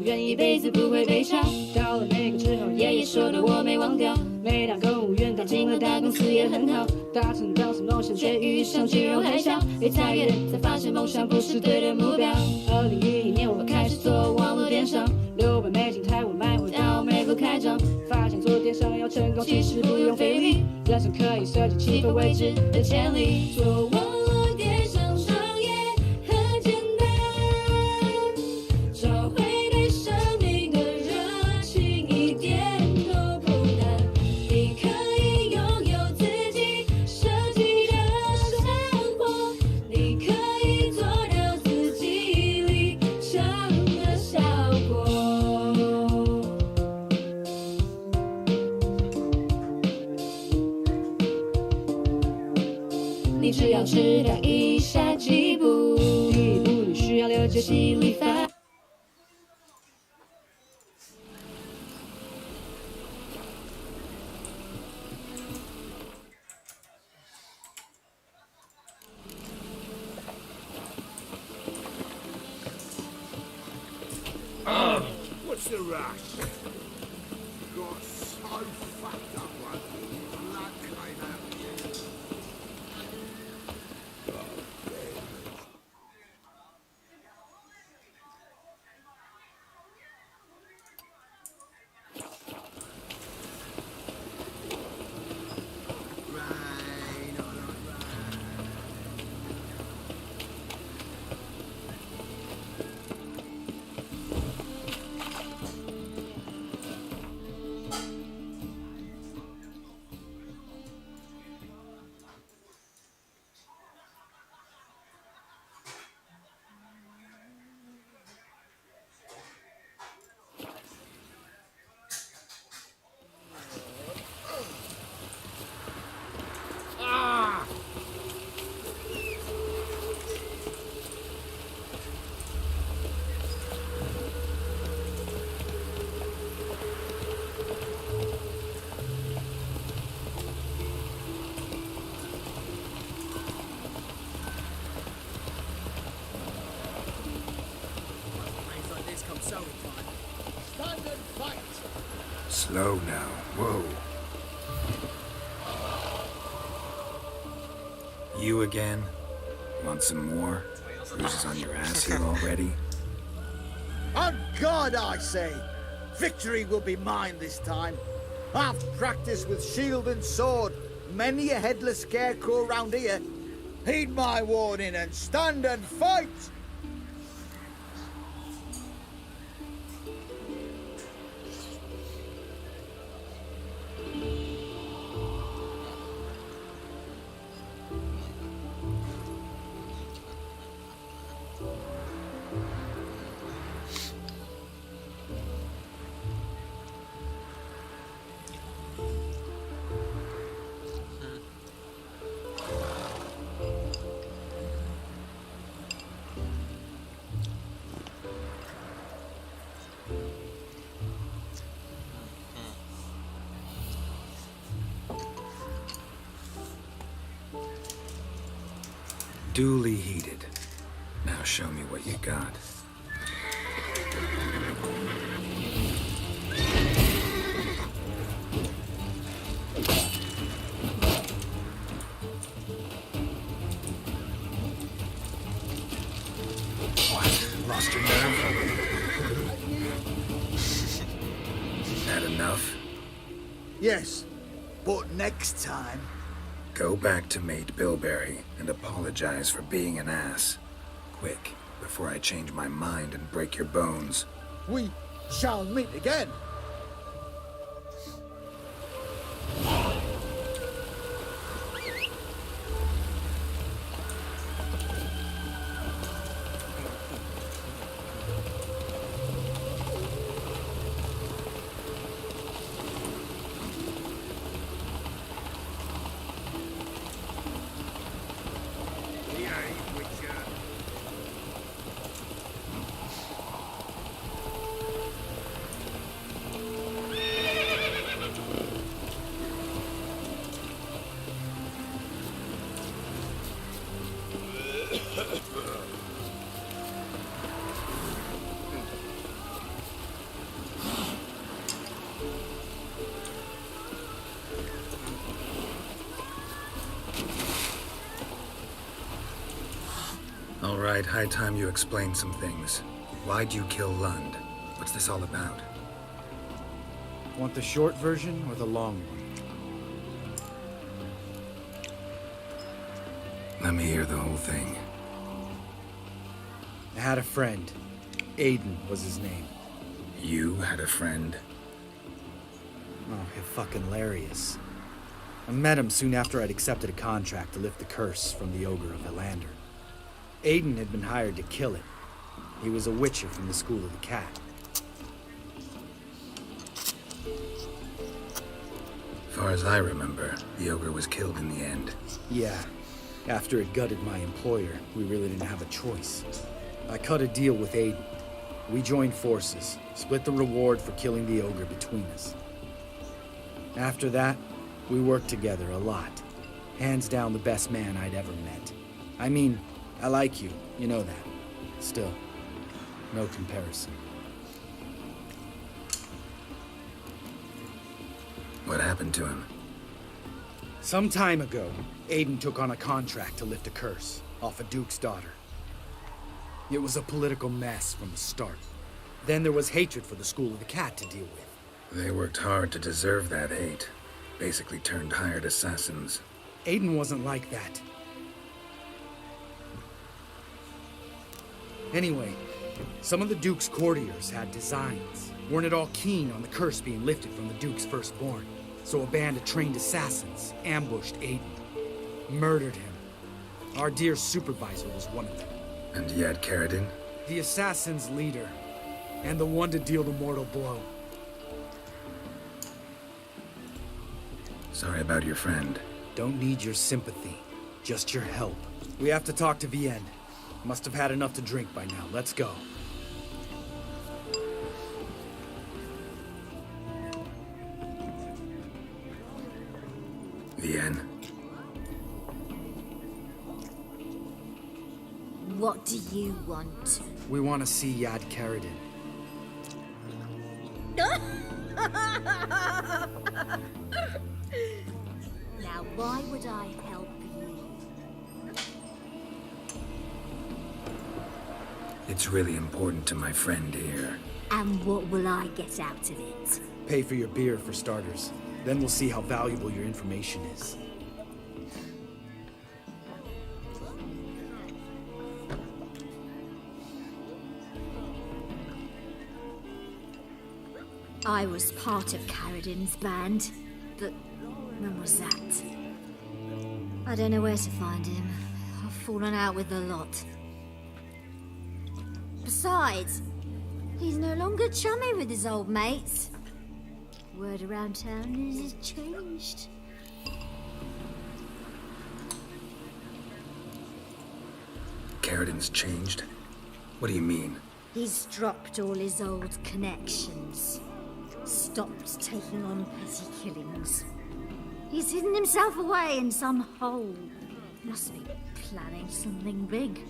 愿一辈子不会悲伤。到了美国之后，爷爷说的我没忘掉。没当公务员，当进了大公司也很好。达成当时梦想，却遇上金融海啸。越踩越累，才发现梦想不是对的目标。2011年，我开始做网络电商，$600台我买回到美国开张。发现做电商要成功，其实不用费力，人生可以设计7个未知的潜力。做网络电商创业很简单，找回对生命的热情一点都不难。你可以拥有自己设计的生活，你可以做到自己理想的效果。你只要知道以下几步，第一步你需要了解吸引力法。What's the rush? Got so fucked up one. Blood came out. Rain on a rain. Things like this come so in time. Stand and fight! Slow now. Whoa. You again? Want some more? Bruises on your ass here already? On God, I say! Victory will be mine this time. I've practiced with shield and sword. Many a headless scarecrow round here. Heed my warning and stand and fight! Duly heated. Now show me what you got. What? Lost your nerve? That enough? Yes, but next time... Go back to Mate Bilberry and apologize for being an ass. Quick, before I change my mind and break your bones. we shall meet again. right, high time you explain some things. Why'd you kill Lund? What's this all about? Want the short version or the long one? Let me hear the whole thing. I had a friend. Aiden was his name. You had a friend? Oh, he's fucking hilarious. I met him soon after I'd accepted a contract to lift the curse from the Ogre of Helander. Aiden had been hired to kill it. He was a witcher from the School of the Cat. Far as I remember, the ogre was killed in the end. Yeah. After it gutted my employer, we really didn't have a choice. I cut a deal with Aiden. We joined forces, split the reward for killing the ogre between us. After that, we worked together a lot. Hands down the best man I'd ever met. I mean, I like you, you know that. Still, no comparison. What happened to him? Some time ago, Aiden took on a contract to lift a curse off a duke's daughter. It was a political mess from the start. Then there was hatred for the School of the Cat to deal with. They worked hard to deserve that hate. Basically turned hired assassins. Aiden wasn't like that. Anyway, some of the Duke's courtiers had designs. Weren't at all keen on the curse being lifted from the Duke's firstborn. So a band of trained assassins ambushed Aiden. Murdered him. Our dear supervisor was one of them. And Yad Karadin? The assassin's leader. And the one to deal the mortal blow. Sorry about your friend. Don't need your sympathy. Just your help. We have to talk to Vienne. Must have had enough to drink by now. Let's go. Vienne. What do you want? We want to see Yad Karadin. Now, why would I help you? It's really important to my friend here. And what will I get out of it? Pay for your beer, for starters. Then we'll see how valuable your information is. I was part of Karadin's band, but when was that? I don't know where to find him. I've fallen out with a lot. Besides, he's no longer chummy with his old mates. Word around town is he's changed. Karadin's changed? What do you mean? He's dropped all his old connections. Stopped taking on petty killings. He's hidden himself away in some hole. Must be planning something big.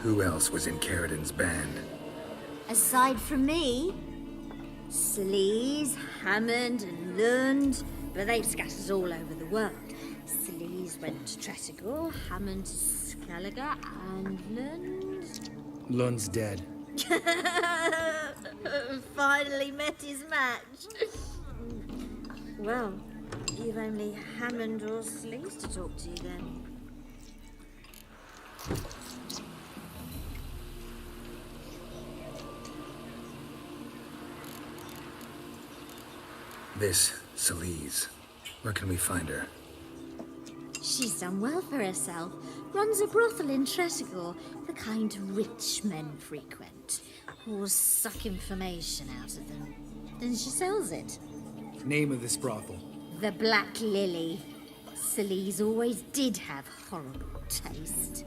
Who else was in Karadin's band? Aside from me, Sleaze, Hammond and Lund, but they've scattered all over the world. Sleaze went to Tresigor, Hammond to Skellige, and Lund... Lund's dead. Finally met his match. Well, you've only Hammond or Sleaze to talk to then. This Celise. Where can we find her? She's done well for herself. Runs a brothel in Tresigor, the kind rich men frequent. Whores suck information out of them. Then she sells it. Name of this brothel. The Black Lily. Sleaze always did have horrible taste.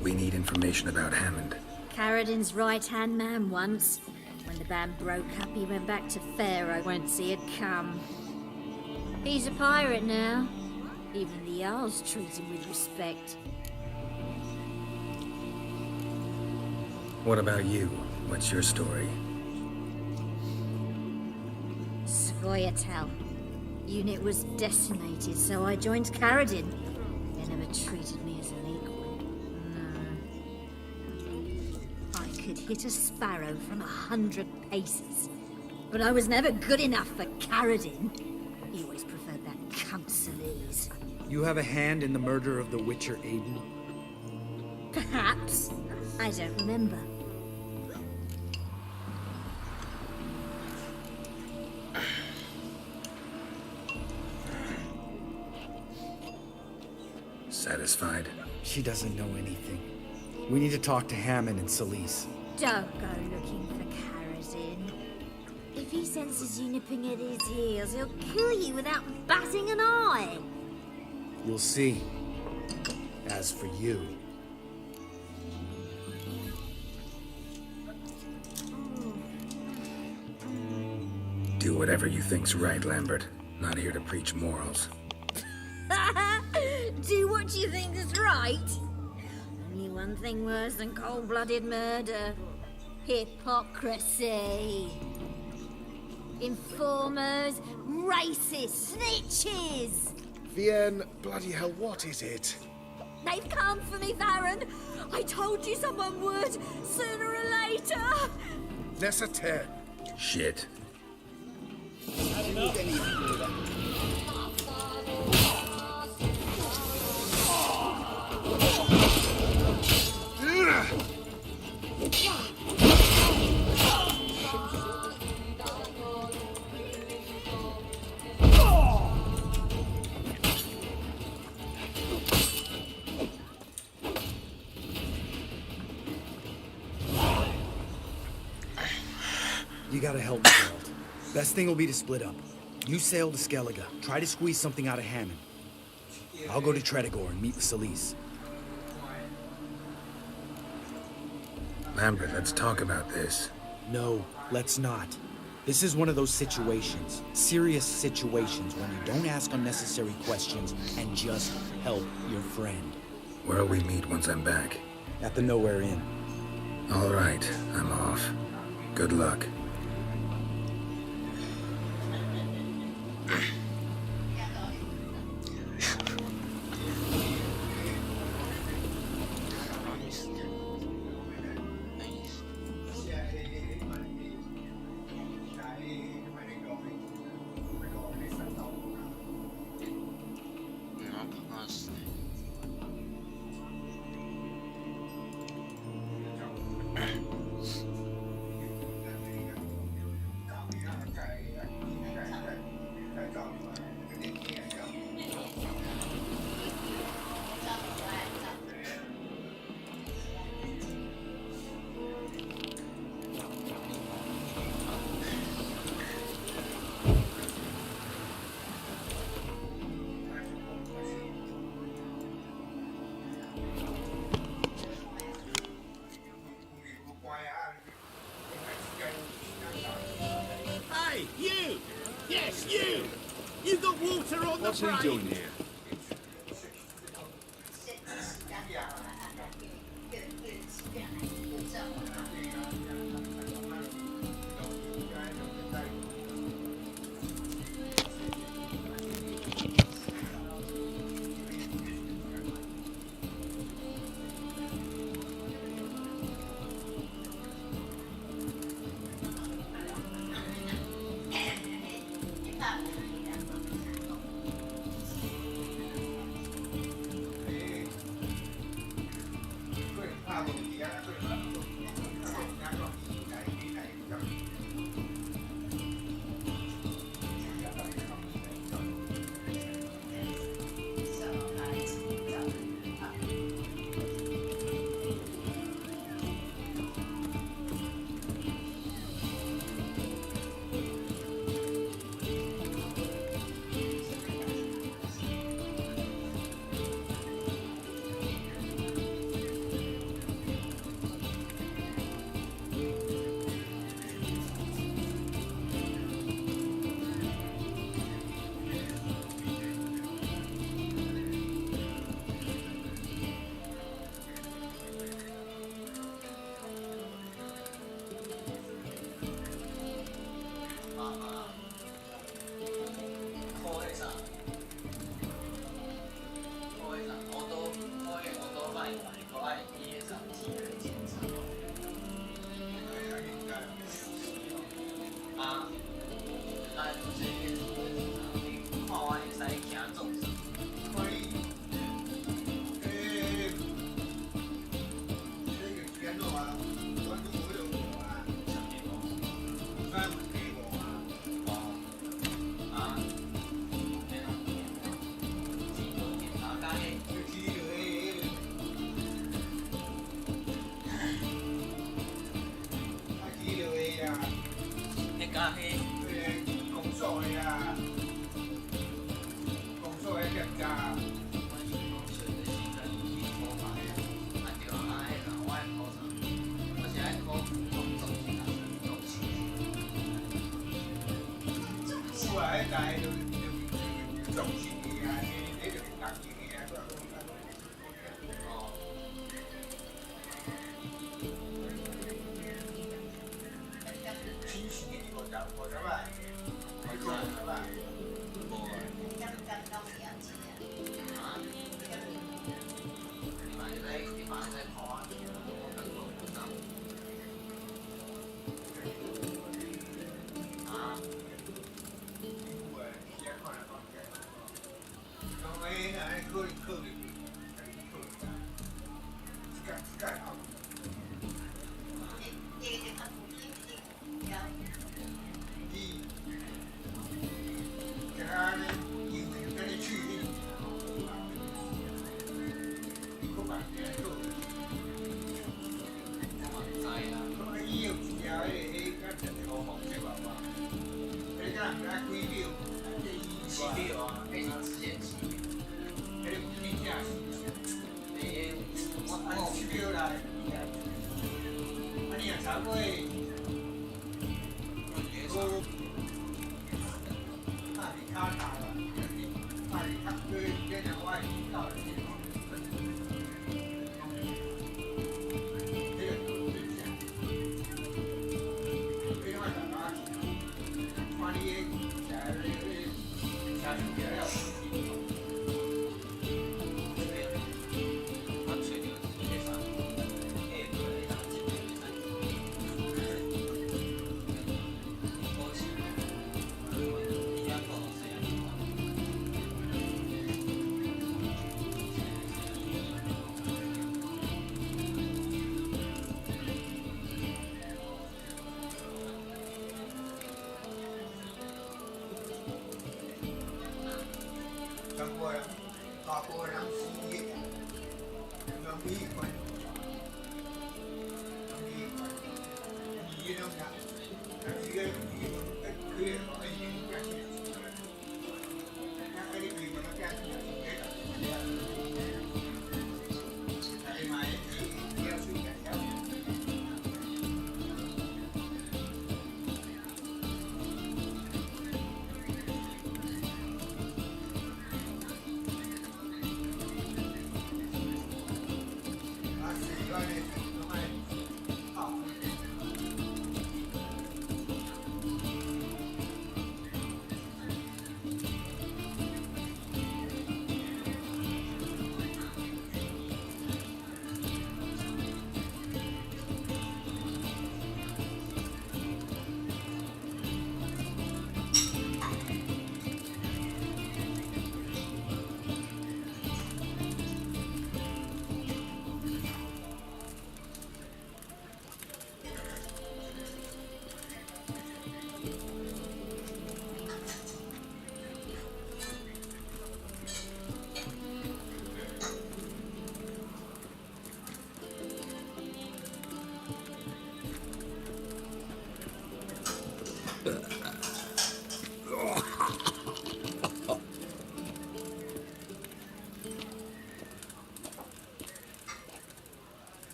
We need information about Hammond. Karadin's right-hand man once. When the band broke up, he went back to Pharaoh once he had come. He's a pirate now. Even the Jarls treat him with respect. What about you? What's your story? Scoia'tael. Unit was decimated, so I joined Caradin. They never treated me as an equal. No. I could hit a sparrow from 100 paces, but I was never good enough for Caradin. He always preferred that cunt Celise. You have a hand in the murder of the Witcher Aiden? Perhaps. I don't remember. Satisfied? She doesn't know anything. We need to talk to Hammond and Celise. Don't go looking for Caradin. If he senses you nipping at his heels, he'll kill you without batting an eye. You'll see. As for you... Do whatever you think's right, Lambert. Not here to preach morals. Do what you think is right. Only one thing worse than cold-blooded murder. Hypocrisy. Informers, racists, snitches. Vienne, bloody hell, what is it? They've come for me, Baron. I told you someone would, sooner or later. Necessitaire. Shit. You gotta help me, Geralt. Best thing will be to split up. You sail to Skellige. Try to squeeze something out of Hammond. I'll go to Tredegor and meet with Celise. Lambert, let's talk about this. No, let's not. This is one of those situations, serious situations, when you don't ask unnecessary questions and just help your friend. Where'll we meet once I'm back? At the Nowhere Inn. All right, I'm off. Good luck. Hey, you! Yes, you! You got water on What's the brain! he doing here?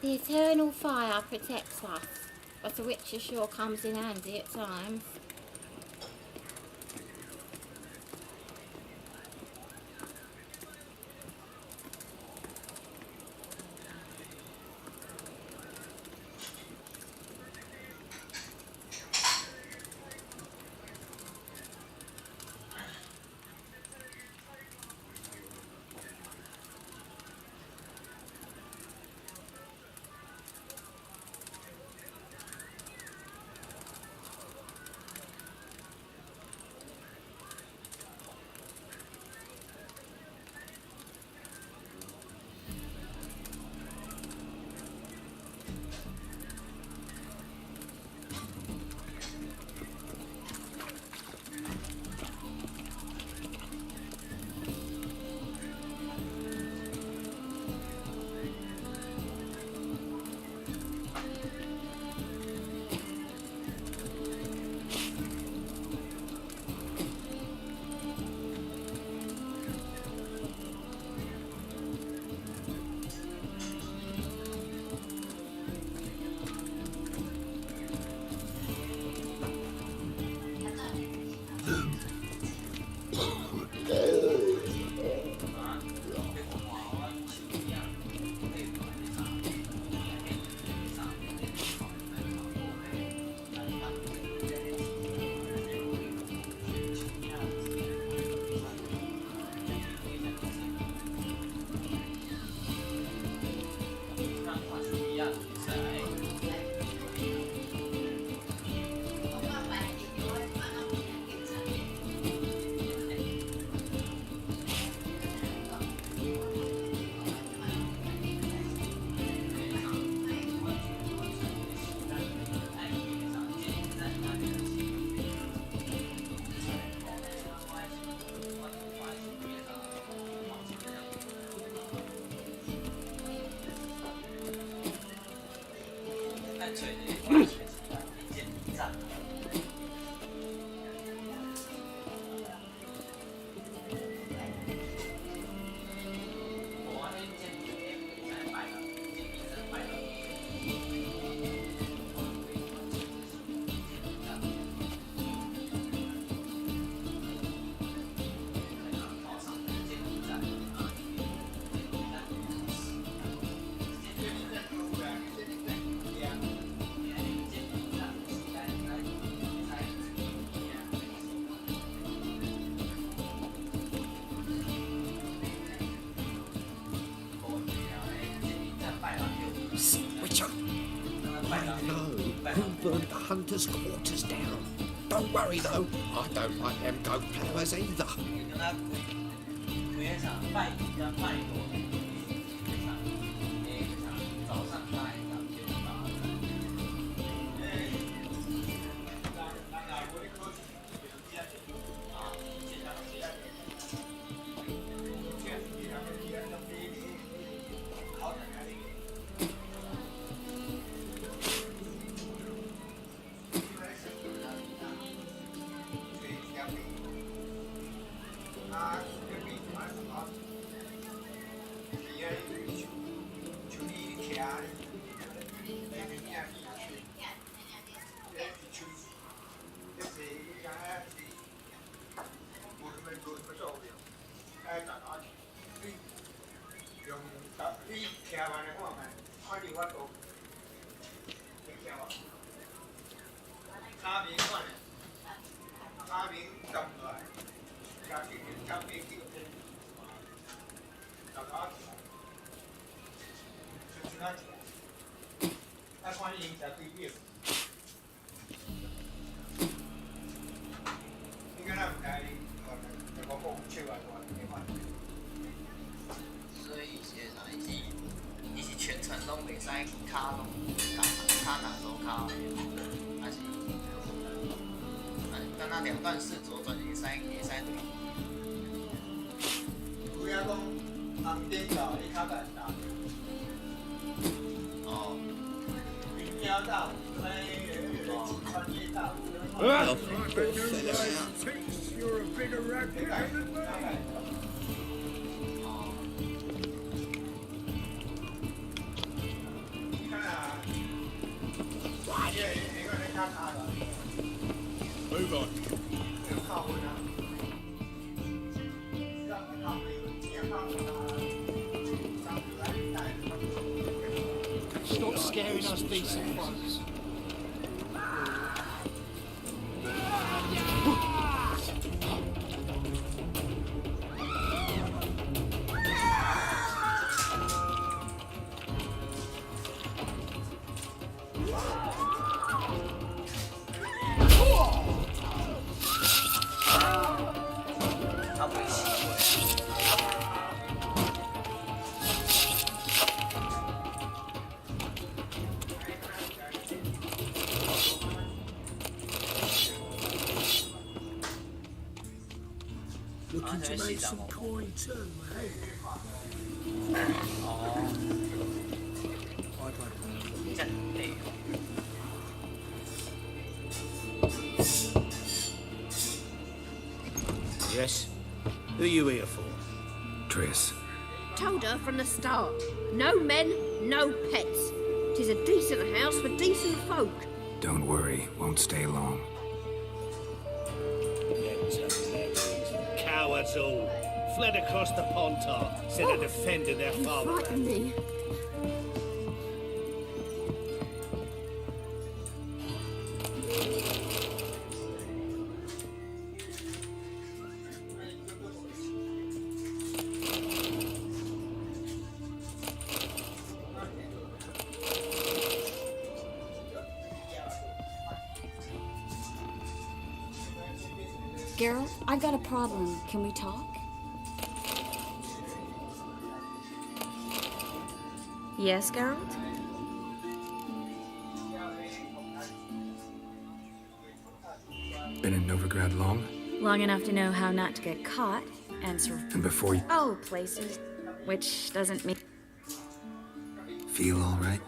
The eternal fire protects us, but a witcher sure comes in handy at times. know who burnt the hunters' quarters down. Don't worry though, I don't like them goat powers either. 跟他每一场拜一跟拜多，一场每一场早上拜一场就到了。所以现在伊是全程拢袂使卡拢卡哪走卡，还是敢若两段式左转会使对。有影讲红灯道你卡干大。哦。平交道，穿越道。Thinks you're a bigger raccoon than me. 你看啊，你个人家卡了。Move on. 靠我呢。Stop scaring us decent folks. Looking to make some coin too, hey? Yes? Who are you here for? Triss, Told her from the start. No men, no pets. 'Tis a decent house for decent folk. don't worry, won't stay long. Cowards all. Fled across the Pontar instead of defending their You fatherland. frighten me. Geralt, I've got a problem. Can we talk? Yes, Geralt? Been in Novigrad long? Long enough to know how not to get caught, and And before you Oh, places. Which doesn't mean... feel all right?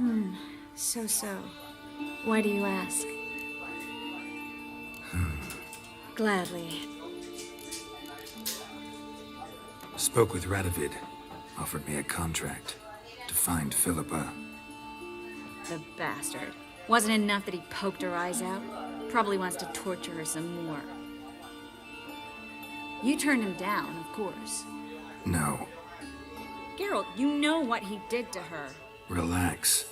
So. Why do you ask? Gladly. Spoke with Radovid. Offered me a contract to find Philippa. The bastard. Wasn't enough that he poked her eyes out? Probably wants to torture her some more. You turned him down, of course. No. Geralt, you know what he did to her. Relax.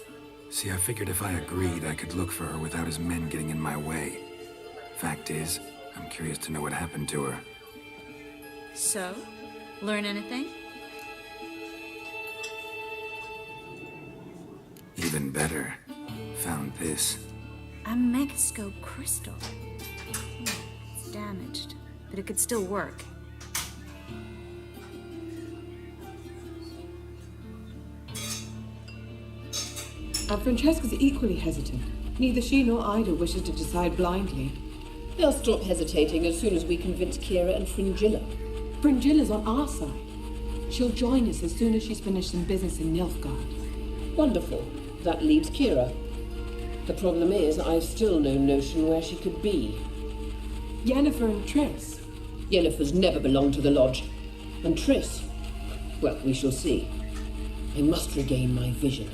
See, I figured if I agreed, I could look for her without his men getting in my way. Fact is, I'm curious to know what happened to her. So? Learn anything? Even better. Found this. A megascope crystal. It's damaged, but it could still work. Francesca's equally hesitant. Neither she nor Ida wishes to decide blindly. They'll stop hesitating as soon as we convince Kira and Fringilla. Fringilla's on our side. She'll join us as soon as she's finished some business in Nilfgaard. Wonderful. That leaves Kira. The problem is, I've still no notion where she could be. Yennefer and Triss. Yennefer's never belonged to the Lodge. And Triss, well, we shall see. I must regain my vision.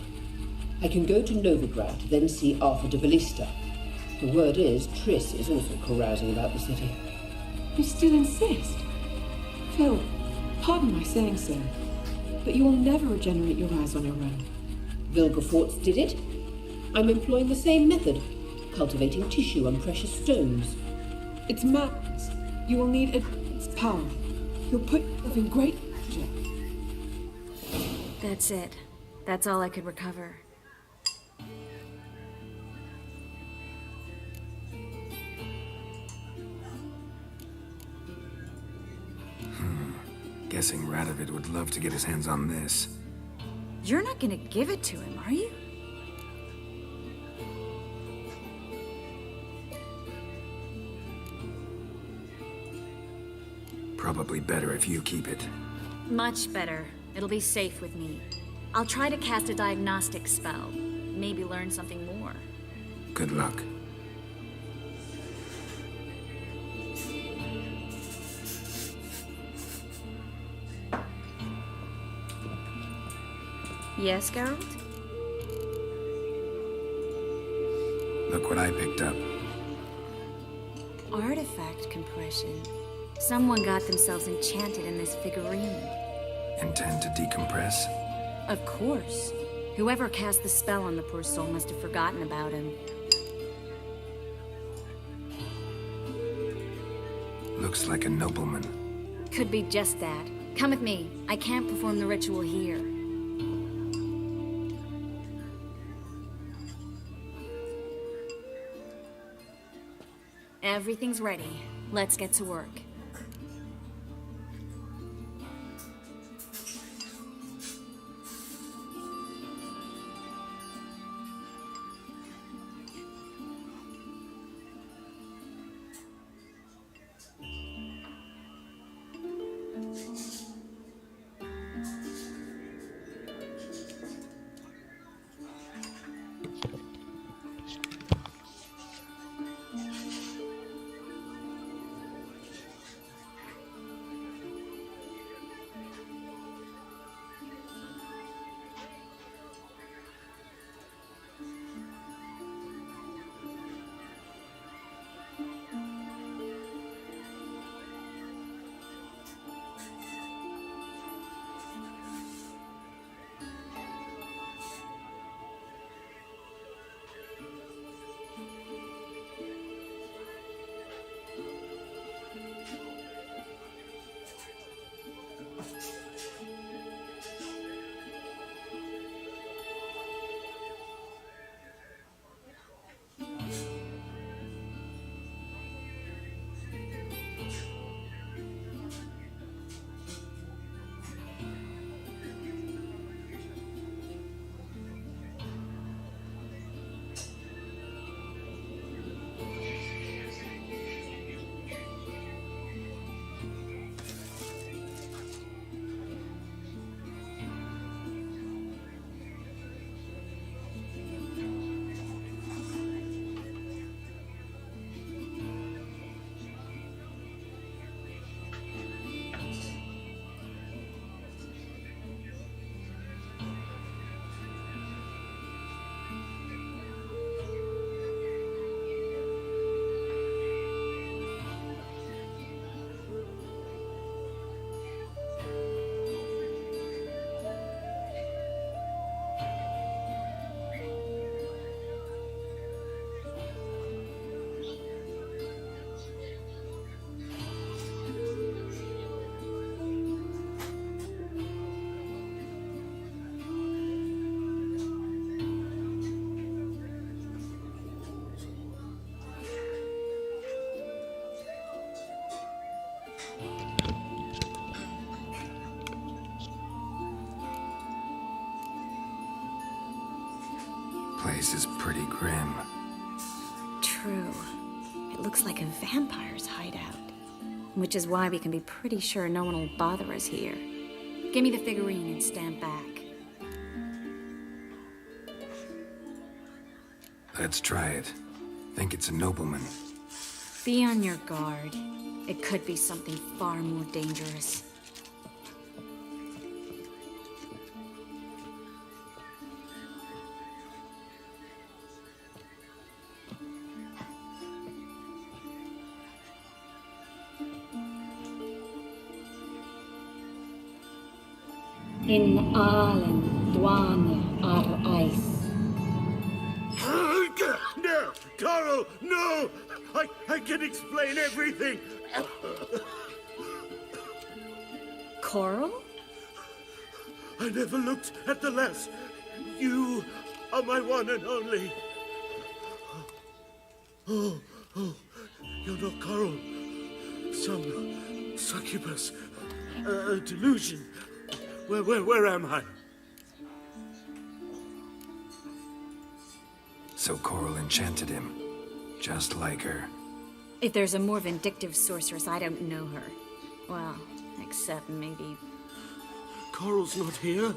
I can go to Novigrad, then see Arthur de Valista. The word is, Triss is also carousing about the city. You still insist? Phil, pardon my saying so, but you will never regenerate your eyes on your own. Vilgefortz did it. I'm employing the same method, cultivating tissue and precious stones. It's madness. You will need its power. You'll put yourself in great danger. That's it. That's all I could recover. Guessing Radovid would love to get his hands on this. You're not gonna give it to him, are you? Probably better if you keep it. Much better. It'll be safe with me. I'll try to cast a diagnostic spell. Maybe learn something more. Good luck. Yes, Geralt? Look what I picked up. Artifact compression. Someone got themselves enchanted in this figurine. Intend to decompress? Of course. Whoever cast the spell on the poor soul must have forgotten about him. Looks like a nobleman. Could be just that. Come with me. I can't perform the ritual here. Everything's ready. Let's get to work. place is pretty grim. True. It looks like a vampire's hideout. Which is why we can be pretty sure no one will bother us here. Give me the figurine and stand back. Let's try it. Think it's a nobleman. Be on your guard. It could be something far more dangerous. In Allen Dwane ar Eis. No, Coral, no! I can explain everything. Coral? I never looked at the lass. You are my one and only. Oh, you're not Coral. Some succubus. A delusion. Where am I? So Coral enchanted him, just like her. If there's a more vindictive sorceress, I don't know her. Well, except maybe... Coral's not here?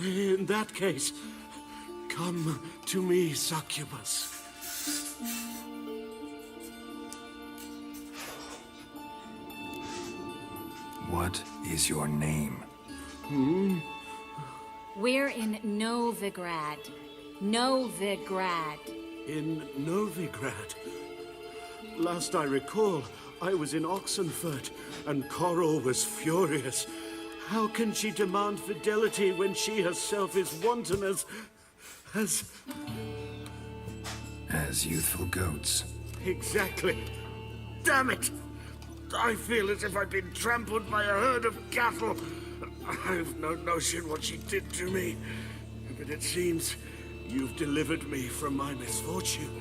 In that case, come to me, succubus. What is your name? We're in Novigrad. Novigrad. In Novigrad? Last I recall, I was in Oxenfurt, and Coral was furious. How can she demand fidelity when she herself is wanton as youthful goats. Exactly. Damn it! I feel as if I've been trampled by a herd of cattle. I've no notion what she did to me, but it seems you've delivered me from my misfortune.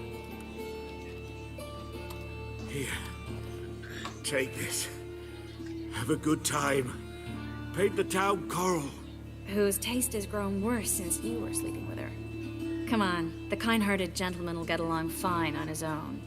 Here, take this. Have a good time. Paint the town Coral. Whose taste has grown worse since you were sleeping with her. Come on, the kind-hearted gentleman will get along fine on his own.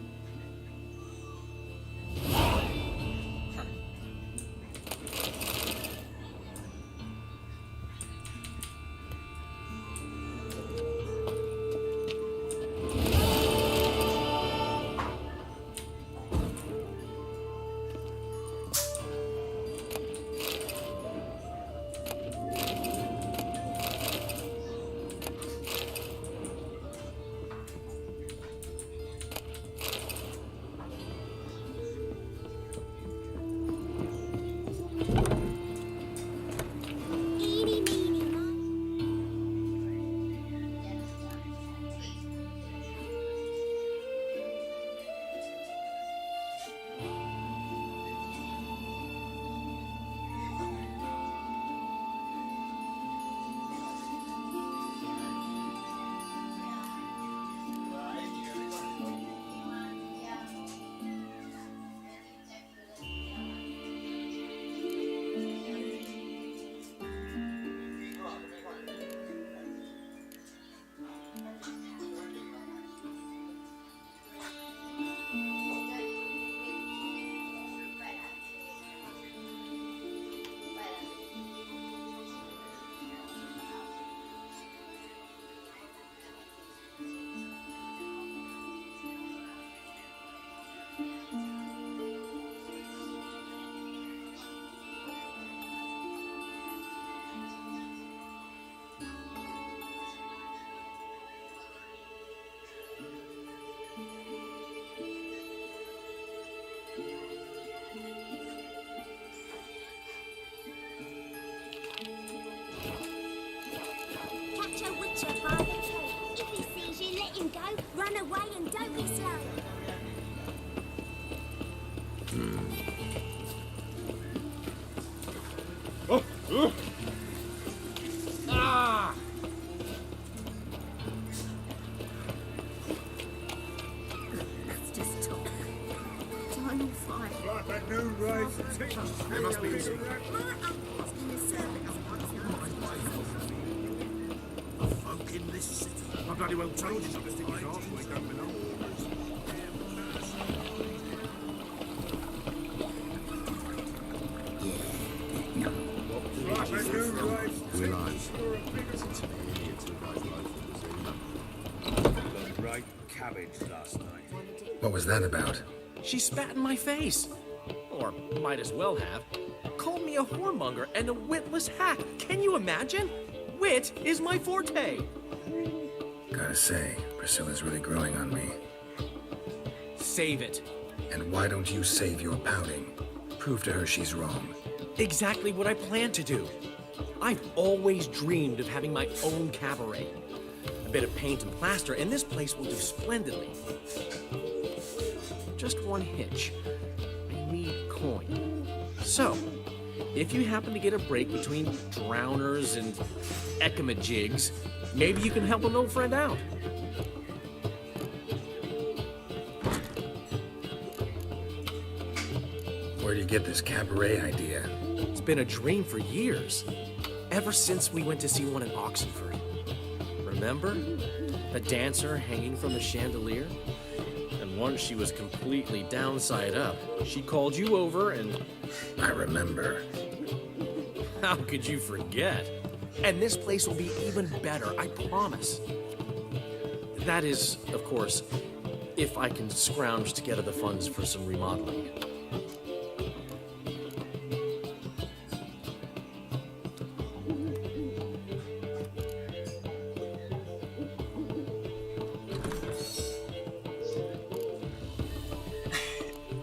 Catch a witcher by the tail. If he sees you, let him go. Run away and don't be slow. Ah! Let's just talk. Time fight. Like that new rise and There must be easy. My uncle's in the servants' folk in this city. I've bloody well told you not to stick his arse where he don't belong. Right, let's go, right. Realize. Great cabbage last night. What was that about? She spat in my face. Or might as well have. Called me a whoremonger and a witless hack. Can you imagine? Wit is my forte. Gotta say, Priscilla's really growing on me. Save it. And why don't you save your pouting? Prove to her she's wrong. Exactly what I plan to do. I've always dreamed of having my own cabaret. A bit of paint and plaster, and this place will do splendidly. Just one hitch. I need coin. So, if you happen to get a break between drowners and ecamajigs, maybe you can help an old friend out. Where do you get this cabaret idea? It's been a dream for years. Ever since we went to see one in Oxenford. Remember? The dancer hanging from the chandelier? And once she was completely downside up, she called you over and... I remember. How could you forget? And this place will be even better, I promise. That is, of course, if I can scrounge together the funds for some remodeling.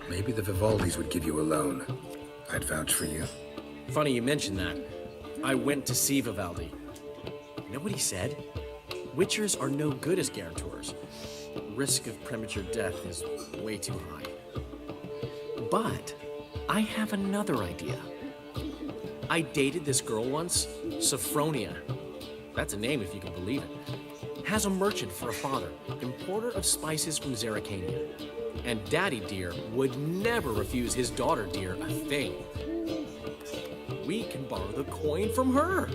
Maybe the Vivaldis would give you a loan. I'd vouch for you. Funny you mention that. I went to see Vivaldi. You know what he said? Witchers are no good as guarantors. Risk of premature death is way too high. But I have another idea. I dated this girl once, Sophronia. That's a name if you can believe it. Has a merchant for a father, importer of spices from Zerrikania. And Daddy Dear would never refuse his daughter Dear a thing. We can borrow the coin from her.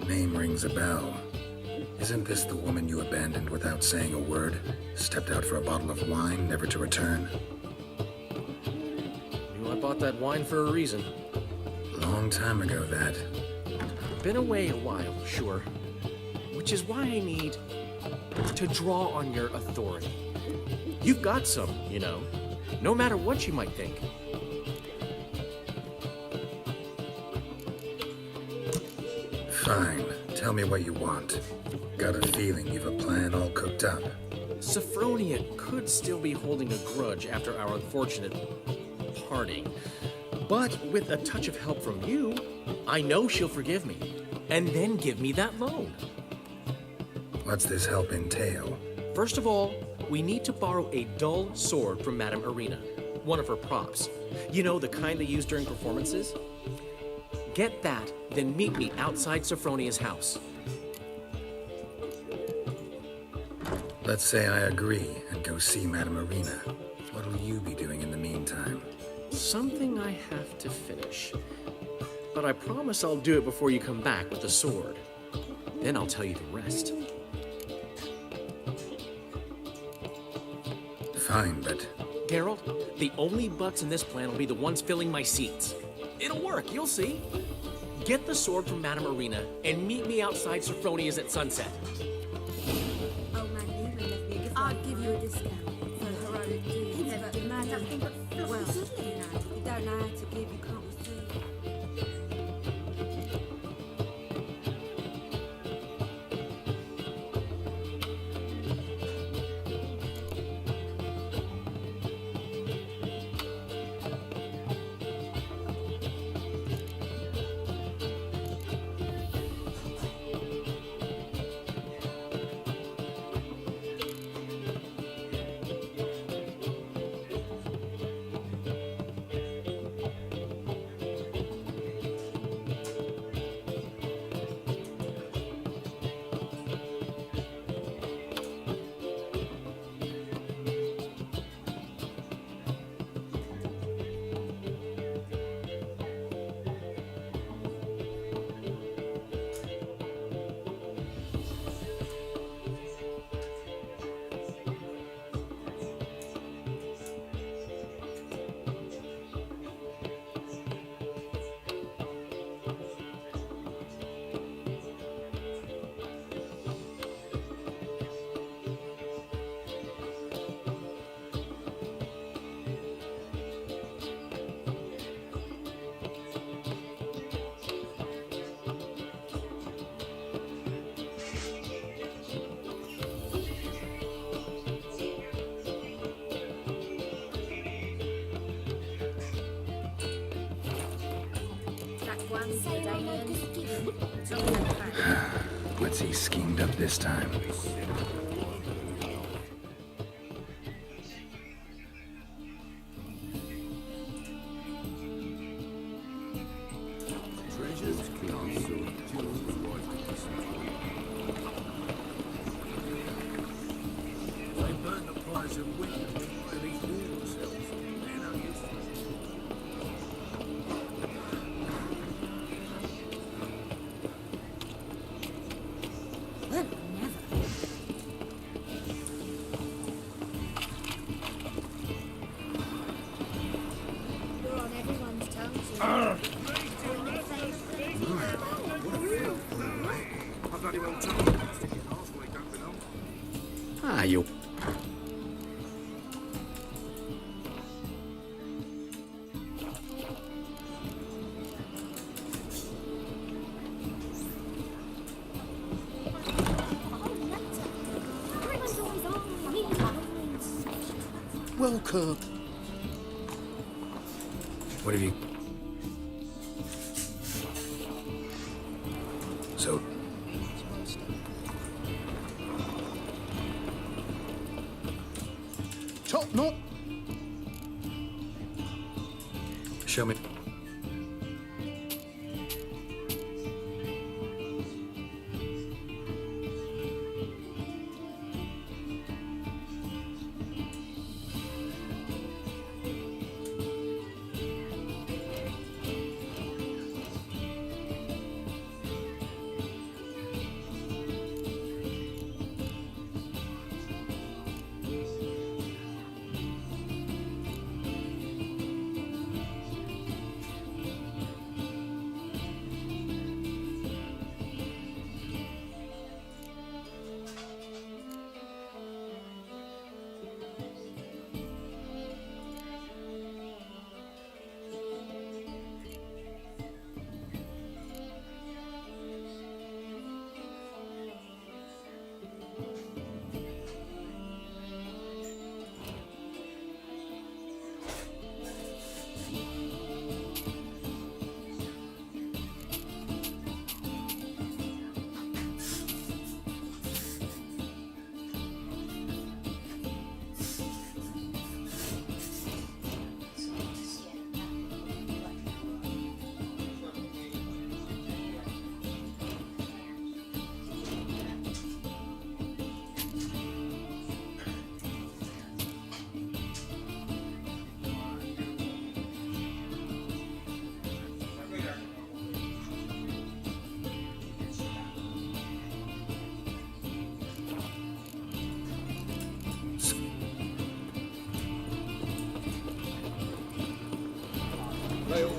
Name rings a bell. Isn't this the woman you abandoned without saying a word? Stepped out for a bottle of wine, never to return? Knew I bought that wine for a reason. Long time ago, that. Been away a while, sure. Which is why I need to draw on your authority. You've got some, you know, no matter what you might think. Fine. Tell me what you want. Got a feeling you've a plan all cooked up. Sophronia could still be holding a grudge after our unfortunate parting. But with a touch of help from you, I know she'll forgive me. And then give me that loan. What's this help entail? First of all, we need to borrow a dull sword from Madame Arena, one of her props. You know, the kind they use during performances? Get that, then meet me outside Sophronia's house. Let's say I agree and go see Madame Arena. What'll you be doing in the meantime? Something I have to finish. But I promise I'll do it before you come back with the sword. Then I'll tell you the rest. Fine, but... Geralt, the only butts in this plan will be the ones filling my seats. It'll work, you'll see. Get the sword from Madame Arena and meet me outside Sophronia's at sunset. Oh man, you left me a gift. I'd give you a discount for heroic deeds. Nothing but fluff. Well, you don't know how to give, you can't receive. What's he schemed up this time? Ah, you. Welcome. What have you... So... Top knot. Show me...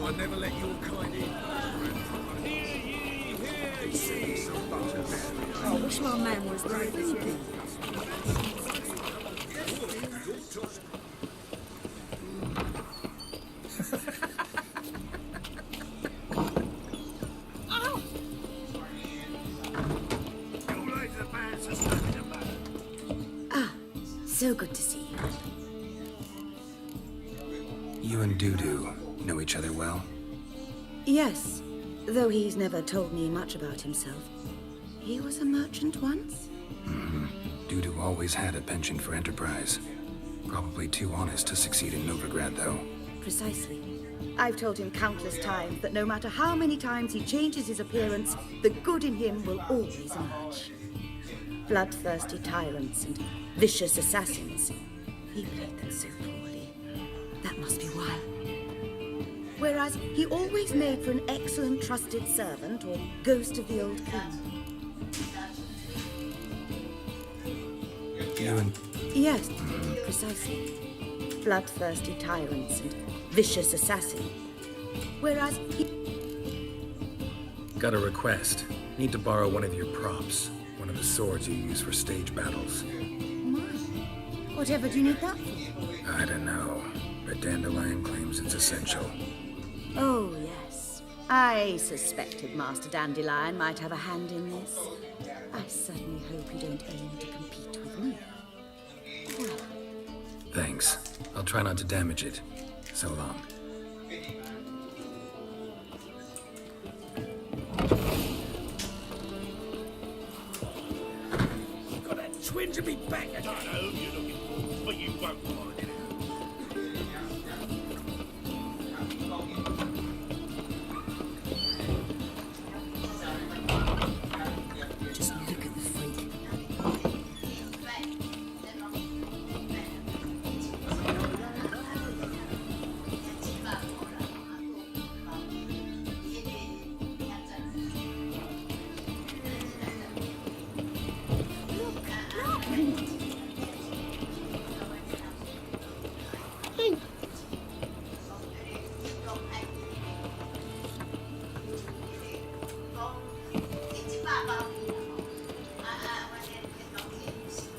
I never let your kind in. Hear ye, hear ye. I wish my man was brave as you. Ah, so good to see you. You and Dudu know each other well? Yes, though he's never told me much about himself. He was a merchant once? Mm-hmm. Dudu always had a penchant for enterprise. Probably too honest to succeed in Novigrad, though. Precisely. I've told him countless times that no matter how many times he changes his appearance, the good in him will always emerge. Bloodthirsty tyrants and vicious assassins. He played them so poorly. That must be why. Whereas he always made for an excellent trusted servant or ghost of the old king. You and... Yes, precisely. Bloodthirsty tyrants and vicious assassins. Whereas he... Got a request. Need to borrow one of your props. One of the swords you use for stage battles. My, whatever do you need that for? I don't know, but Dandelion claims it's essential. Oh, yes. I suspected Master Dandelion might have a hand in this. I certainly hope you don't aim to compete with me. Well. Thanks. I'll try not to damage it. So long. win to be back again. I know who you're looking for, but you won't find it. Just look at the freak.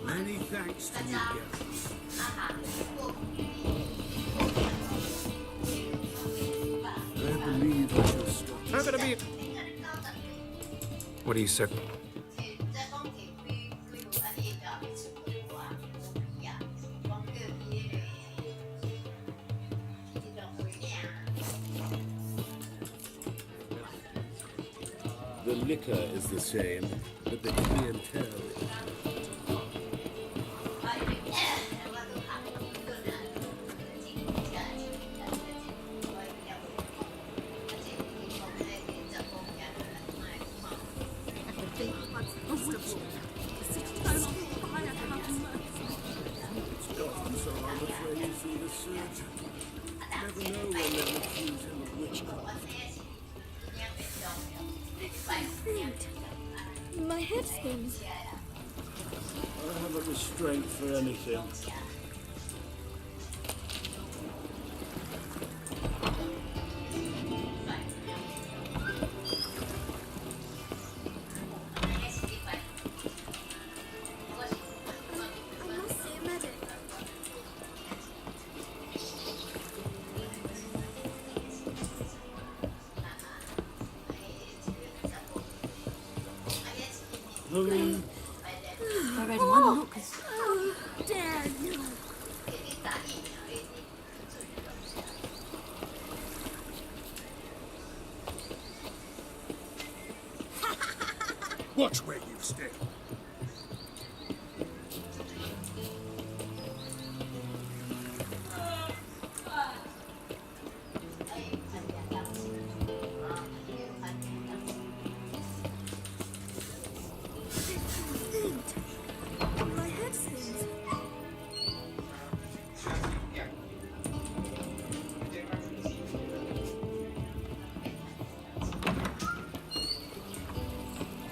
Many thanks to you, girl. I believe I shall stop. I'm gonna be. What do you say? The liquor is the same, but the clientele is often so I'm afraid you see the surgeon. Never know when they'll accuse him of witchcraft. My head spins. I haven't the strength for anything. I must see a medic. I read one look. Oh, dare you! Watch where you stay. My head spins.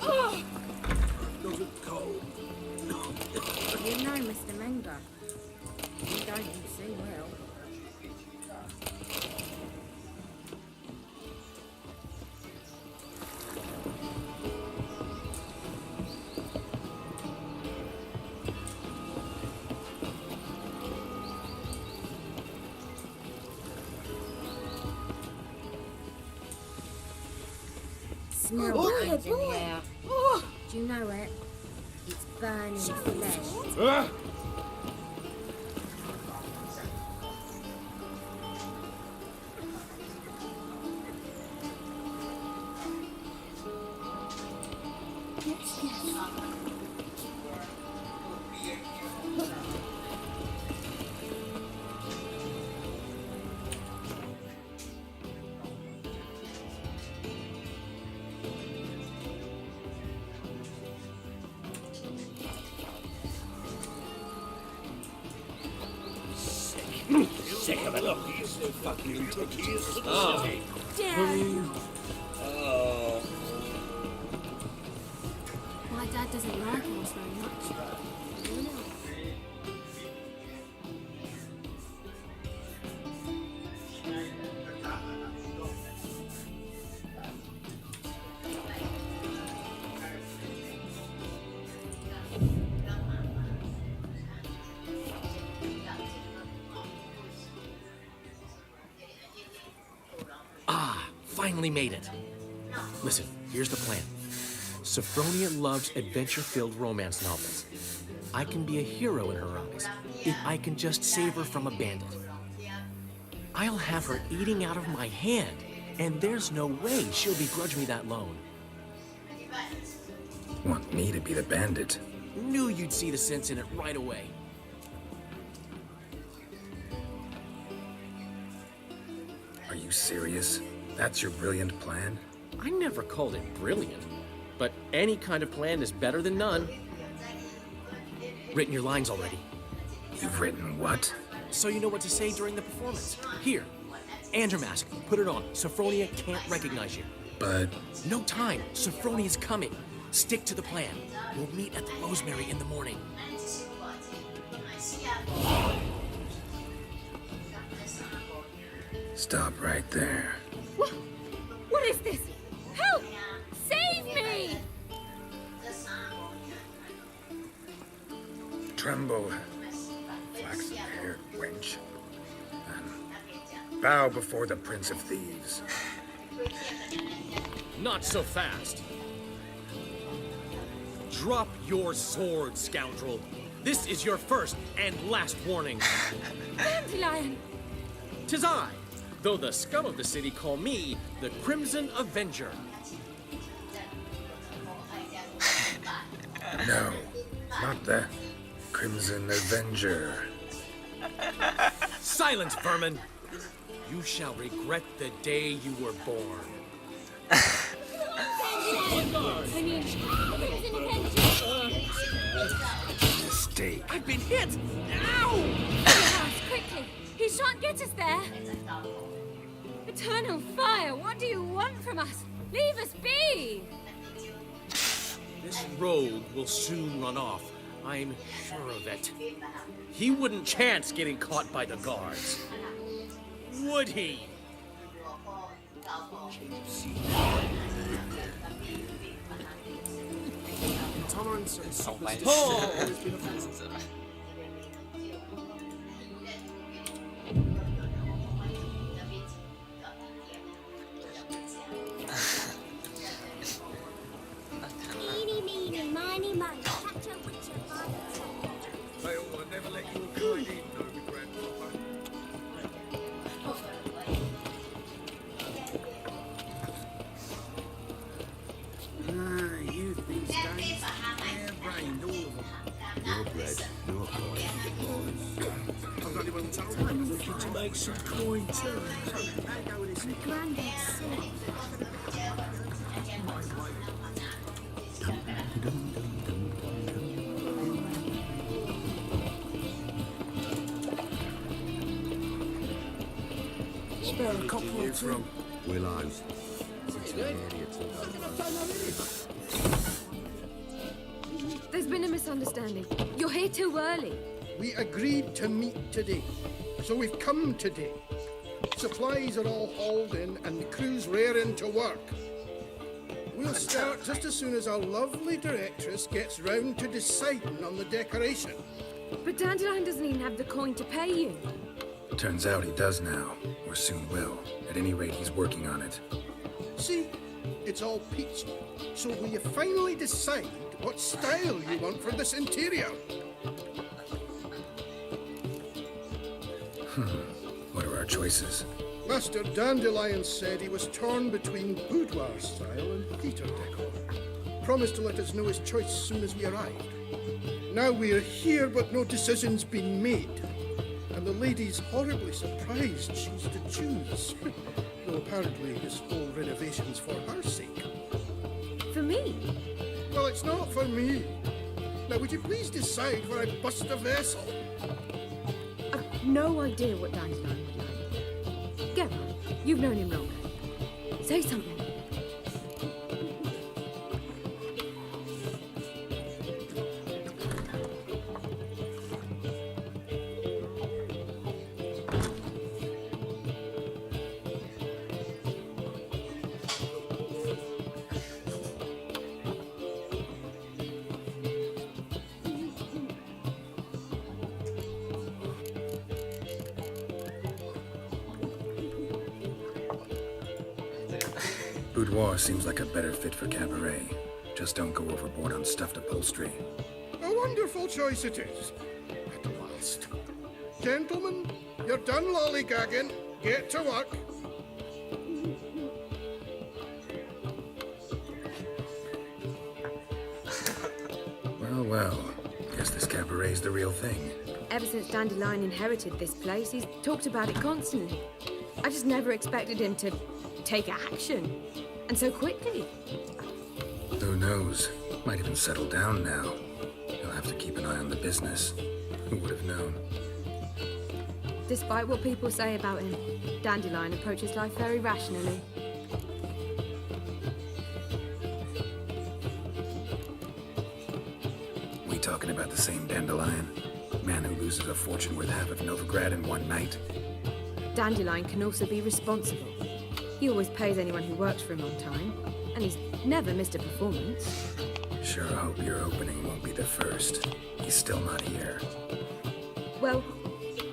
Oh! Does it cold? You know, Mr. Menga, you don't see well. Smell burns in the air. Do you know it? It's burning flesh. Yes, yes. Sick of it. Look, he's so fucking ridiculous. Dare you! Oh. My dad doesn't like us very much. Finally made it. Listen, here's the plan. Sophronia loves adventure-filled romance novels. I can be a hero in her eyes if I can just save her from a bandit. I'll have her eating out of my hand, and there's no way she'll begrudge me that loan. Want me to be the bandit? Knew you'd see the sense in it right away. Are you serious? That's your brilliant plan? I never called it brilliant, but any kind of plan is better than none. Written your lines already. You've written what? So you know what to say during the performance. Here, and your mask. Put it on. Sophronia can't recognize you. But... No time. Sophronia's coming. Stick to the plan. We'll meet at the Rosemary in the morning. Stop right there. What is this? Help! Save me! Tremble, flaxen-haired wench, and bow before the Prince of Thieves. Not so fast. Drop your sword, scoundrel. This is your first and last warning. Dandelion! 'Tis I, though the scum of the city call me the Crimson Avenger. No, not the Crimson Avenger. Silence, vermin! You shall regret the day you were born. Mistake. I've been hit! Ow! Quickly! He shan't get us there! Eternal fire, what do you want from us? Leave us be! This rogue will soon run off. I'm sure of it. He wouldn't chance getting caught by the guards. Would he? Tolerance and superstition Oh. have always been a force. Eeny, meeny, miny, miny, catch a witcher by the tail. I will never let your kind in, no grandpapa. You think Stains? Hair-brained, all of them. Your bread, your coin. I've only been told I'm looking to make some coin too. Granddad said. Spare a couple or two. Willows. There's been a misunderstanding. You're here too early. We agreed to meet today, so we've come today. Supplies are all hauled in and the crew's raring to work. We'll start just as soon as our lovely directress gets round to deciding on the decoration. But Dandelion doesn't even have the coin to pay you. Turns out he does now, or soon will. At any rate, he's working on it. See, it's all peachy. So will you finally decide what style you want for this interior? What are our choices? Master Dandelion said he was torn between boudoir style and theatre decor. Promised to let us know his choice as soon as we arrived. Now we're here, but no decision's been made. And the lady's horribly surprised she's to choose. Though apparently this whole renovation's for her sake. For me? Well, it's not for me. Now, would you please decide where I bust a vessel? I've no idea what Dandelion would like. Go on, you've known him longer. Say something. Boudoir seems like a better fit for cabaret. Just don't go overboard on stuffed upholstery. A wonderful choice it is. At last. Gentlemen, you're done lollygagging. Get to work. Well, well. Guess this cabaret's the real thing. Ever since Dandelion inherited this place, he's talked about it constantly. I just never expected him to take action. And so quickly. Who knows? Might even settle down now. He'll have to keep an eye on the business. Who would have known? Despite what people say about him, Dandelion approaches life very rationally. We talking about the same Dandelion? Man who loses a fortune worth half of Novigrad in one night? Dandelion can also be responsible. He always pays anyone who works for him on time, and he's never missed a performance. Sure hope your opening won't be the first. He's still not here. Well,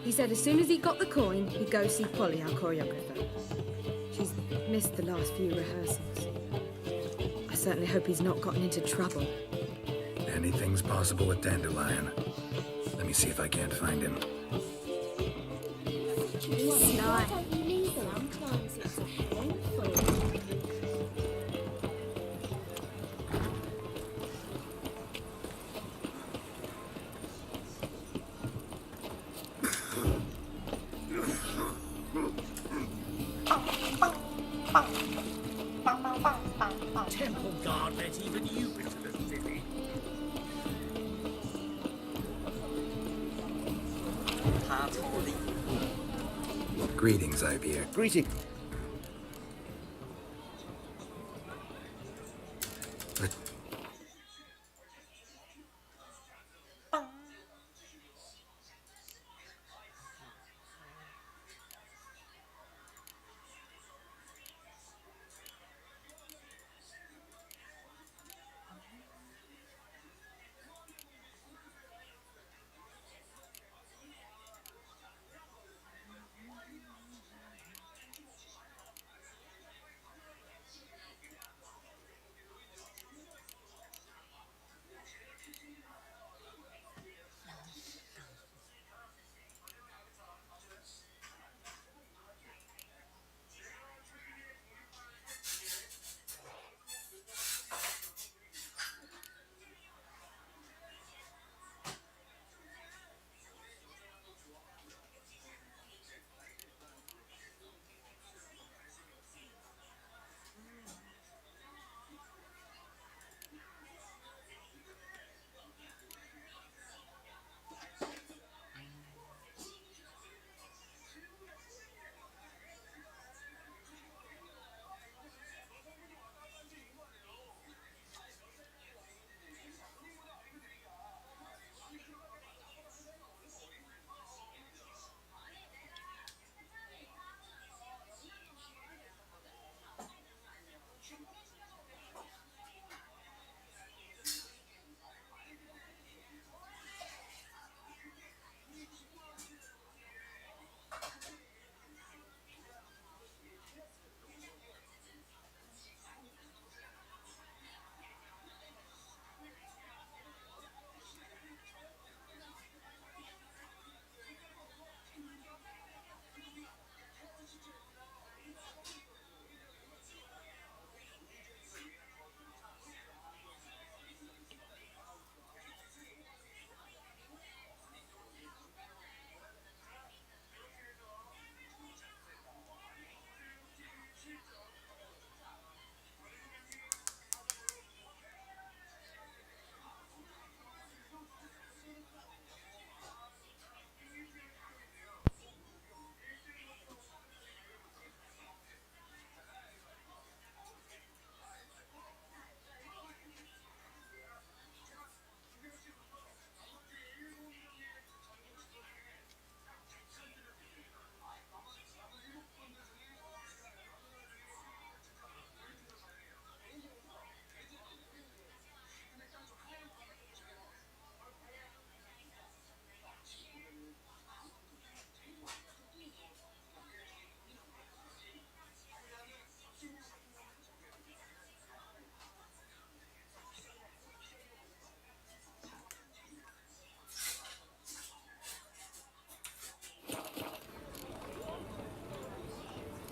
he said as soon as he got the coin, he'd go see Polly, our choreographer. She's missed the last few rehearsals. I certainly hope he's not gotten into trouble. Anything's possible with Dandelion. Let me see if I can't find him. Why don't you leave it? Sometimes it's a handful. Temple guard let even you into the city. Greetings, Ivier. Greeting.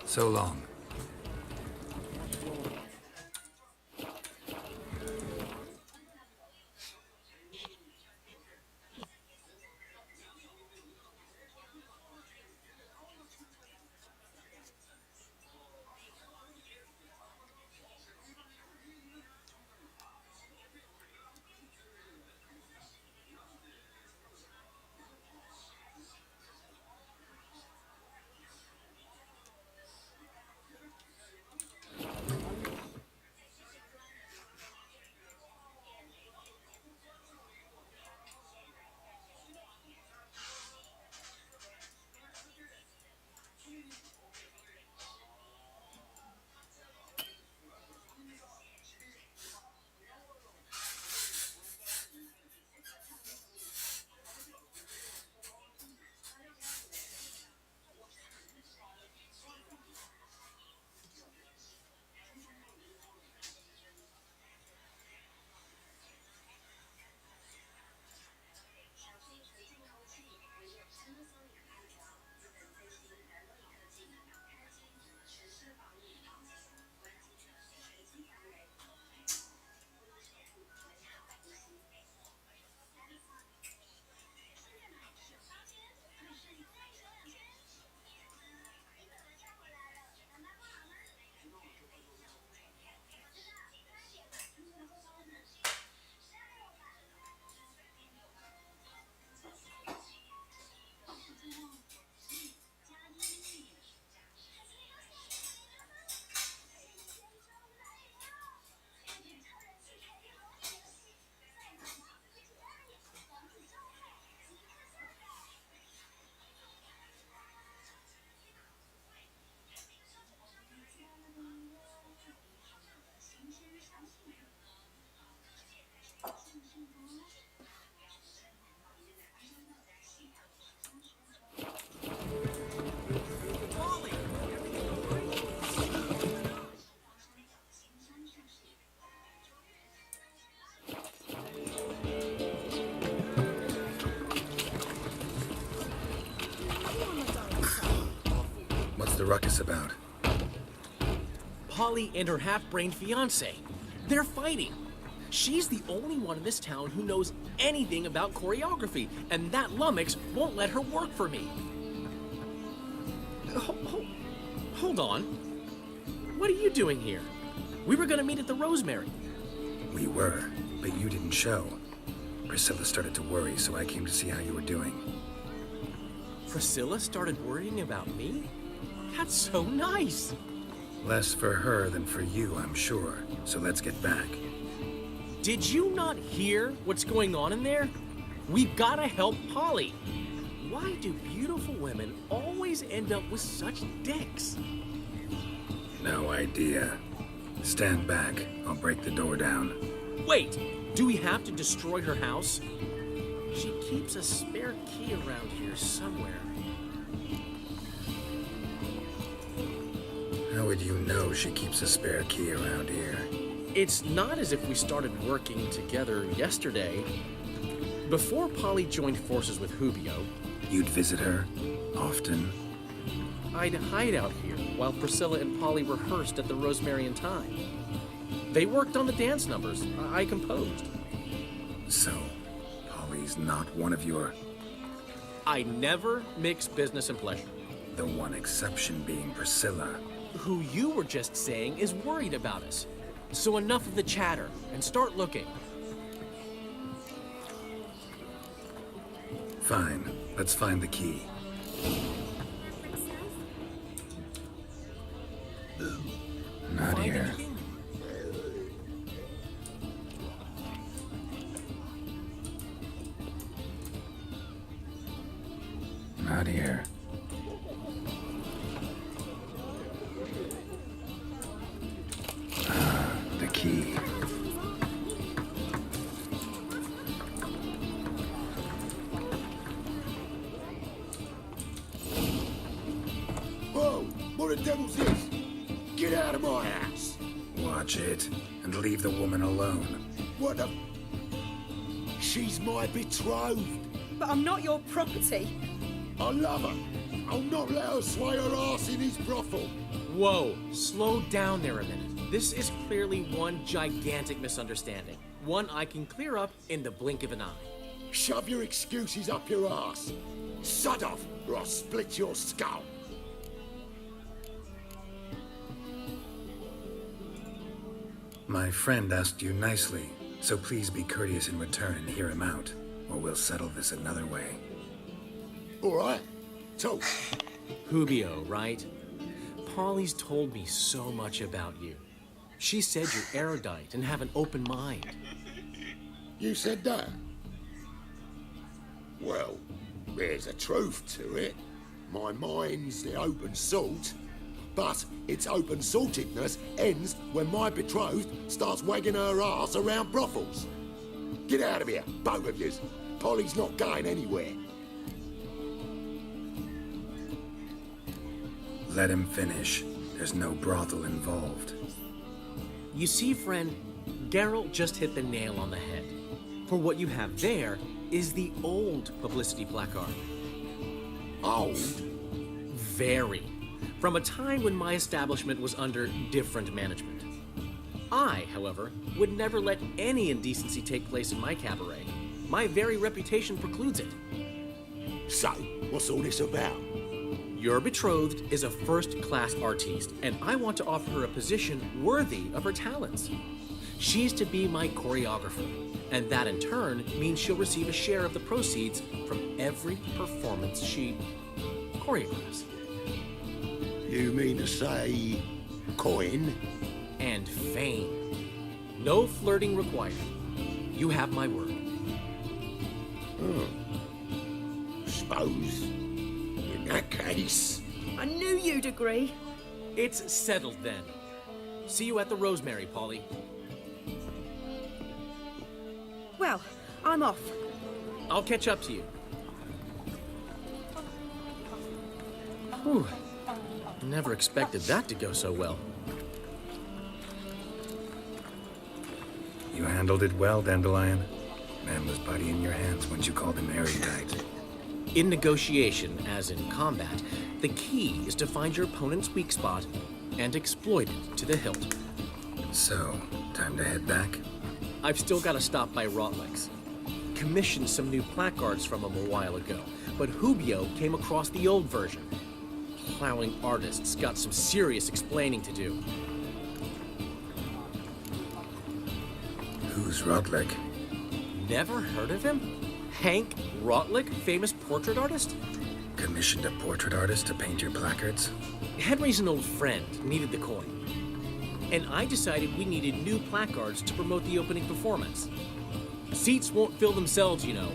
So long. ruckus about? Polly and her half-brained fiancé. They're fighting. She's the only one in this town who knows anything about choreography, and that lummox won't let her work for me. Hold on. What are you doing here? We were gonna meet at the Rosemary. We were, but you didn't show. Priscilla started to worry, so I came to see how you were doing. Priscilla started worrying about me? That's so nice. Less for her than for you, I'm sure. So let's get back. Did you not hear what's going on in there? We've gotta help Polly. Why do beautiful women always end up with such dicks? No idea. Stand back. I'll break the door down. Wait! Do we have to destroy her house? She keeps a spare key around here somewhere. How would you know she keeps a spare key around here? It's not as if we started working together yesterday. Before Polly joined forces with Hubio, you'd visit her? Often? I'd hide out here while Priscilla and Polly rehearsed at the Rosemary and Thyme. They worked on the dance numbers I composed. So, Polly's not one of your... I never mix business and pleasure. The one exception being Priscilla. Who you were just saying is worried about us. So enough of the chatter, and start looking. Fine. Let's find the key. Not here. Not here. The key. Whoa! What the devil's this? Get out of my house! Watch it, and leave the woman alone. What the... She's my betrothed. But I'm not your property. I love her. I'll not let her sway her ass in his brothel. Whoa, slow down there a minute. This is clearly one gigantic misunderstanding. One I can clear up in the blink of an eye. Shove your excuses up your ass. Sod off, or I'll split your skull. My friend asked you nicely, so please be courteous in return and hear him out, or we'll settle this another way. All right. Talk. Hubio, right? Polly's told me so much about you. She said you're erudite and have an open mind. You said that? Well, there's a truth to it. My mind's the open salt, but its open saltedness ends when my betrothed starts wagging her ass around brothels. Get out of here, both of yous. Polly's not going anywhere. Let him finish. There's no brothel involved. You see, friend, Geralt just hit the nail on the head. For what you have there is the old publicity placard. Old? Very. From a time when my establishment was under different management. I, however, would never let any indecency take place in my cabaret. My very reputation precludes it. So, what's all this about? Your betrothed is a first-class artiste, and I want to offer her a position worthy of her talents. She's to be my choreographer, and that in turn means she'll receive a share of the proceeds from every performance she choreographs. You mean to say coin? And fame. No flirting required. You have my word. Suppose. In that case... I knew you'd agree. It's settled then. See you at the Rosemary, Polly. Well, I'm off. I'll catch up to you. Whew. Never expected that to go so well. You handled it well, Dandelion. Man was buddy in your hands once you called him erudite. In negotiation, as in combat, the key is to find your opponent's weak spot and exploit it to the hilt. So, time to head back? I've still got to stop by Rotlick's. Commissioned some new placards from him a while ago, but Hubio came across the old version. Plowing artists got some serious explaining to do. Who's Rotlick? Never heard of him? Hank Rotlick, famous portrait artist? Commissioned a portrait artist to paint your placards? Henry's an old friend, needed the coin. And I decided we needed new placards to promote the opening performance. Seats won't fill themselves, you know.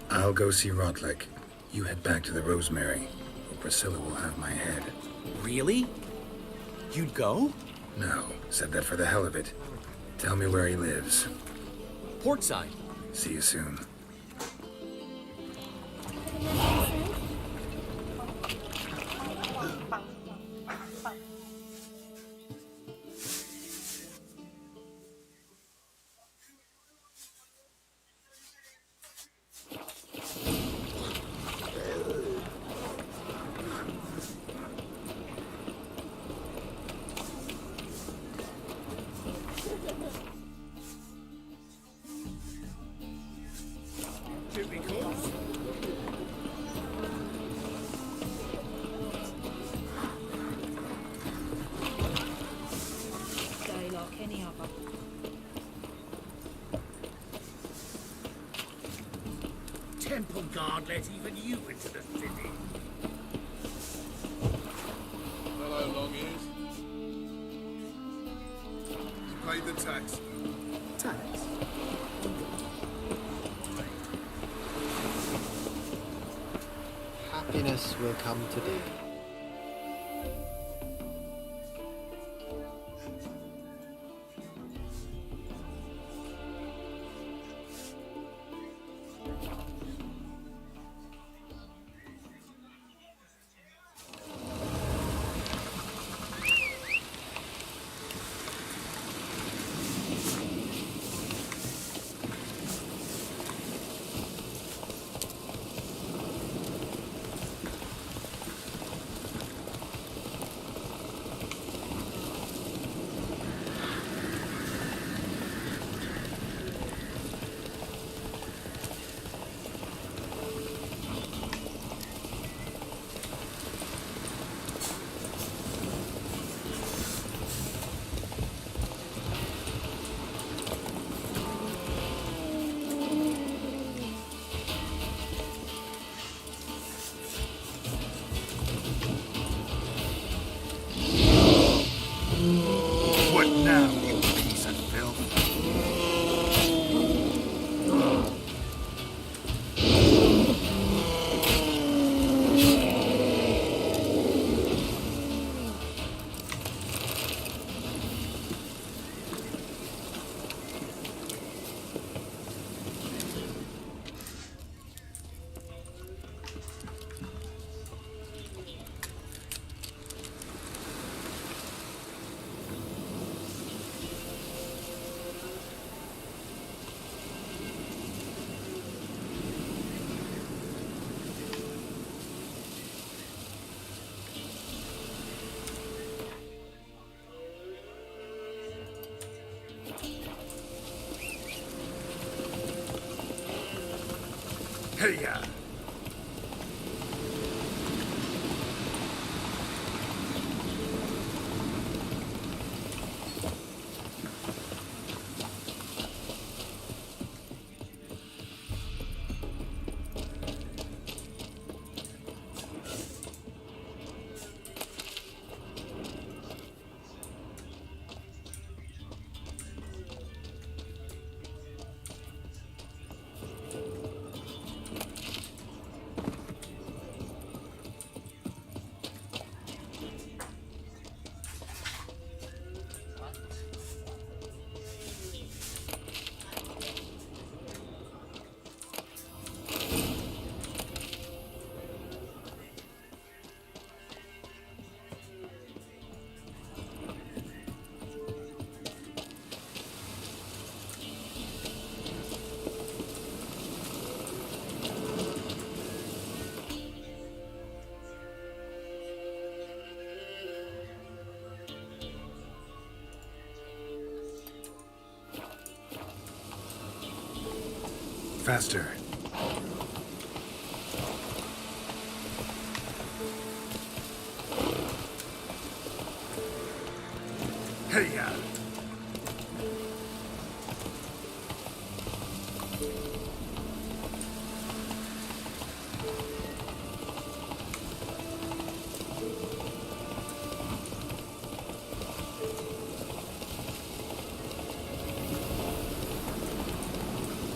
I'll go see Rotlick. You head back to the Rosemary, or Priscilla will have my head. Really? You'd go? No, said that for the hell of it. Tell me where he lives. Portside. See you soon. Temple guard let even you into the city. Hello, long ears. Pay the tax. Tax? Happiness will come today. What now, you piece of filth? Hey, Faster. Hey,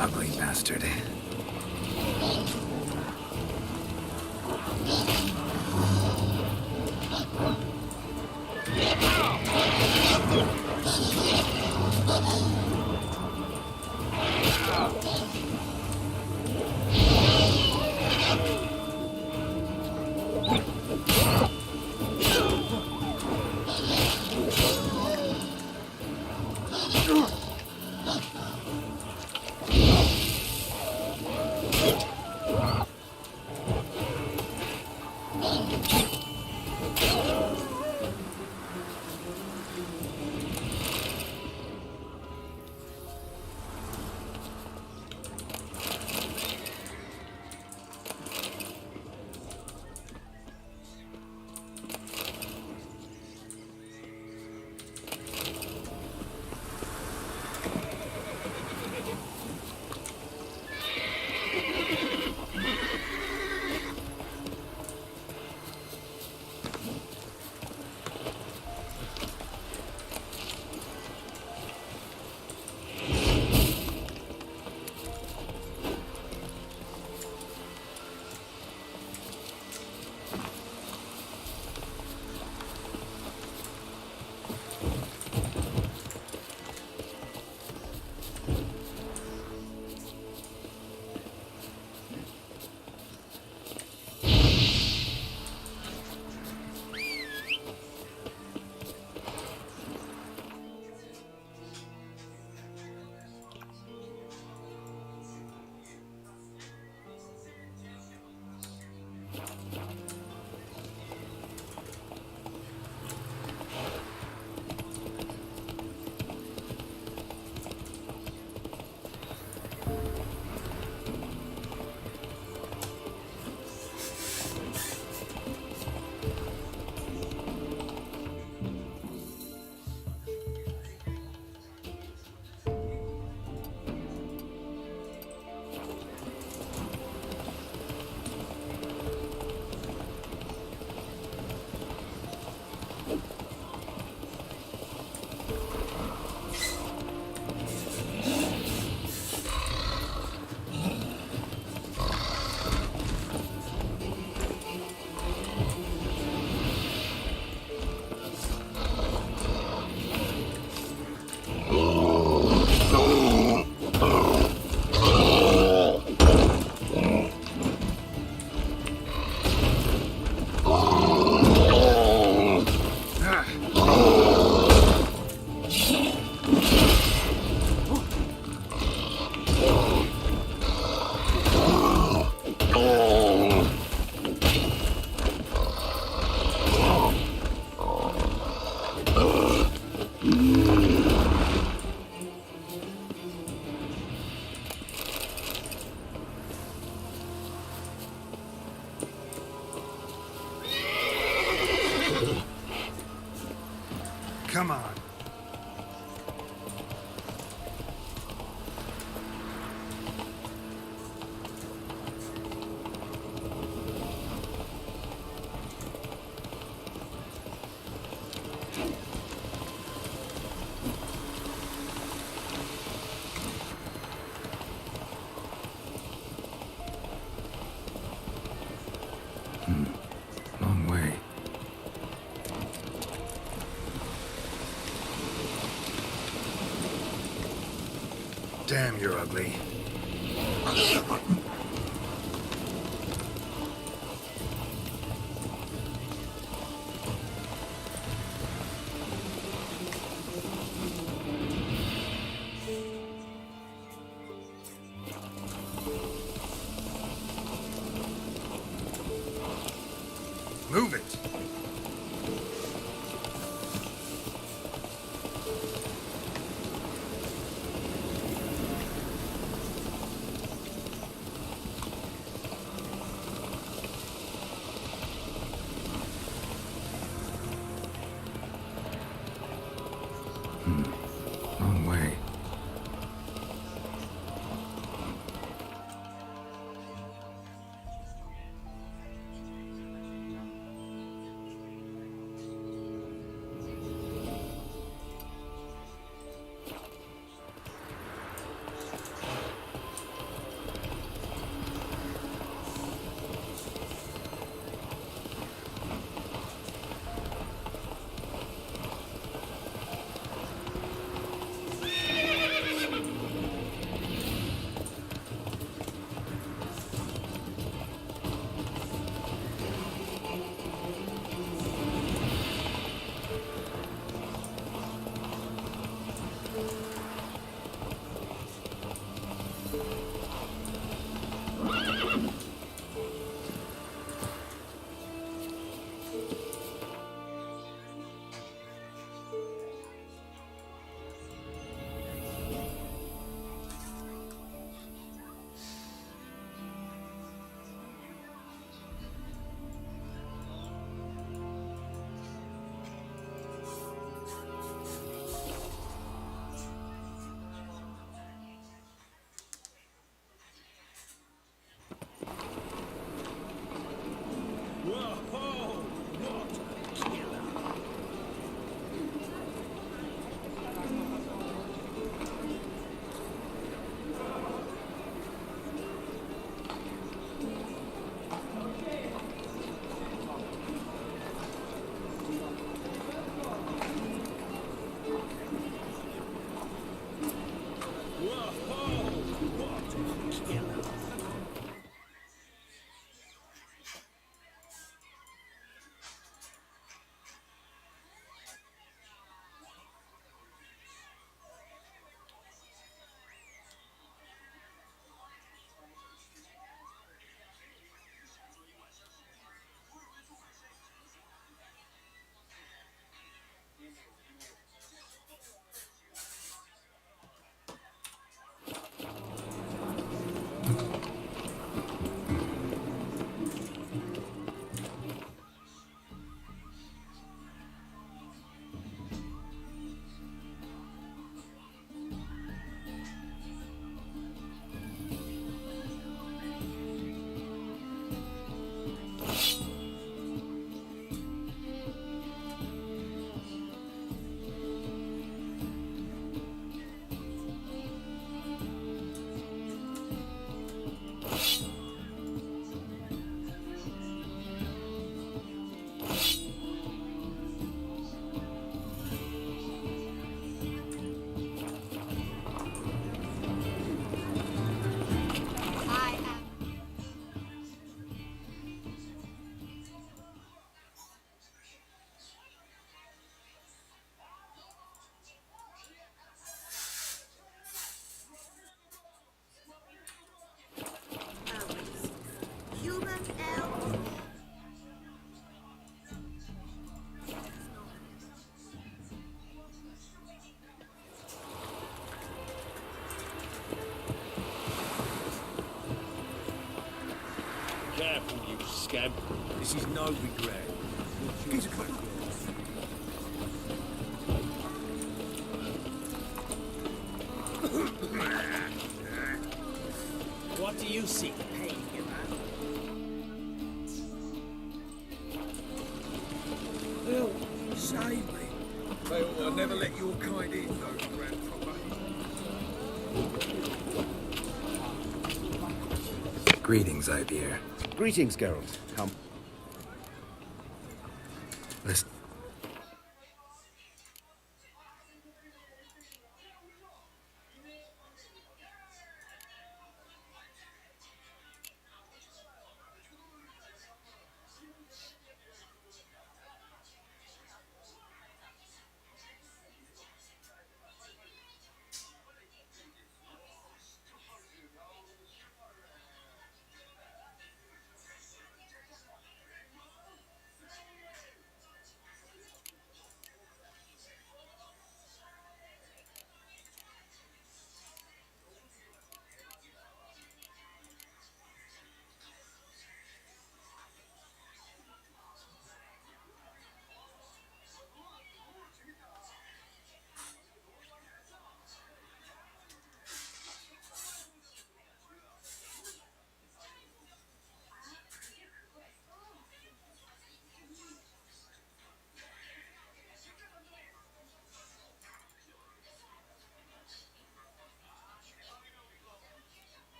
ugly bastard. Come on. Long way. Damn, you're ugly. Move it. scab. This is no regret. He's a close. What do you see? Hey, you man. Bill, save me. They ought to never let your kind in, those grandfather. Greetings, Ibeer. Greetings, Geralt. Come. Listen.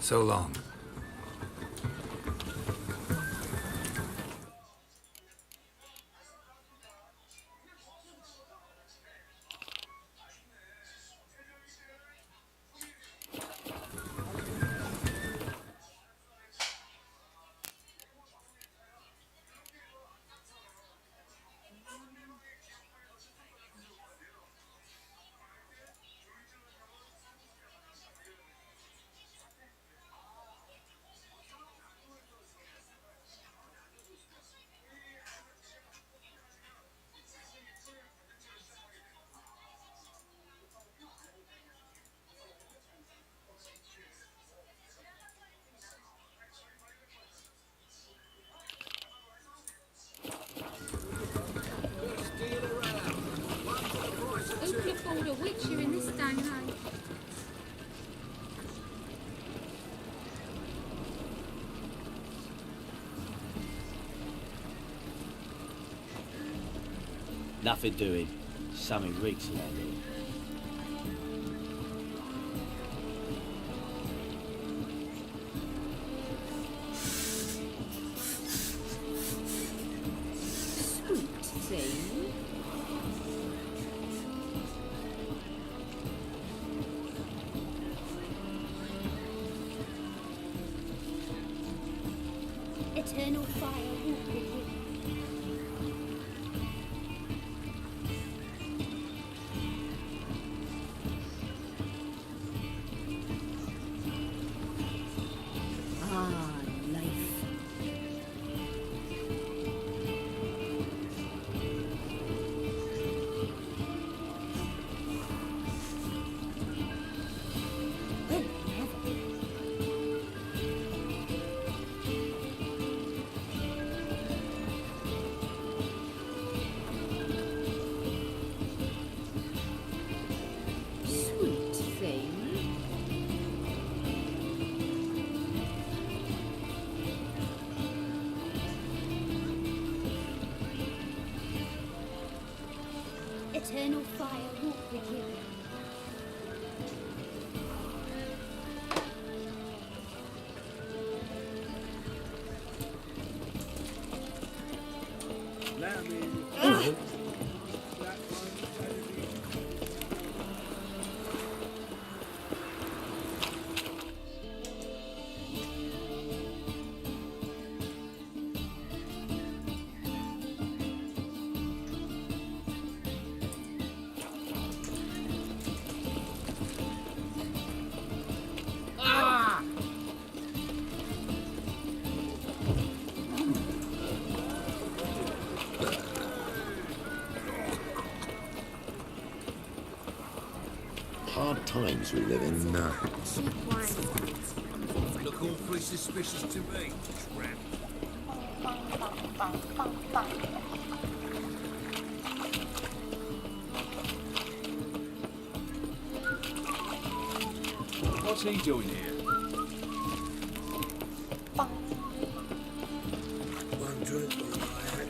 So long. Nothing doing. Something reeks around here. Sweet thing. Eternal fire walk with you. Ah, life. Well, never. Sweet thing. Eternal fire walk with you. Hard times we live in. No. Look awfully suspicious to me, tramp. What's he doing here? One drink on my head.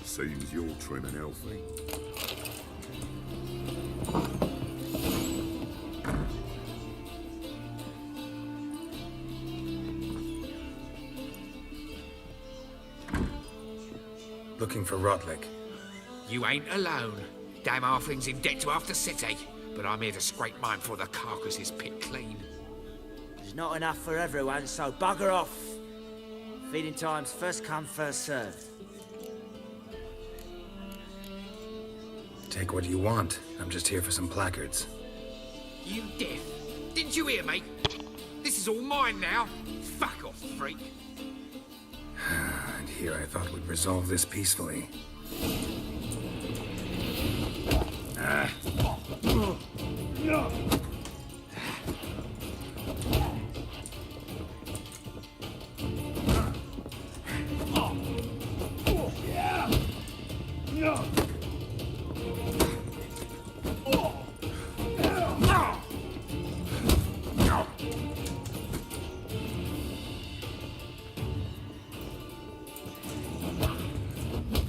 Seems you're trim and healthy. Looking for Rotlick. You ain't alone. Damn halfling's in debt to half the city, but I'm here to scrape mine before the carcass is picked clean. There's not enough for everyone, so bugger off. Feeding time's first come, first served. Take what you want. I'm just here for some placards. You deaf? Didn't you hear me? This is all mine now. Fuck off, freak. And here I thought we'd resolve this peacefully.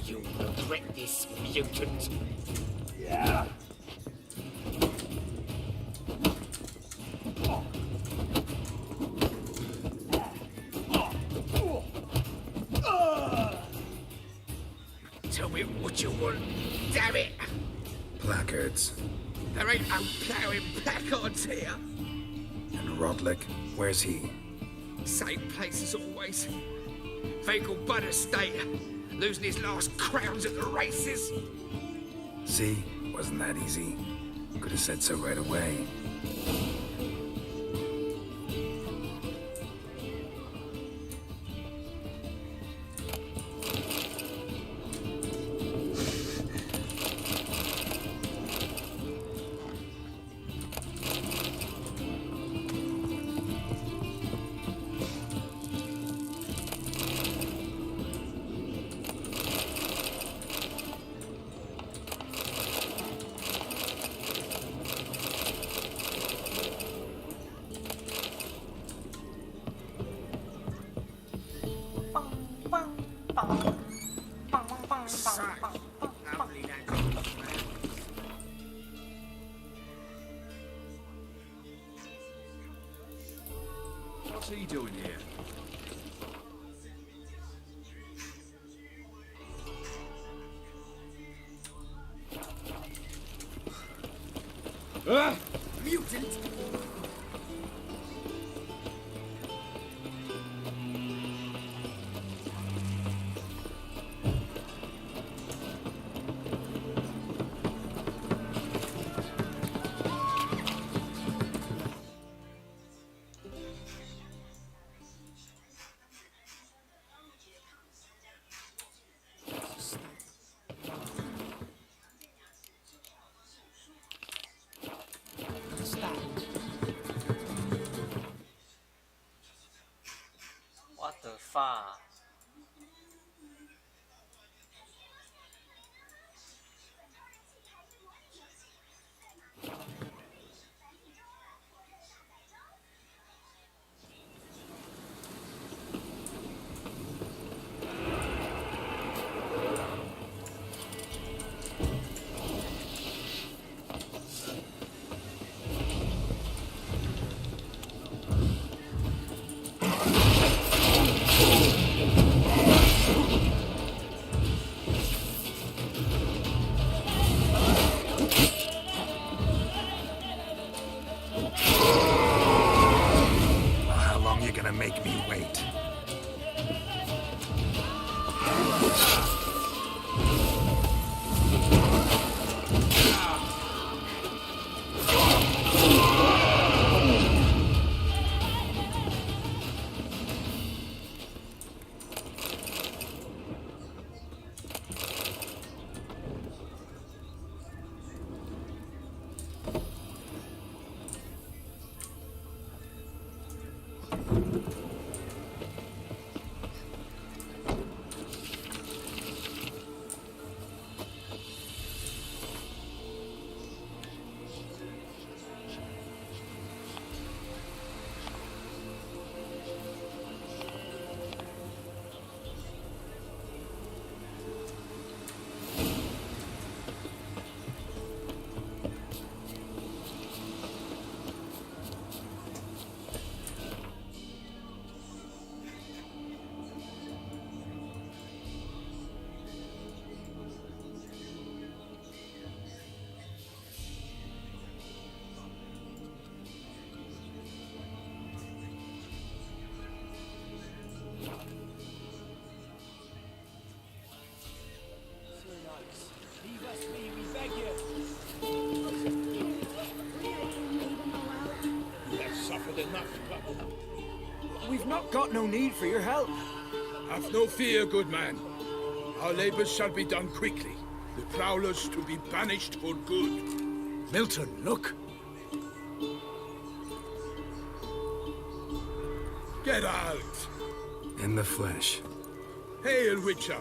You'll regret this, mutant. Tell me what you want, damn it! Placards. There ain't no ploughing placards here. And Rotlick, where's he? Same place as always. Vehicle Bud estate. Losing his last crowns at the races. See? Wasn't that easy? Could have said so right away. What's he doing here? Ah! Mutant! What the fuck? How long you gonna make me wait? We've not got no need for your help. Have no fear, good man. Our labors shall be done quickly. The prowlers to be banished for good. Milton, look! Get out! In the flesh. Hail, Witcher!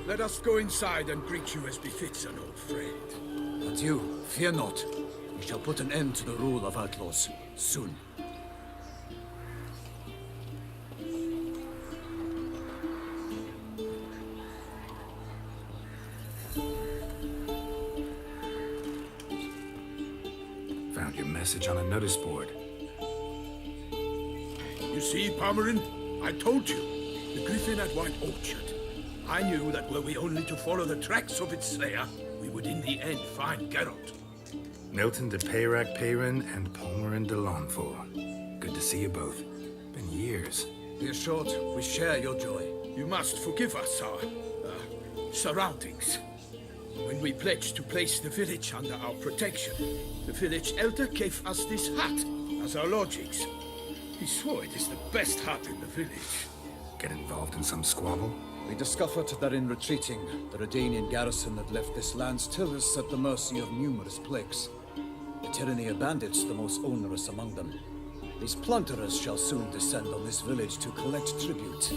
Let us go inside and greet you as befits an old friend. And you, fear not. We shall put an end to the rule of outlaws, soon. Found your message on a notice board. You see, Palmerin? I told you. The griffin at White Orchard. I knew that were we only to follow the tracks of its slayer, we would in the end find Geralt. Milton de Peyrac Peyrin and Palmerin de Lawnful. Good to see you both. Been years. Be assured, we share your joy. You must forgive us our surroundings. When we pledged to place the village under our protection, the village elder gave us this hut as our lodgings. He swore it is the best hut in the village. Get involved in some squabble? We discovered that in retreating, the Redanian garrison that left this land still is at the mercy of numerous plagues. The tyranny of bandits, the most onerous among them. These plunderers shall soon descend on this village to collect tribute.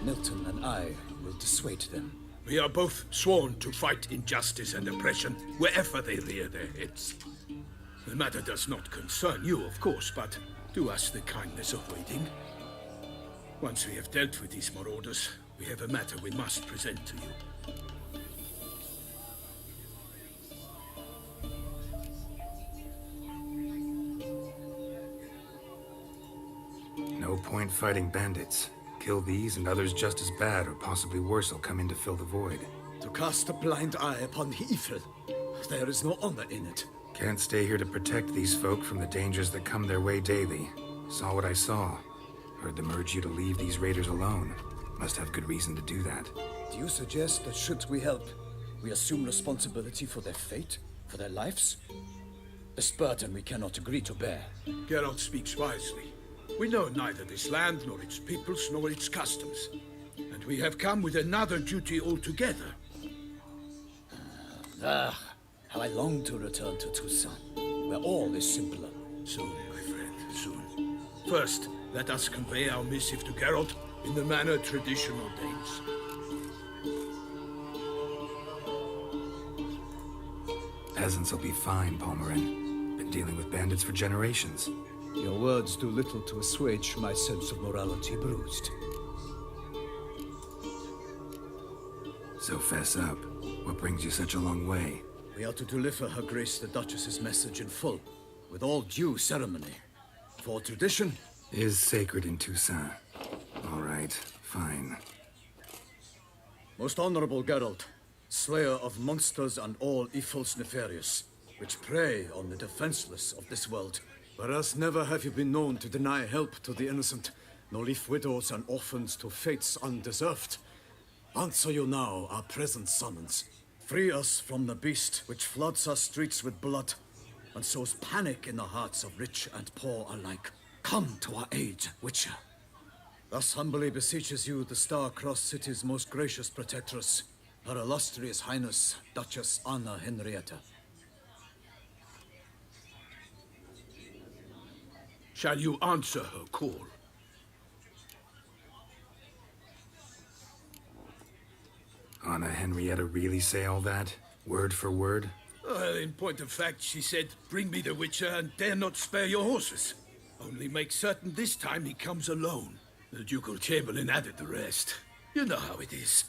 Milton and I will dissuade them. We are both sworn to fight injustice and oppression wherever they rear their heads. The matter does not concern you, of course, but do us the kindness of waiting. Once we have dealt with these marauders, we have a matter we must present to you. No point fighting bandits. Kill these and others just as bad or possibly worse will come in to fill the void. To cast a blind eye upon the evil. There is no honor in it. Can't stay here to protect these folk from the dangers that come their way daily. Saw what I saw. Heard them urge you to leave these raiders alone. Must have good reason to do that. Do you suggest that should we help, we assume responsibility for their fate? For their lives? This burden we cannot agree to bear. Geralt speaks wisely. We know neither this land, nor its peoples, nor its customs. And we have come with another duty altogether. How I long to return to Toussaint, where all is simpler. Soon, my friend, soon. First, let us convey our missive to Geralt in the manner tradition ordains. Peasants will be fine, Palmerin. Been dealing with bandits for generations. Your words do little to assuage my sense of morality bruised. So fess up. What brings you such a long way? We are to deliver Her Grace the Duchess's message in full, with all due ceremony. For tradition is sacred in Toussaint. All right, fine. Most honorable Geralt, slayer of monsters and all evils nefarious, which prey on the defenseless of this world. Whereas never have you been known to deny help to the innocent, nor leave widows and orphans to fates undeserved. Answer you now our present summons. Free us from the beast which floods our streets with blood, and sows panic in the hearts of rich and poor alike. Come to our aid, Witcher. Thus humbly beseeches you the Star-Crossed City's most gracious protectress, Her Illustrious Highness, Duchess Anna Henrietta. Shall you answer her call? Anna Henrietta really say all that? Word for word? In point of fact, she said, bring me the Witcher and dare not spare your horses. Only make certain this time he comes alone. The Ducal Chamberlain added the rest. You know how it is.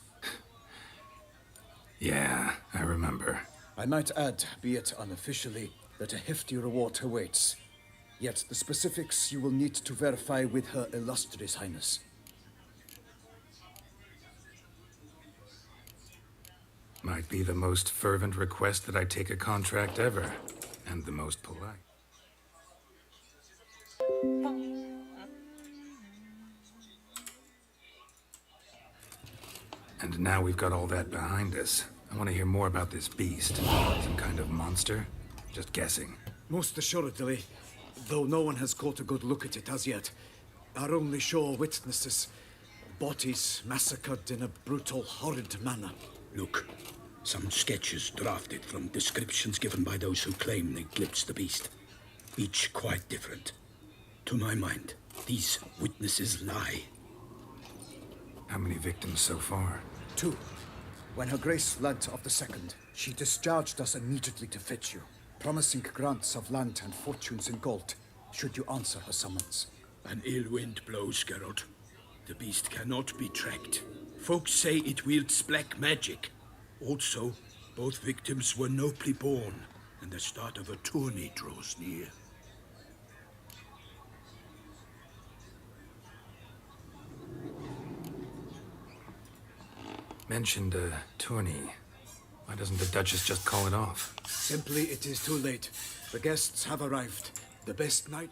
Yeah, I remember. I might add, be it unofficially, that a hefty reward awaits. Yet the specifics you will need to verify with Her Illustrious Highness. Might be the most fervent request that I take a contract ever, and the most polite. And now we've got all that behind us. I want to hear more about this beast. Some kind of monster? Just guessing. Most assuredly, though no one has caught a good look at it as yet. Our only sure witnesses. Bodies massacred in a brutal, horrid manner. Look, some sketches drafted from descriptions given by those who claim they glimpsed the beast. Each quite different. To my mind, these witnesses lie. How many victims so far? 2. When Her Grace learnt of the second, she discharged us immediately to fetch you, promising grants of land and fortunes in gold, should you answer her summons. An ill wind blows, Geralt. The beast cannot be tracked. Folks say it wields black magic. Also, both victims were nobly born, and the start of a tourney draws near. Mentioned a tourney. Why doesn't the Duchess just call it off? Simply, it is too late. The guests have arrived. The best night...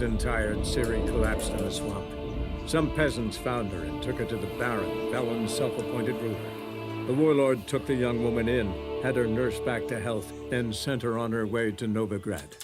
Dead and tired, Ciri collapsed in a swamp. Some peasants found her and took her to the Baron, Valen's self-appointed ruler. The warlord took the young woman in, had her nursed back to health, then sent her on her way to Novigrad.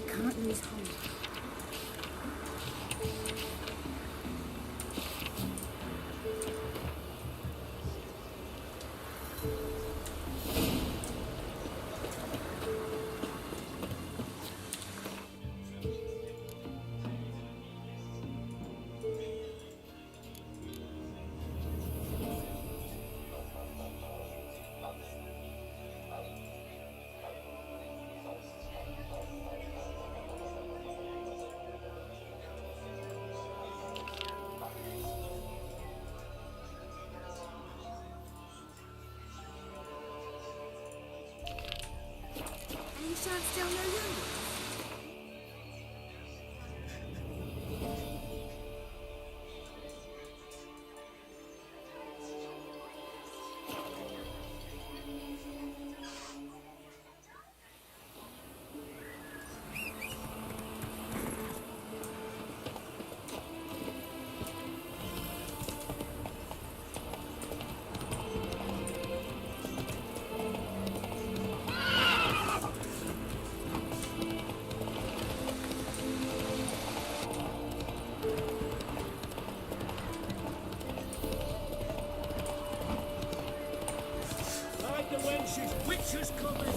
Can't lose hold. Still no longer. Witches coming!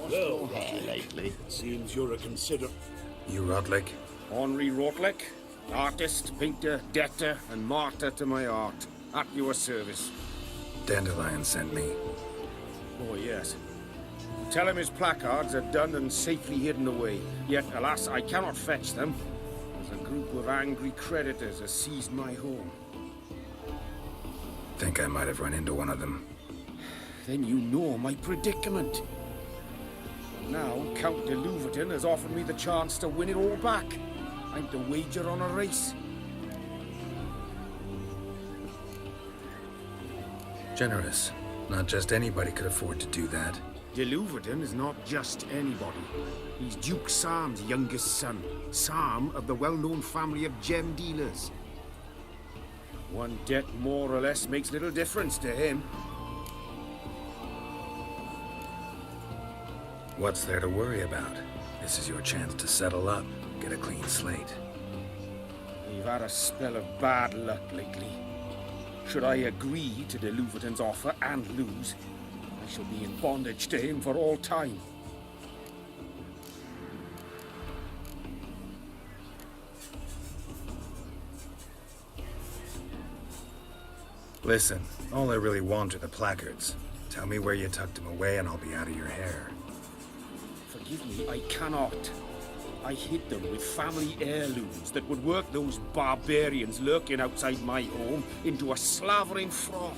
Well, here lately, it seems you're a consider... You Rodlick? Henri Rotlick, artist, painter, debtor, and martyr to my art. At your service. Dandelion sent me. Oh, yes. Tell him his placards are done and safely hidden away. Yet, alas, I cannot fetch them, as a group of angry creditors has seized my home. Think I might have run into one of them. Then you know my predicament. Now, Count de Louverton has offered me the chance to win it all back. I'm to wager on a race. Generous. Not just anybody could afford to do that. De Louverton is not just anybody. He's Duke Sam's youngest son. Sam of the well-known family of gem dealers. One debt more or less makes little difference to him. What's there to worry about? This is your chance to settle up, get a clean slate. We've had a spell of bad luck lately. Should I agree to de Louverton's offer and lose, I shall be in bondage to him for all time. Listen, all I really want are the placards. Tell me where you tucked them away and I'll be out of your hair. Forgive me, I cannot. I hid them with family heirlooms that would work those barbarians lurking outside my home into a slavering froth.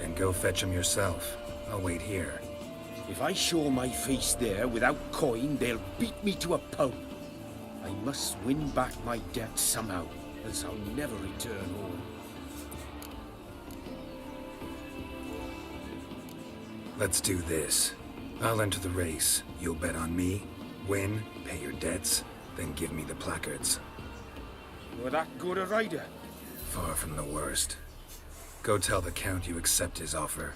Then go fetch them yourself. I'll wait here. If I show my face there without coin, they'll beat me to a pulp. I must win back my debt somehow, else I'll never return home. Let's do this. I'll enter the race. You'll bet on me, win, pay your debts, then give me the placards. You're that good a rider? Far from the worst. Go tell the Count you accept his offer.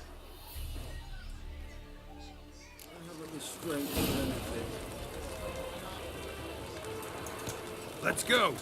Let's go!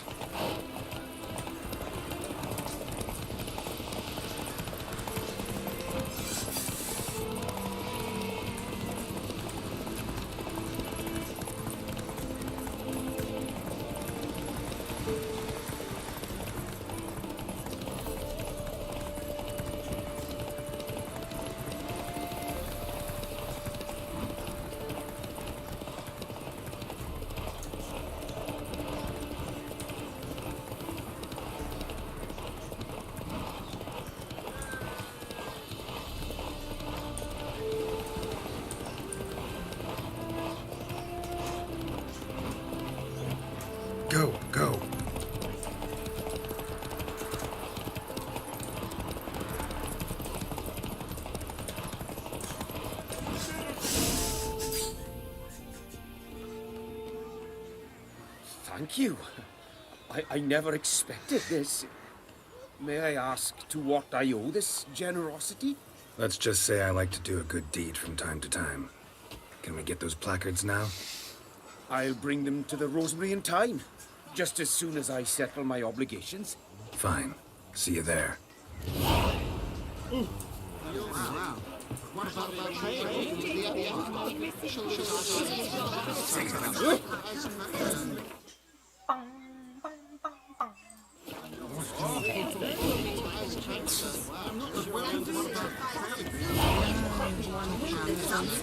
Thank you. I never expected this. May I ask to what I owe this generosity? Let's just say I like to do a good deed from time to time. Can we get those placards now? I'll bring them to the Rosemary in time, just as soon as I settle my obligations. Fine. See you there.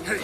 Hey,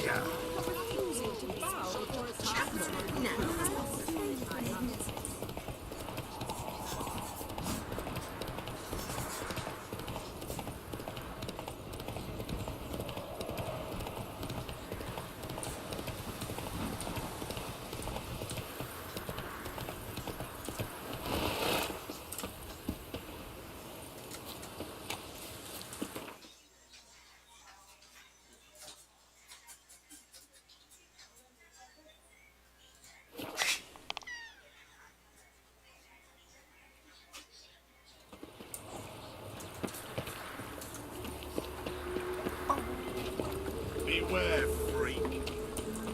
Beware, freak.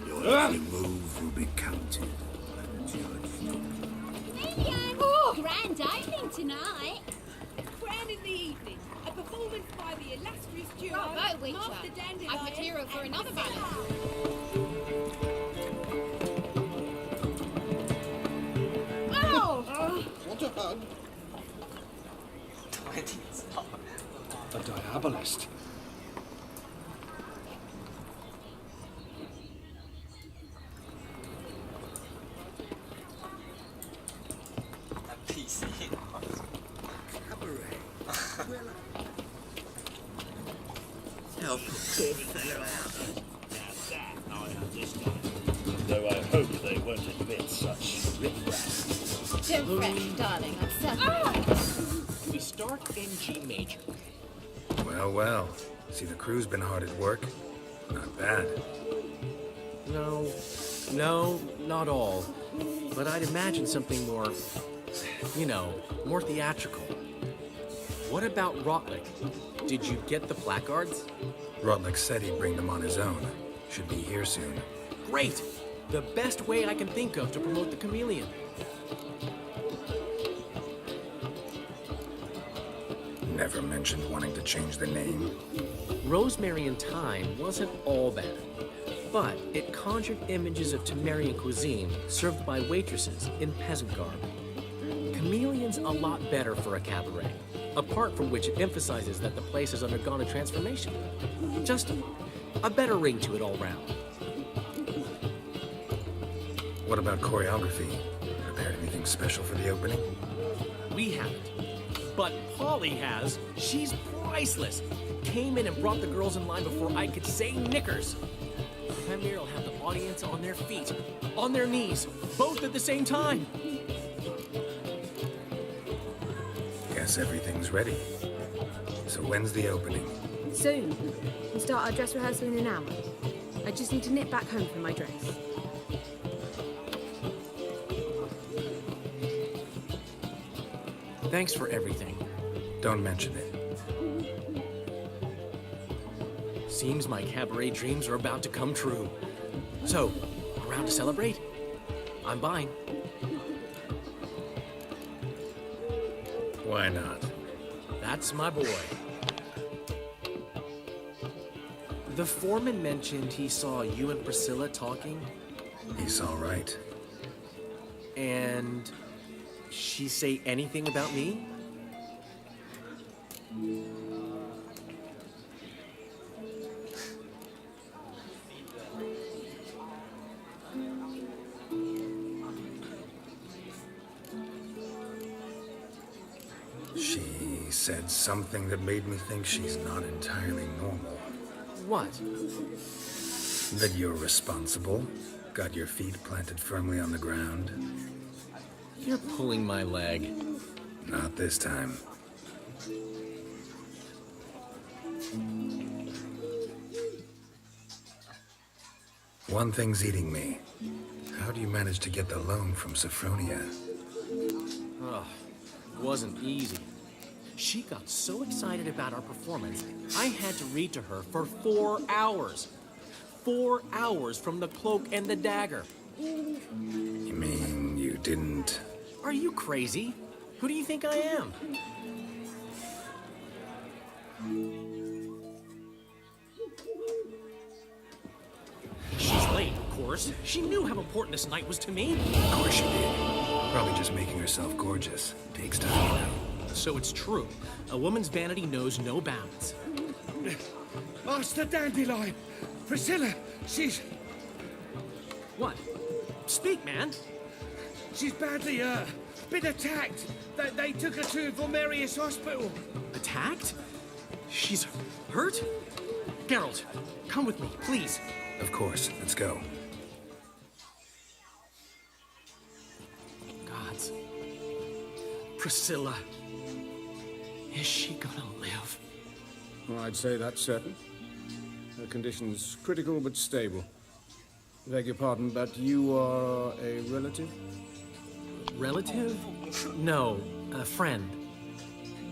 Your every move will be counted and judged. Oh, grand opening tonight. Grand in the evening. A performance by the illustrious duo. Bravo, Witcher. Master Dandelion. I've material for another ballad. Oh! What a hug. A diabolist. Help a poor fellow out. Now that I understand. Though I hope they won't admit such riffraff. Don't fret, darling. I'm certain. We start in G major. Well, well. See, the crew's been hard at work. Not bad. No, not all. But I'd imagine something more, more theatrical. What about Rotlick? Did you get the placards? Rotlick said he'd bring them on his own. Should be here soon. Great! The best way I can think of to promote the chameleon. Never mentioned wanting to change the name. Rosemary in Time wasn't all bad, but it conjured images of Temerian cuisine served by waitresses in peasant garb. Chameleon's a lot better for a cabaret, apart from which it emphasizes that the place has undergone a transformation. Just a better ring to it all round. What about choreography? Prepared anything special for the opening? We haven't. But Polly has. She's priceless. Came in and brought the girls in line before I could say knickers. Premier will have the audience on their feet, on their knees, both at the same time. Guess everything's ready. So when's the opening? Soon. We'll start our dress rehearsal in an hour. I just need to nip back home for my dress. Thanks for everything. Don't mention it. Seems my cabaret dreams are about to come true. So, around to celebrate? I'm buying. Why not? That's my boy. The foreman mentioned he saw you and Priscilla talking. He's all right. And she say anything about me? She said something that made me think she's not entirely normal. What? That you're responsible, got your feet planted firmly on the ground. You're pulling my leg. Not this time. One thing's eating me. how do you manage to get the loan from Sophronia? Oh, it wasn't easy. She got so excited about our performance, I had to read to her for 4 hours. 4 hours from the Cloak and the Dagger. You mean you didn't... Are you crazy? Who do you think I am? She's late, of course. She knew how important this night was to me. Of course she did. Probably just making herself gorgeous. Takes time, you know. So it's true. A woman's vanity knows no bounds. Master Dandelion! Priscilla, she's... What? Speak, man. She's badly, been attacked. They took her to Vormerius Hospital. Attacked? She's hurt? Geralt, come with me, please. Of course. Let's go. Gods. Priscilla. Is she gonna live? Well, I'd say that's certain. Her condition's critical but stable. Beg your pardon, but you are a relative? Relative? No, a friend.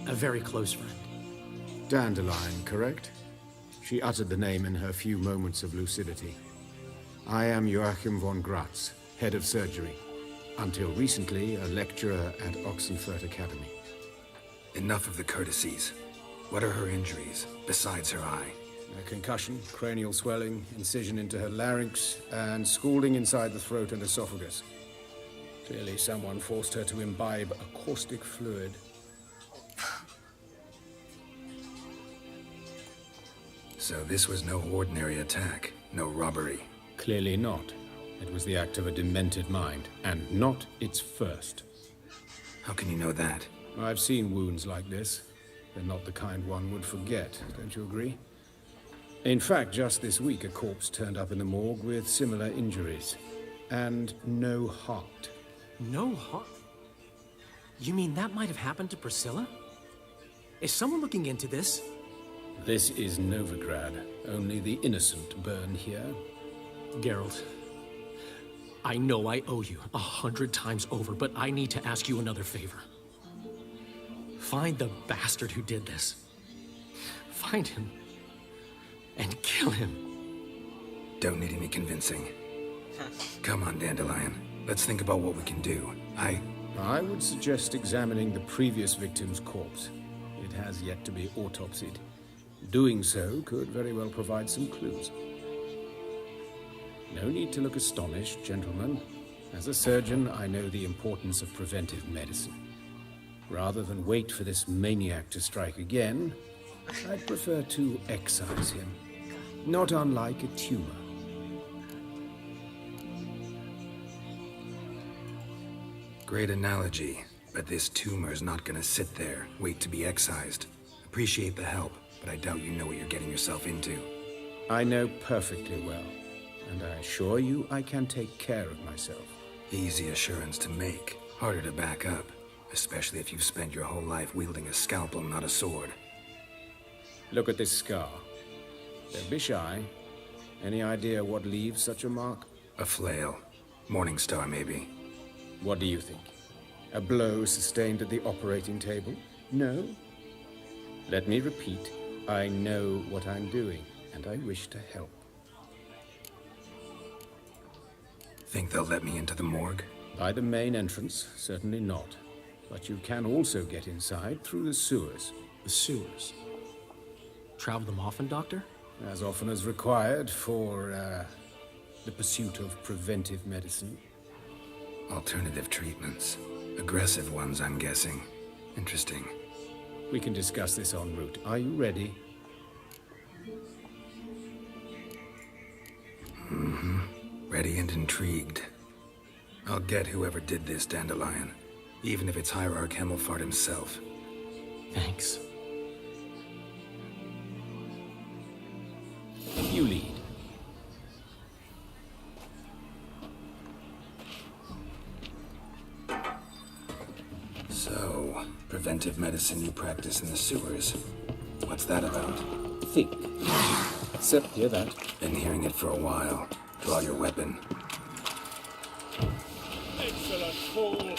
A very close friend. Dandelion, correct? She uttered the name in her few moments of lucidity. I am Joachim von Gratz, head of surgery. Until recently, a lecturer at Oxenfurt Academy. Enough of the courtesies. What are her injuries, besides her eye? A concussion, cranial swelling, incision into her larynx, and scalding inside the throat and esophagus. Clearly someone forced her to imbibe a caustic fluid. So this was no ordinary attack, no robbery. Clearly not. It was the act of a demented mind, and not its first. How can you know that? I've seen wounds like this. They're not the kind one would forget, don't you agree? In fact, just this week, a corpse turned up in the morgue with similar injuries. And no heart. No heart? You mean that might have happened to Priscilla? Is someone looking into this? This is Novigrad. Only the innocent burn here. Geralt, I know I owe you 100 times over, but I need to ask you another favor. Find the bastard who did this. Find him. And kill him. Don't need any convincing. Come on, Dandelion. Let's think about what we can do. I would suggest examining the previous victim's corpse. It has yet to be autopsied. Doing so could very well provide some clues. No need to look astonished, gentlemen. As a surgeon, I know the importance of preventive medicine. Rather than wait for this maniac to strike again, I'd prefer to excise him. Not unlike a tumor. Great analogy, but this tumor's not gonna sit there, wait to be excised. Appreciate the help, but I doubt you know what you're getting yourself into. I know perfectly well, and I assure you I can take care of myself. Easy assurance to make, harder to back up, especially if you've spent your whole life wielding a scalpel, not a sword. Look at this scar. Don't be shy. Any idea what leaves such a mark? A flail. Morning star, maybe. What do you think? A blow sustained at the operating table? No? Let me repeat. I know what I'm doing, and I wish to help. Think they'll let me into the morgue? By the main entrance, certainly not. But you can also get inside through the sewers. The sewers? Travel them often, Doctor? As often as required for, the pursuit of preventive medicine. Alternative treatments. Aggressive ones, I'm guessing. Interesting. We can discuss this en route. Are you ready? Mm-hmm. Ready and intrigued. I'll get whoever did this, Dandelion. Even if it's Hierarch Hemmelfart himself. Thanks. You lead. So, preventive medicine you practice in the sewers. What's that about? Think. Hear that? Been hearing it for a while. Draw your weapon. insolent fool!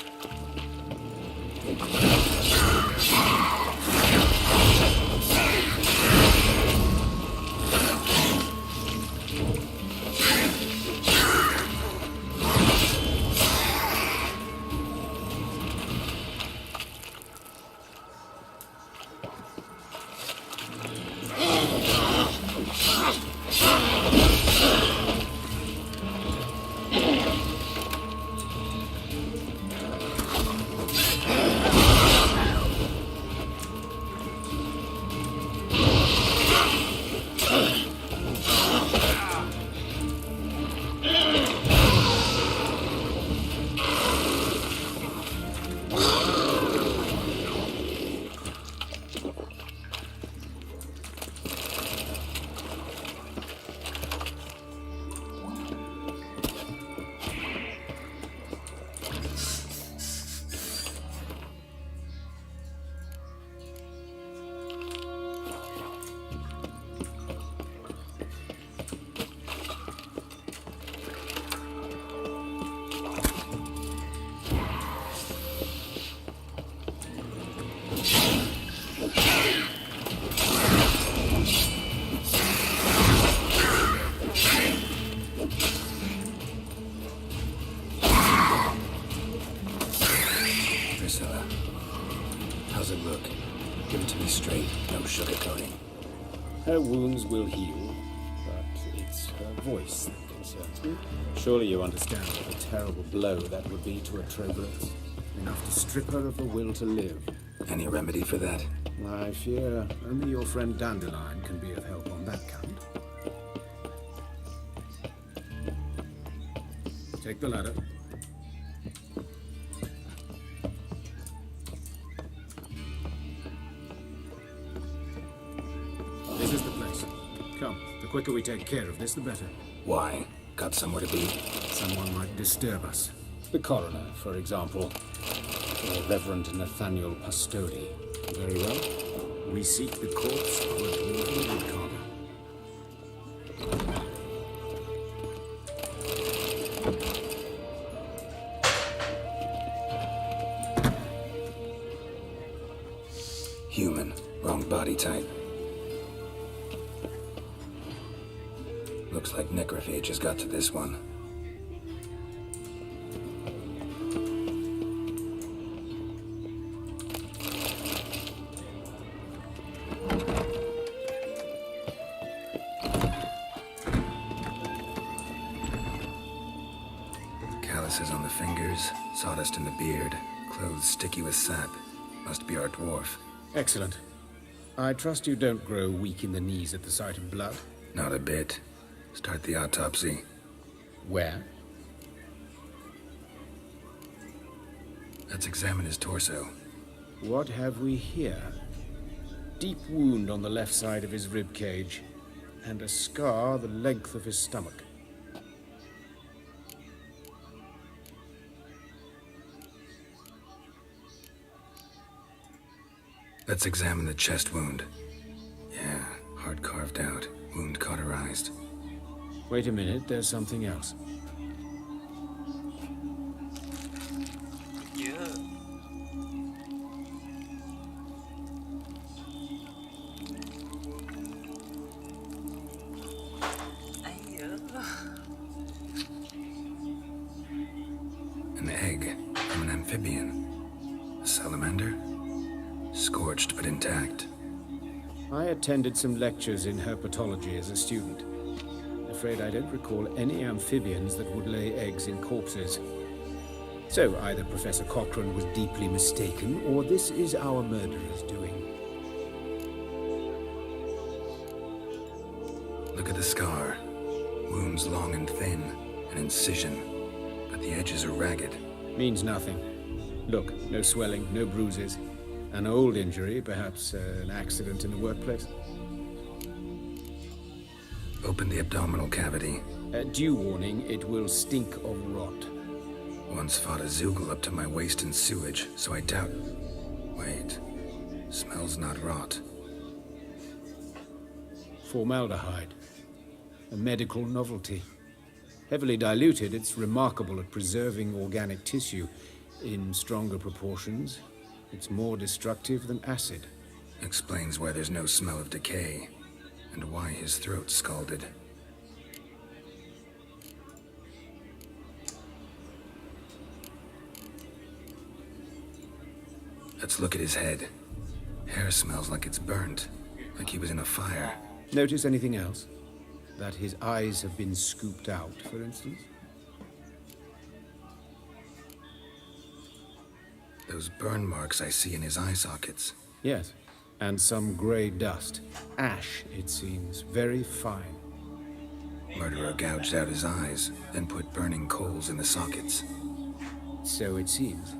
How's it look? Give it to me straight, no sugarcoating. Her wounds will heal, but it's her voice that concerns me. Surely you understand what a terrible blow that would be to her troglodytes. Enough to strip her of the will to live. Any remedy for that? I fear only your friend Dandelion can be of help on that count. Take the ladder. This is the place. Come, the quicker we take care of this, the better. Why? Got somewhere to be? Someone might disturb us. The coroner, for example. Or Reverend Nathaniel Pastodi. Very well. We seek the corpse of a dwarven woodcarver. Human. Wrong body type. Looks like necrophages got to this one. Calluses on the fingers, sawdust in the beard, clothes sticky with sap. Must be our dwarf. Excellent. I trust you don't grow weak in the knees at the sight of blood. Not a bit. Start the autopsy. Where? Let's examine his torso. What have we here? Deep wound on the left side of his rib cage, and a scar the length of his stomach. Let's examine the chest wound. Yeah, heart carved out, wound cauterized. Wait a minute, there's something else. An egg from an amphibian. A salamander? Scorched but intact. I attended some lectures in herpetology as a student. Afraid I don't recall any amphibians that would lay eggs in corpses. So either Professor Cochrane was deeply mistaken, or this is our murderer's doing. Look at the scar. Wounds long and thin, an incision, but the edges are ragged. Means nothing. Look, no swelling, no bruises. An old injury, perhaps an accident in the workplace. Open the abdominal cavity. Due warning, it will stink of rot. Once fought a Zoogle up to my waist in sewage, so I doubt... Wait. Smells not rot. Formaldehyde. A medical novelty. Heavily diluted, it's remarkable at preserving organic tissue. In stronger proportions, it's more destructive than acid. Explains why there's no smell of decay, and why his throat's scalded. Let's look at his head. Hair smells like it's burnt, like he was in a fire. Notice anything else? That his eyes have been scooped out, for instance? Those burn marks I see in his eye sockets. Yes, and some grey dust. Ash, it seems, very fine. Murderer gouged out his eyes, then put burning coals in the sockets. So it seems.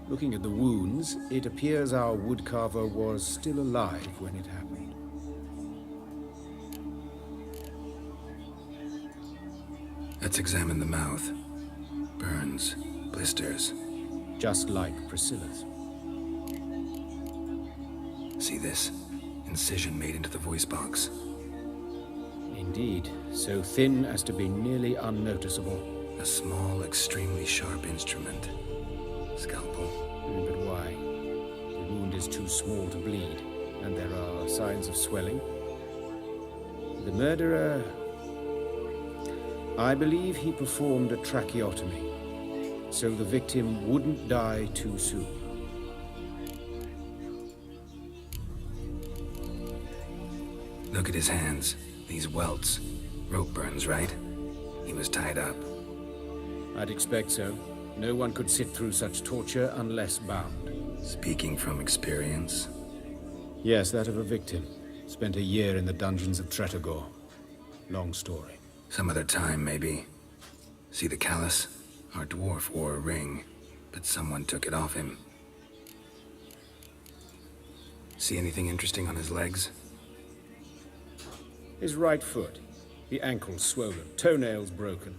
Looking at the wounds, it appears our woodcarver was still alive when it happened. Let's examine the mouth. Burns, blisters. Just like Priscilla's. See this? Incision made into the voice box. Indeed, so thin as to be nearly unnoticeable. A small, extremely sharp instrument. Scalpel. But why? The wound is too small to bleed, and there are signs of swelling. The murderer... I believe he performed a tracheotomy, so the victim wouldn't die too soon. Look at his hands. These welts. Rope burns, right? He was tied up. I'd expect so. No one could sit through such torture unless bound. Speaking from experience? Yes, that of a victim. Spent a year in the dungeons of Tretogor. Long story. Some other time, maybe. See the callus? Our dwarf wore a ring, but someone took it off him. See anything interesting on his legs? His right foot. The ankle swollen, toenails broken.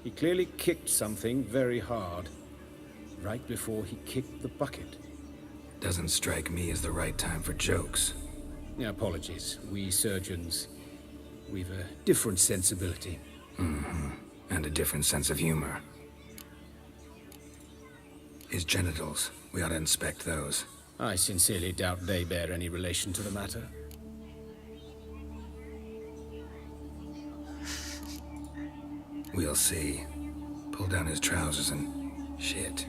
He clearly kicked something very hard, right before he kicked the bucket. Doesn't strike me as the right time for jokes. Apologies. We surgeons, we've a different sensibility. Mm-hmm. And a different sense of humor. His genitals, we ought to inspect those. I sincerely doubt they bear any relation to the matter. We'll see. Pull down his trousers and... shit.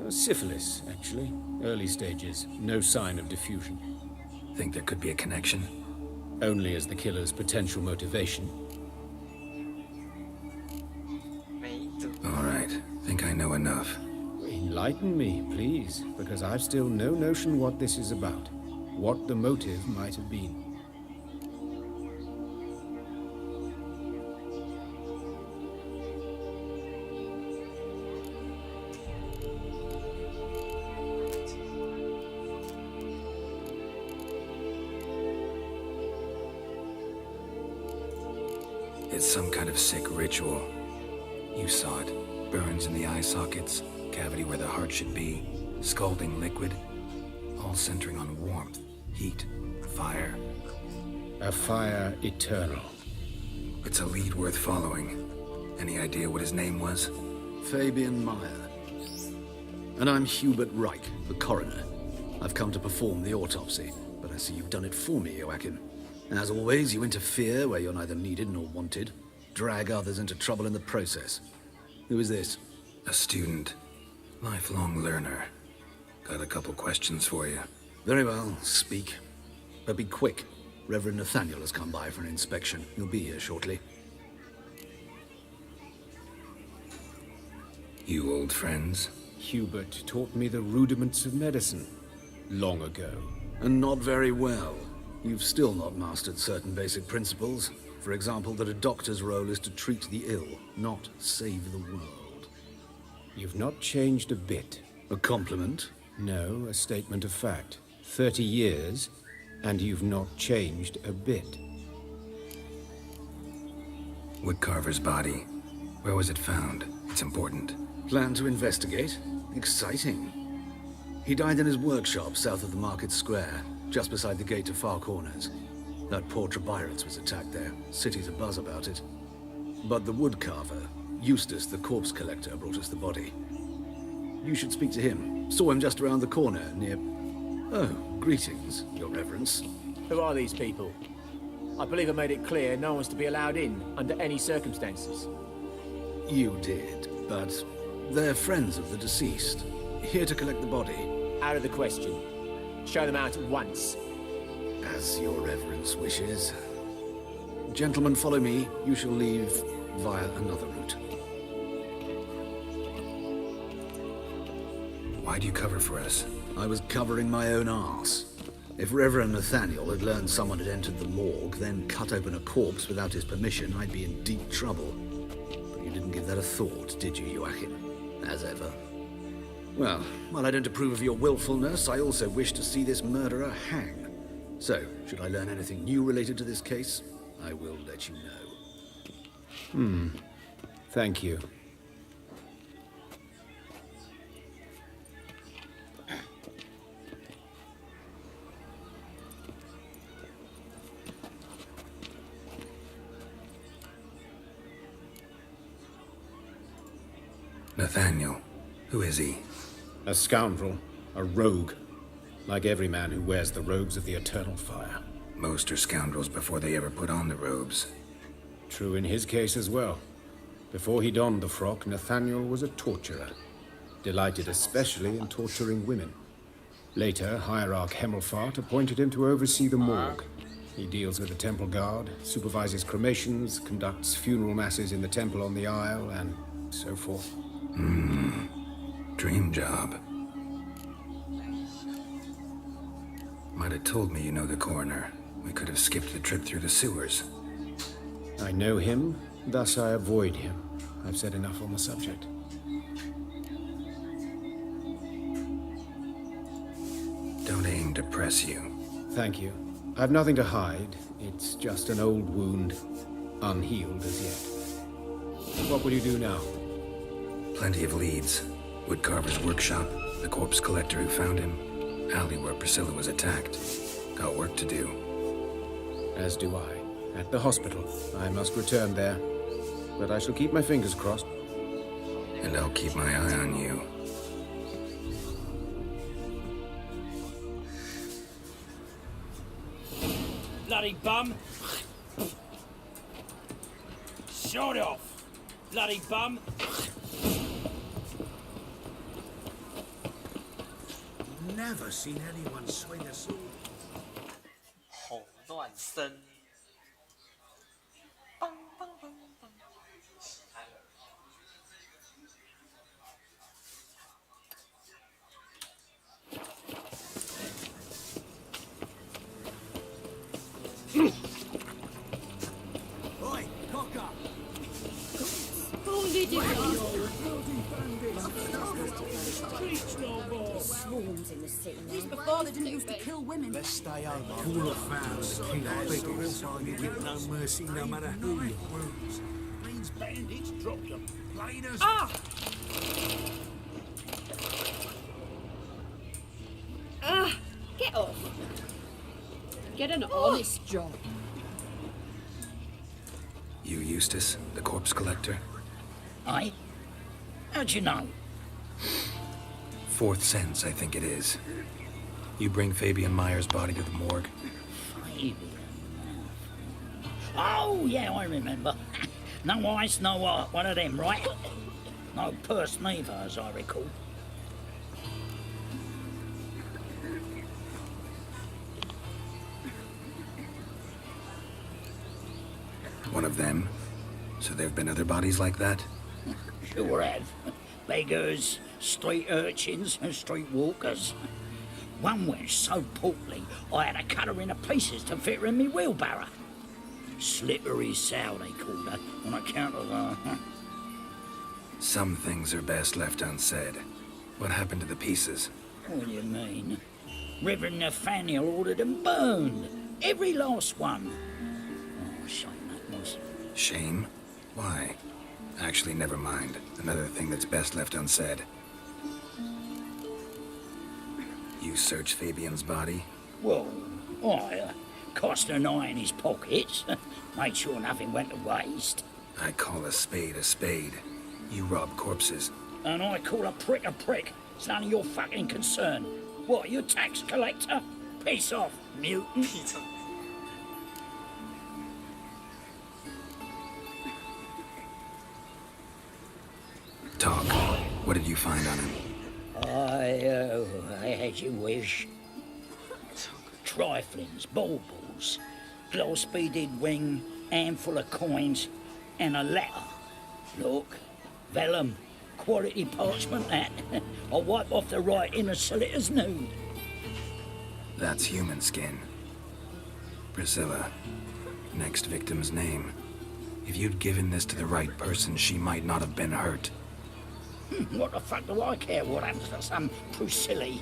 Syphilis, actually. Early stages. No sign of diffusion. Think there could be a connection? Only as the killer's potential motivation. All right. Think I know enough. Enlighten me, please, because I've still no notion what this is about. What the motive might have been. It's some kind of sick ritual. You saw it. Burns in the eye sockets, cavity where the heart should be, scalding liquid, all centering on warmth, heat, fire. A fire eternal. It's a lead worth following. Any idea what his name was? Fabian Meyer. And I'm Hubert Reich, the coroner. I've come to perform the autopsy, but I see you've done it for me, Joachim. As always, you interfere where you're neither needed nor wanted. Drag others into trouble in the process. Who is this? A student. Lifelong learner. Got a couple questions for you. Very well, speak. But be quick. Reverend Nathaniel has come by for an inspection. He'll be here shortly. You old friends? Hubert taught me the rudiments of medicine. Long ago. And not very well. You've still not mastered certain basic principles. For example, that a doctor's role is to treat the ill, not save the world. You've not changed a bit. A compliment? No, a statement of fact. 30 years, and you've not changed a bit. Woodcarver's body. Where was it found? It's important. Plan to investigate? Exciting. He died in his workshop south of the market square, just beside the gate to Far Corners. That poor Trebirates was attacked there. City's abuzz about it. but the woodcarver, Eustace the corpse collector, brought us the body. You should speak to him. Saw him just around the corner, near... Oh, greetings, Your Reverence. Who are these people? I believe I made it clear no one's to be allowed in, under any circumstances. You did, but they're friends of the deceased. Here to collect the body. Out of the question. Show them out at once. As Your Reverence wishes. Gentlemen, follow me. You shall leave via another route. Why do you cover for us? I was covering my own arse. If Reverend Nathaniel had learned someone had entered the morgue, then cut open a corpse without his permission, I'd be in deep trouble. But you didn't give that a thought, did you, Joachim? As ever. Well, while I don't approve of your willfulness, I also wish to see this murderer hang. So, should I learn anything new related to this case, I will let you know. Thank you. Nathaniel. Who is he? A scoundrel. A rogue. Like every man who wears the robes of the eternal fire. Most are scoundrels before they ever put on the robes. True in his case as well. Before he donned the frock, Nathaniel was a torturer. Delighted especially in torturing women. Later, Hierarch Hemmelfart appointed him to oversee the morgue. He deals with the temple guard, supervises cremations, conducts funeral masses in the temple on the Isle, and so forth. Dream job. Might have told me you know the coroner. We could have skipped the trip through the sewers. I know him, thus I avoid him. I've said enough on the subject. Don't aim to press you. Thank you. I've nothing to hide. It's just an old wound, unhealed as yet. What will you do now? Plenty of leads. Woodcarver's workshop, the corpse collector who found him, alley where Priscilla was attacked. Got work to do. As do I. At the hospital. I must return there. But I shall keep my fingers crossed. And I'll keep my eye on you. Bloody bum! Shut off! Bloody bum! Never seen anyone swing a sword. 红乱声。梆梆梆梆。Oi, cocker! Holy dickens! Swarms in the city now. These before they didn't used to kill women. Let's stay home. Full of fans, king of figures, with no mercy, no matter who you are. Means bandits dropped them. Plain as... Get off. Get an honest job. You Eustace, the corpse collector? Aye? How'd you know? Fourth sense, I think it is. You bring Fabian Meyer's body to the morgue? Fabian? Oh, yeah, I remember. No eyes, no heart, one of them, right? No purse neither, as I recall. One of them? So there've been other bodies like that? Sure have. Beggars, street urchins, and street walkers. One went so portly, I had to cut her into pieces to fit her in me wheelbarrow. Slippery sow, they called her, on account of her. Some things are best left unsaid. What happened to the pieces? What do you mean? Reverend Nathaniel ordered them burned. Every last one. Oh, shame that was. Shame? Why? Actually, never mind. Another thing that's best left unsaid. You searched Fabian's body? Well, I cost an eye in his pockets. Made sure nothing went to waste. I call a spade a spade. You rob corpses. And I call a prick a prick. It's none of your fucking concern. What, you tax collector? Piss off, mutant. Talk. What did you find on him? I had your wish. Triflings, baubles, glass-beaded ring, handful of coins, and a letter. Look, vellum, quality parchment that. I'll wipe off the writing and sell it as nude. That's human skin. Priscilla. Next victim's name. If you'd given this to the right person, she might not have been hurt. What the fuck do I care what happens to some Priscilla?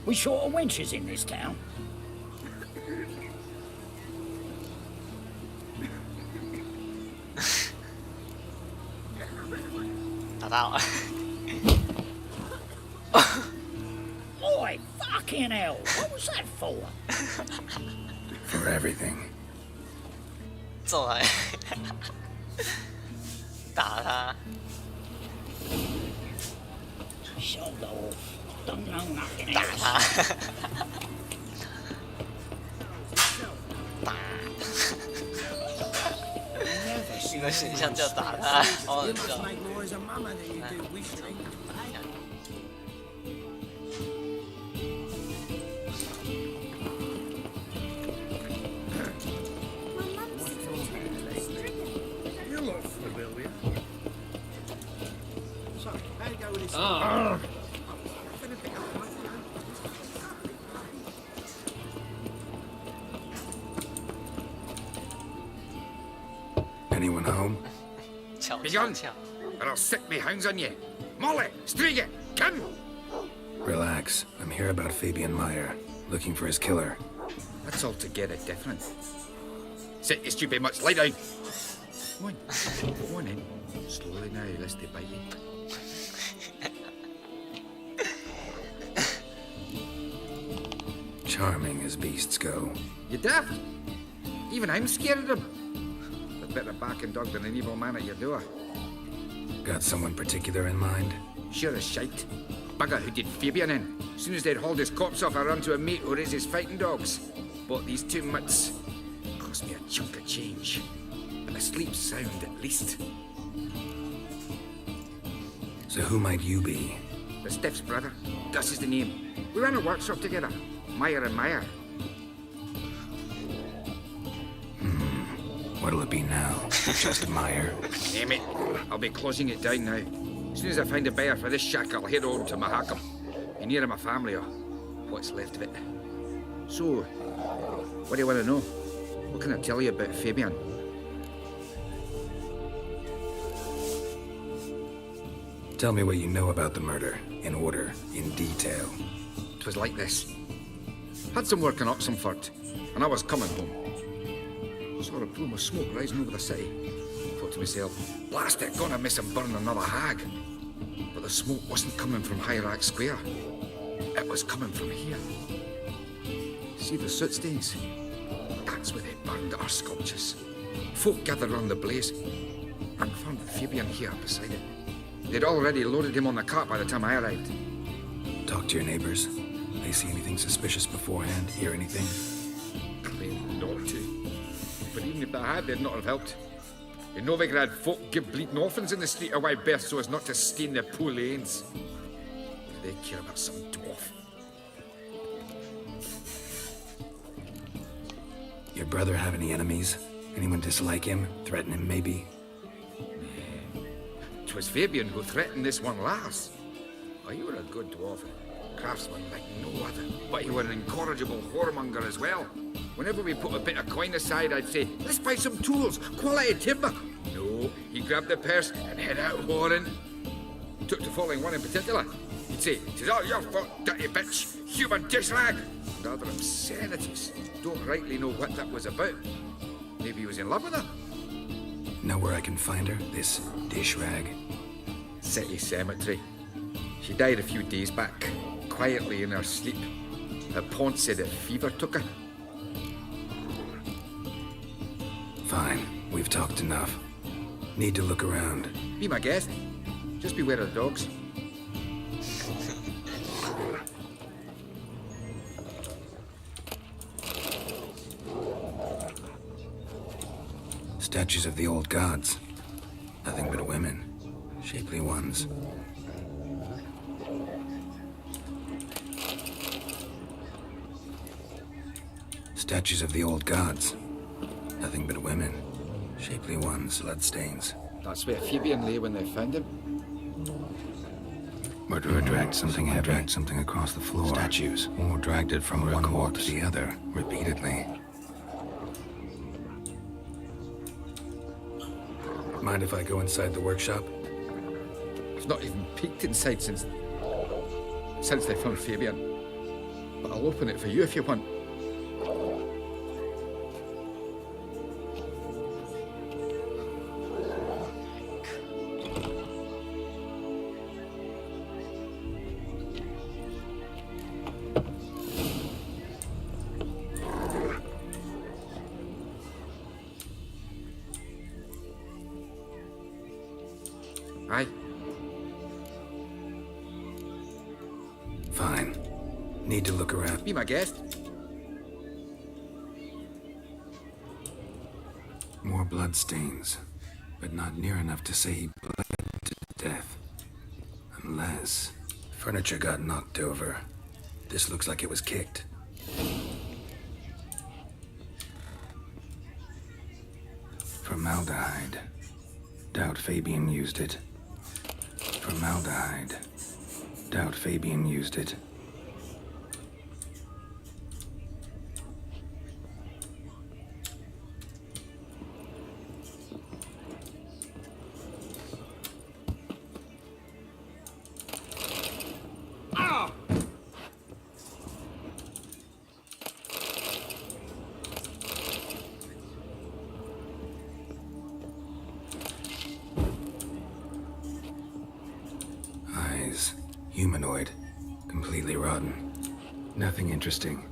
We short of wenches in this town. Oi, fucking hell! What was that for? For everything. 揍他，打他。 Shoulder off. Don't know nothing 打 else. 他，打。你的形象叫打他，好好笑。You look familiar. So, how you go with this? Anyone home? Begone, or I'll set me hounds on you. Molly, Striga, come! Relax. I'm here about Fabian Meyer, looking for his killer. That's altogether different. Set your stupid much, lie down. Go on in. Slowly now, lest they bite you. Charming as beasts go. You daft? Even I'm scared of them. A better barking dog than an evil man at your door. Got someone particular in mind? Sure as shite. Bugger who did Fabian in. As soon as they'd hauled his corpse off, I ran to a mate who raised his fighting dogs. Bought these 2 mutts. Cost me a chunk of change. And a sleep sound at least. So who might you be? The Steph's brother. Gus is the name. We ran a workshop together. Meyer and Meyer. What'll it be now? Just Meyer? Name it. I'll be closing it down now. As soon as I find a buyer for this shack, I'll head on to Mahakam. Be near my family, or what's left of it. So, what do you want to know? What can I tell you about Fabian? Tell me what you know about the murder, in order, in detail. 'Twas like this. Had some work in Oxenford, and I was coming home. Saw a plume of smoke rising over the city. Thought to myself, blast it, gonna miss and burn another hag. But the smoke wasn't coming from Hierarch Square. It was coming from here. See the soot stains? That's where they burned our sculptures. Folk gathered round the blaze and found Fabian here beside it. They'd already loaded him on the cart by the time I arrived. Talk to your neighbors. They see anything suspicious beforehand? Hear anything? Claim not to. But even if they had, they'd not have helped. In Novigrad, folk give bleeding orphans in the street a wide berth so as not to stain their poor lanes. What do they care about some dwarf? Your brother have any enemies? Anyone dislike him? Threaten him, maybe? 'Twas Fabian who threatened this one last. Oh, you were a good dwarf. Craftsman like no other. But you were an incorrigible whoremonger as well. Whenever we put a bit of coin aside, I'd say, let's buy some tools, quality timber. No, he grabbed the purse and head out whoring. Took to following one in particular. He'd say, 'tis all your fault, dirty bitch, human dish rag. And other obscenities. Don't rightly know what that was about. Maybe he was in love with her. Know where I can find her? This dish rag? City cemetery. She died a few days back, quietly in her sleep. Her pawn said a fever took her. Fine. We've talked enough. Need to look around. Be my guest. Just beware of the dogs. Statues of the old gods. Nothing but women. Shapely ones. Statues of the old gods. Nothing but women. Shapely ones. Bloodstains. That's where Fabian lay when they found him. Murderer dragged something heavy. Dragged something across the floor. Statues. Or dragged it from one wall to the other, repeatedly. Mind if I go inside the workshop? I've not even peeked inside since they found Fabian. But I'll open it for you if you want. Aye. Fine. Need to look around. Be my guest. More bloodstains, but not near enough to say he bled to death. Unless furniture got knocked over. This looks like it was kicked. Formaldehyde. Doubt Fabian used it. Formaldehyde. Doubt Fabian used it. Eyes. Humanoid. Completely rotten. Nothing interesting.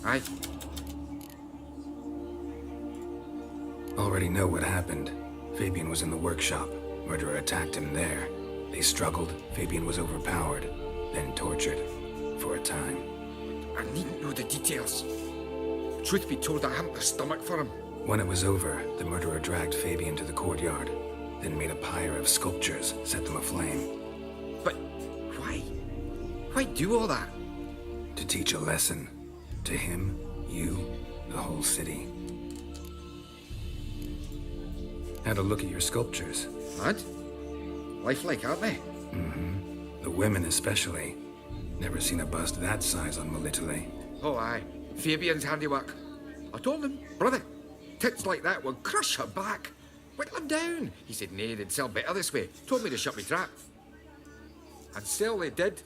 Aye. Already know what happened. Fabian was in the workshop. Murderer attacked him there. They struggled. Fabian was overpowered, then tortured. For a time. I needn't know the details. Truth be told, I haven't the stomach for him. When it was over, the murderer dragged Fabian to the courtyard, then made a pyre of sculptures, set them aflame. But why? Why do all that? To teach a lesson. To him, you, the whole city. Had a look at your sculptures. What? Lifelike, aren't they? Mm-hmm. The women especially. Never seen a bust that size on Melitele. Oh, aye. Fabian's handiwork. I told him, brother, tits like that will crush her back. Whittle him down. He said, nay, they'd sell better this way. Told me to shut me trap. And sell they did.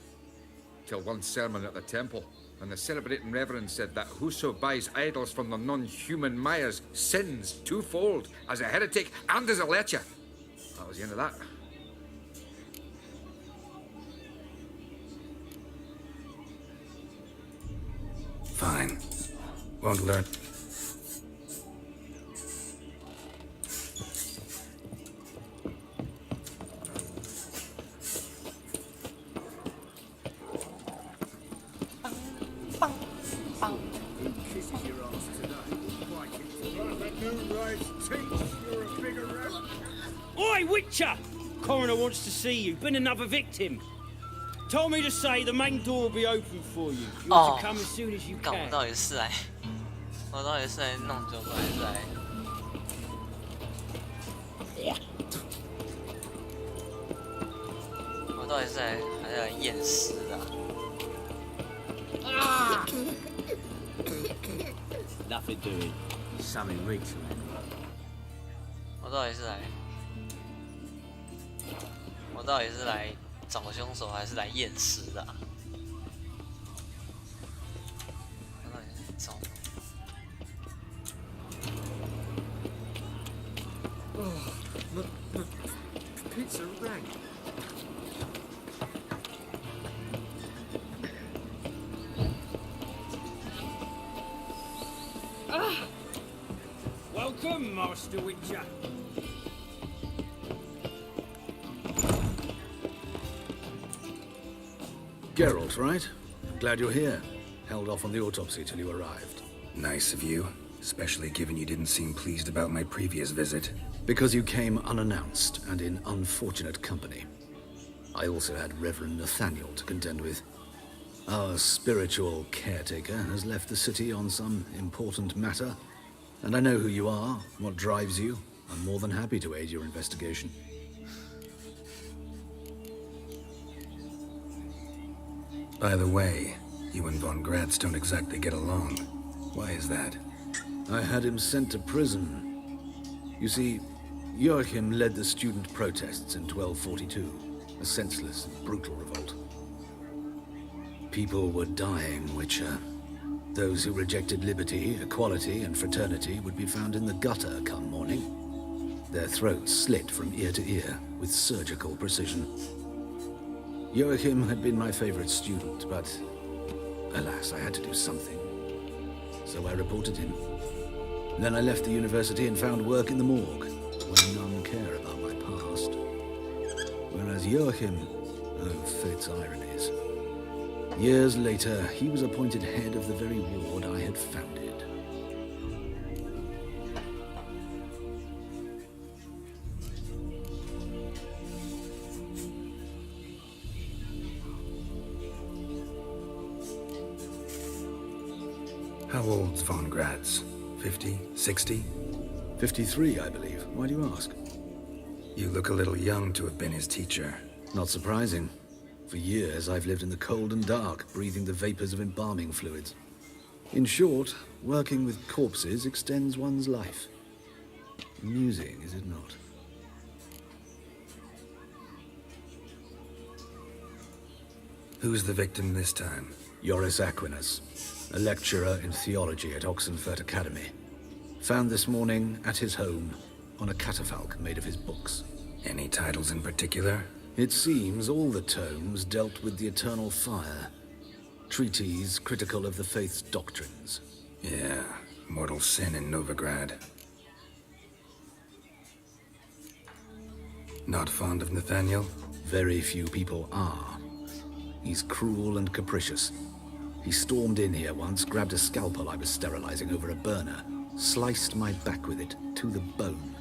Till one sermon at the temple. And the celebrating reverend said that whoso buys idols from the non-human Mayas sins twofold, as a heretic and as a lecher. That was the end of that. Fine. Won't learn. Oi, Witcher! Coroner wants to see you. Been another victim. Told me to say the main door will be open for you. You ought to come as soon as you 干我 can. 到底是来，我到底是来弄酒馆还是来？我到底是来还是来验尸的啊？ Nothing doing. Something reeks man. 我到底是来，我到底是来找凶手还是来验尸的啊？我到底是找？ rang. Ah! Welcome, Master Witcher. Geralt, right? Glad you're here. Held off on the autopsy till you arrived. Nice of you, especially given you didn't seem pleased about my previous visit. Because you came unannounced and in unfortunate company. I also had Reverend Nathaniel to contend with. Our spiritual caretaker has left the city on some important matter, and I know who you are, what drives you. I'm more than happy to aid your investigation. By the way, you and von Gratz don't exactly get along. Why is that? I had him sent to prison. You see, Joachim led the student protests in 1242, a senseless, brutal revolt. People were dying, Witcher. Those who rejected liberty, equality, and fraternity would be found in the gutter come morning. Their throats slit from ear to ear with surgical precision. Joachim had been my favorite student, but alas, I had to do something. So I reported him. Then I left the university and found work in the morgue, where none care about my past. Whereas Joachim, oh, fate's ironies. Years later, he was appointed head of the very ward I had founded. How old's von Gratz? 50? 60? 53, I believe. Why do you ask? You look a little young to have been his teacher. Not surprising. For years, I've lived in the cold and dark, breathing the vapors of embalming fluids. In short, working with corpses extends one's life. Amusing, is it not? Who's the victim this time? Joris Aquinas, a lecturer in theology at Oxenfurt Academy. Found this morning at his home on a catafalque made of his books. Any titles in particular? It seems all the tomes dealt with the eternal fire. Treatises critical of the faith's doctrines. Yeah, mortal sin in Novigrad. Not fond of Nathaniel? Very few people are. He's cruel and capricious. He stormed in here once, grabbed a scalpel I was sterilizing over a burner, sliced my back with it to the bone,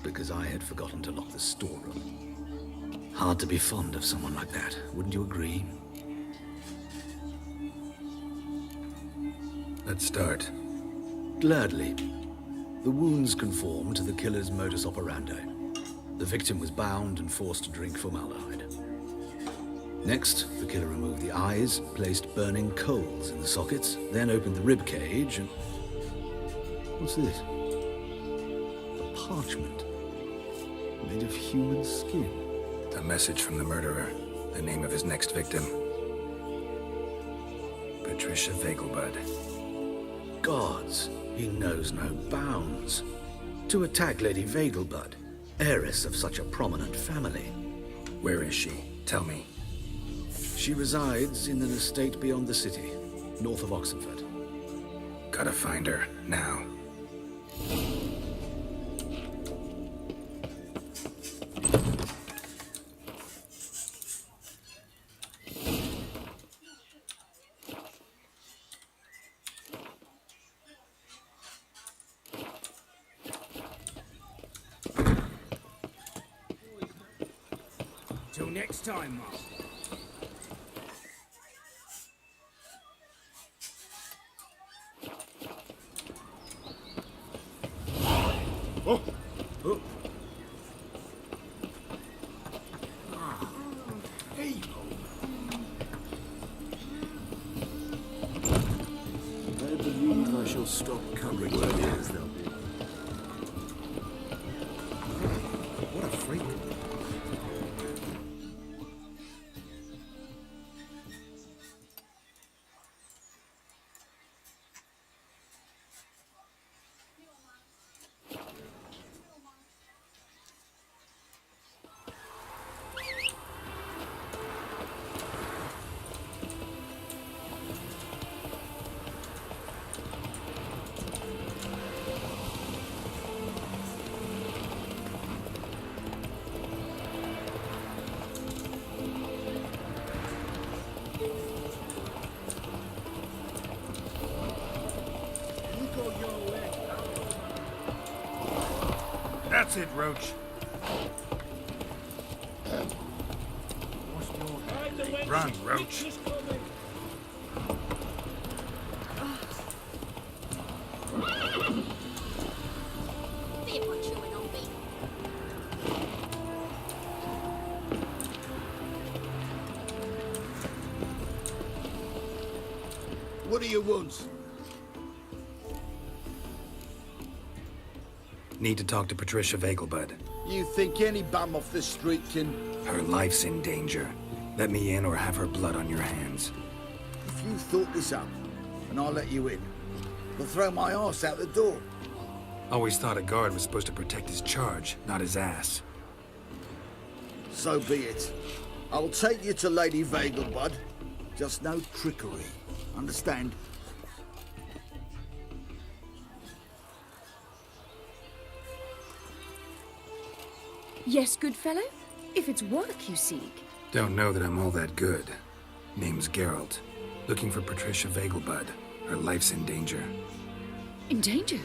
because I had forgotten to lock the storeroom. Hard to be fond of someone like that, wouldn't you agree? Let's start. Gladly. The wounds conform to the killer's modus operandi. The victim was bound and forced to drink formaldehyde. Next, the killer removed the eyes, placed burning coals in the sockets, then opened the rib cage and... What's this? A parchment made of human skin. A message from the murderer. The name of his next victim. Patricia Vegelbud. Gods, he knows no bounds. To attack Lady Vegelbud, heiress of such a prominent family. Where is she? Tell me. She resides in an estate beyond the city, north of Oxenfurt. Gotta find her, now. Till next time, Master. Oh! Oh! Hey! I believe I shall stop coming where it is, though. What a freak. That's it, Roach. Run, Roach. What do you want? Need to talk to Patricia Vegelbud. You think any bum off the street can... Her life's in danger. Let me in or have her blood on your hands. If you thought this up, and I'll let you in, I'll throw my arse out the door. Always thought a guard was supposed to protect his charge, not his ass. So be it. I'll take you to Lady Vegelbud. Just no trickery. Understand? Yes, good fellow? If it's work you seek. Don't know that I'm all that good. Name's Geralt. Looking for Patricia Vegelbud. Her life's in danger. In danger?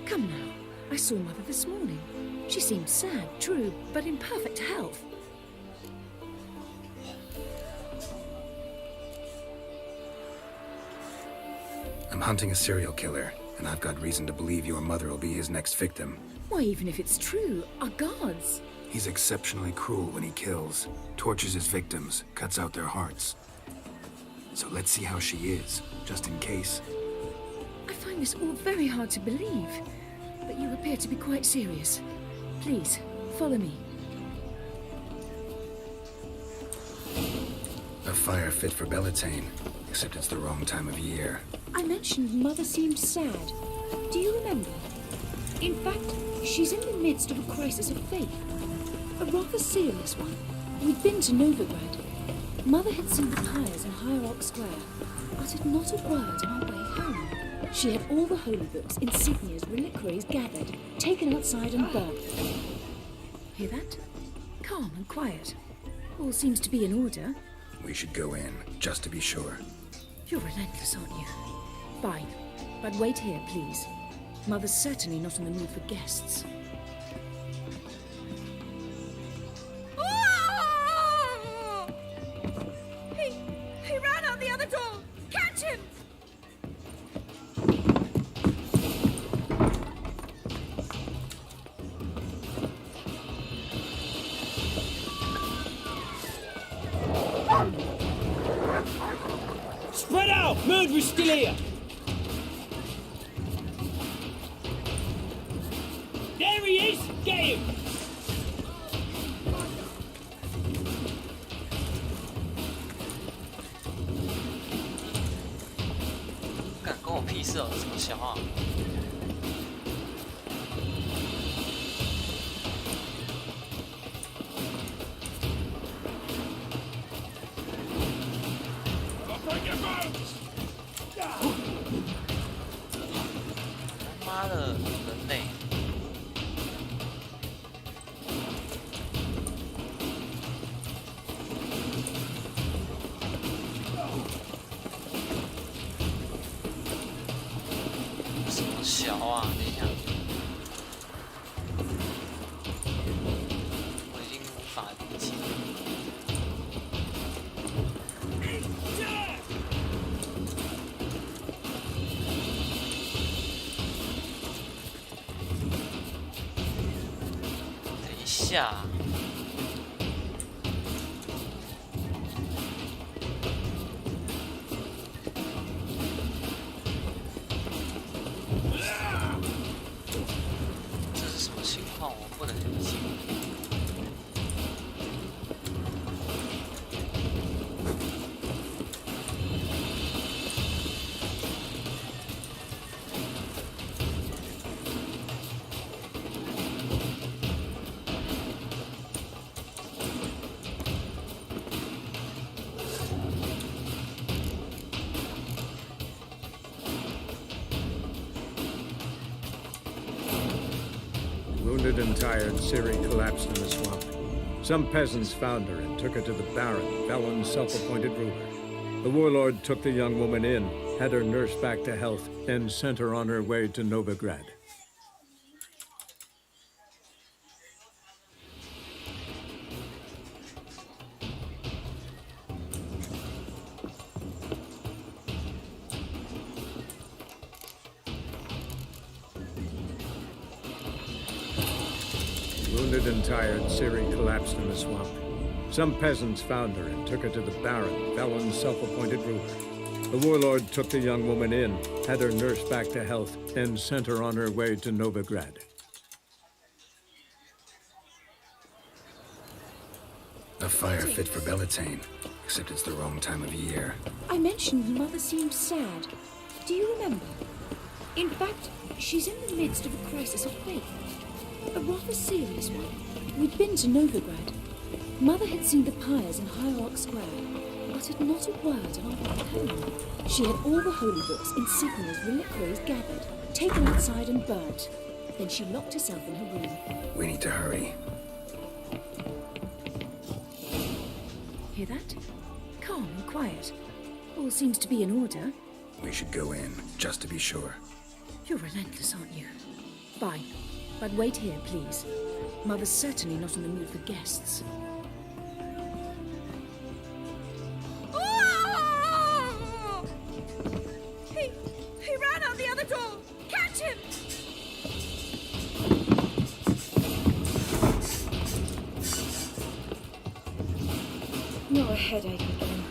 Come now. I saw Mother this morning. She seemed sad, true, but in perfect health. I'm hunting a serial killer, and I've got reason to believe your mother will be his next victim. Why, even if it's true, our guards. He's exceptionally cruel when he kills, tortures his victims, cuts out their hearts. So let's see how she is, just in case. I find this all very hard to believe, but you appear to be quite serious. Please, follow me. A fire fit for Bellatane, except it's the wrong time of year. I mentioned Mother seemed sad. Do you remember? In fact, she's in the midst of a crisis of faith. A rather serious one. We'd been to Novigrad. Mother had seen the pyres in Hierarch Square, uttered not a word on our way home. She had all the holy books, insignias, reliquaries gathered, taken outside and burned. Hear that? Calm and quiet. All seems to be in order. We should go in, just to be sure. You're relentless, aren't you? Fine. But wait here, please. Mother's certainly not in the mood for guests. He ran out the other door! Catch him! Spread out! Murderer's still here! There he is! Get him!干我屁事哦，什么小啊？妈的，人类！什么小啊？等一下，我已经无法理解。等一下。这是什么情况？我不能理解。Wounded and tired, Ciri collapsed in the swamp. Some peasants found her and took her to the Baron, Valen's self-appointed ruler. The warlord took the young woman in, had her nursed back to health, and sent her on her way to Novigrad. Wounded and tired, Ciri collapsed in the swamp. Some peasants found her and took her to the Baron, Valen's self-appointed ruler. The warlord took the young woman in, had her nursed back to health, and sent her on her way to Novigrad. A fire fit for Bellatane, except it's the wrong time of year. I mentioned Mother seemed sad. Do you remember? In fact, she's in the midst of a crisis of faith. A rather serious one. We'd been to Novigrad. Mother had seen the pyres in Hierarch Square, uttered not a word on our way home. She had all the holy books, insignias, reliquaries gathered, taken outside and burnt. Then she locked herself in her room. We need to hurry. Hear that? Calm and quiet. All seems to be in order. We should go in, just to be sure. You're relentless, aren't you? Fine. But wait here, please. Mother's certainly not in the mood for guests. He ran out the other door! Catch him! Not a headache again.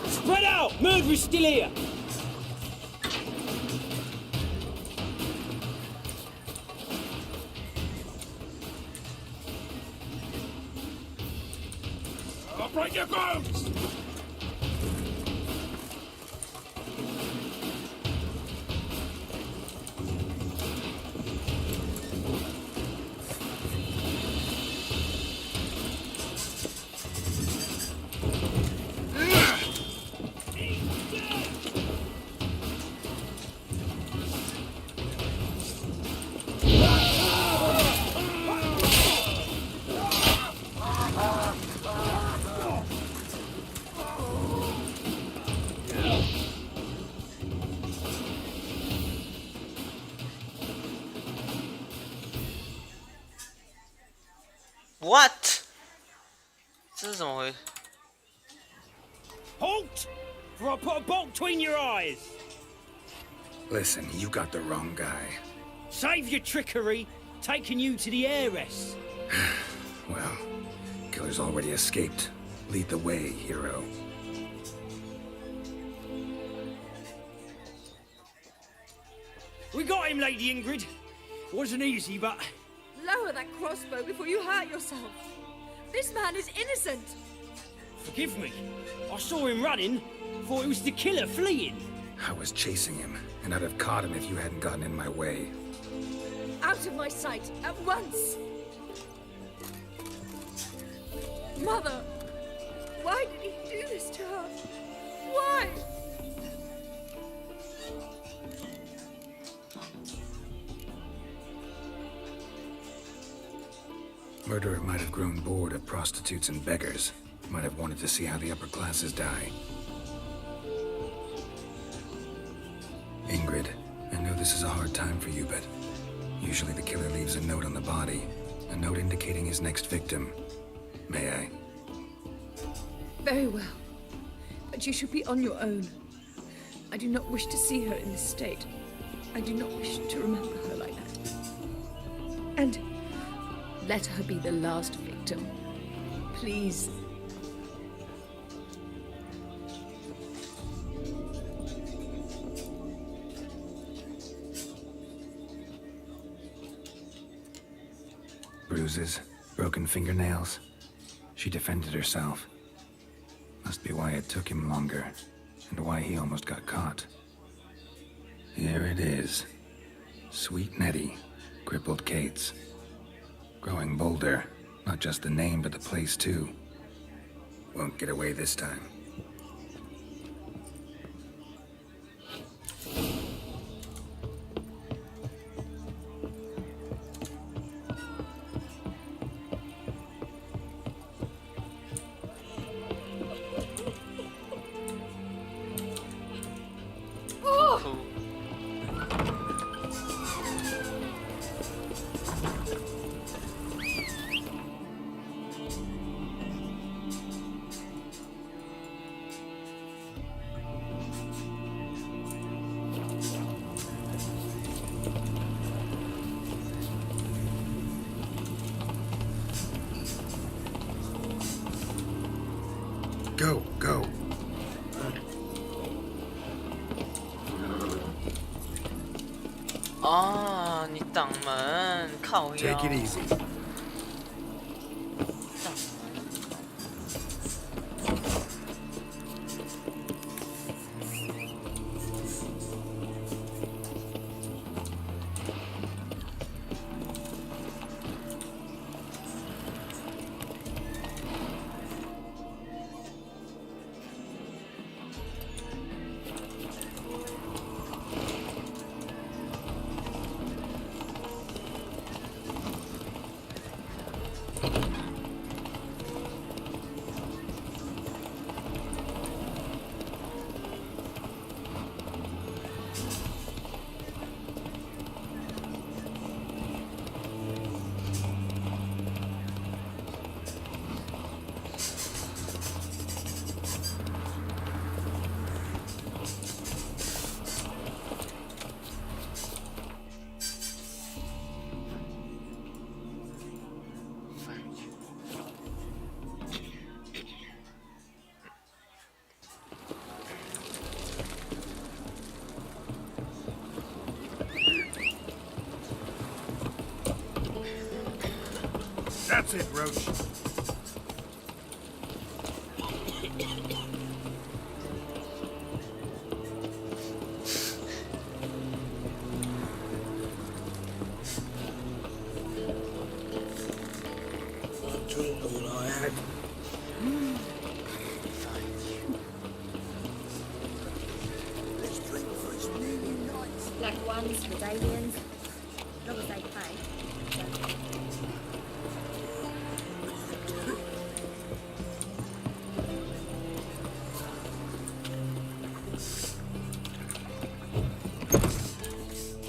Spread out! Murderer's still here! I'll break your bones! What？ 这是怎么回事？ Halt! For I put a bolt between your eyes! Listen, you got the wrong guy. Save your trickery, taking you to the heiress. Well, killer's already escaped. Lead the way, hero. We got him, Lady Ingrid. Wasn't easy, but... Lower that crossbow before you hurt yourself. This man is innocent. Forgive me. I saw him running, thought it was the killer fleeing. I was chasing him, and I'd have caught him if you hadn't gotten in my way. Out of my sight, at once. Mother, why did he do this to her? Why? Murderer might have grown bored of prostitutes and beggars. Might have wanted to see how the upper classes die. Ingrid, I know this is a hard time for you, but usually the killer leaves a note on the body. A note indicating his next victim. May I? Very well. But you should be on your own. I do not wish to see her in this state. I do not wish to remember her like that. And let her be the last victim. Please. Bruises, broken fingernails. She defended herself. Must be why it took him longer, and why he almost got caught. Here it is. Sweet Nettie, crippled Kate's. Growing bolder, not just the name, but the place too. Won't get away this time. bau. Go, go. Oh, 你挡门，靠腰。 Take it easy. That's it, Roach. I'll drink all I had. Let's drink for his million nights. Black ones with aliens. As long as they pay.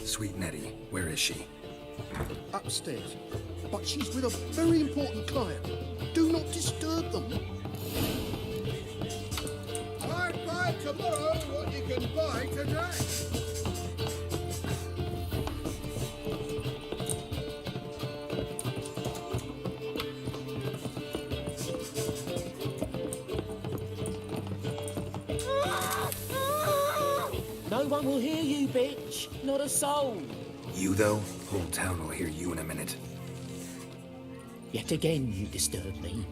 Sweet Nettie, where is she? Upstairs. But she's with a very important client. Do not disturb them. I buy tomorrow what you can buy today. No one will hear you, bitch. Not a soul. You, though? Whole town will hear you in a minute. Yet again you disturb me,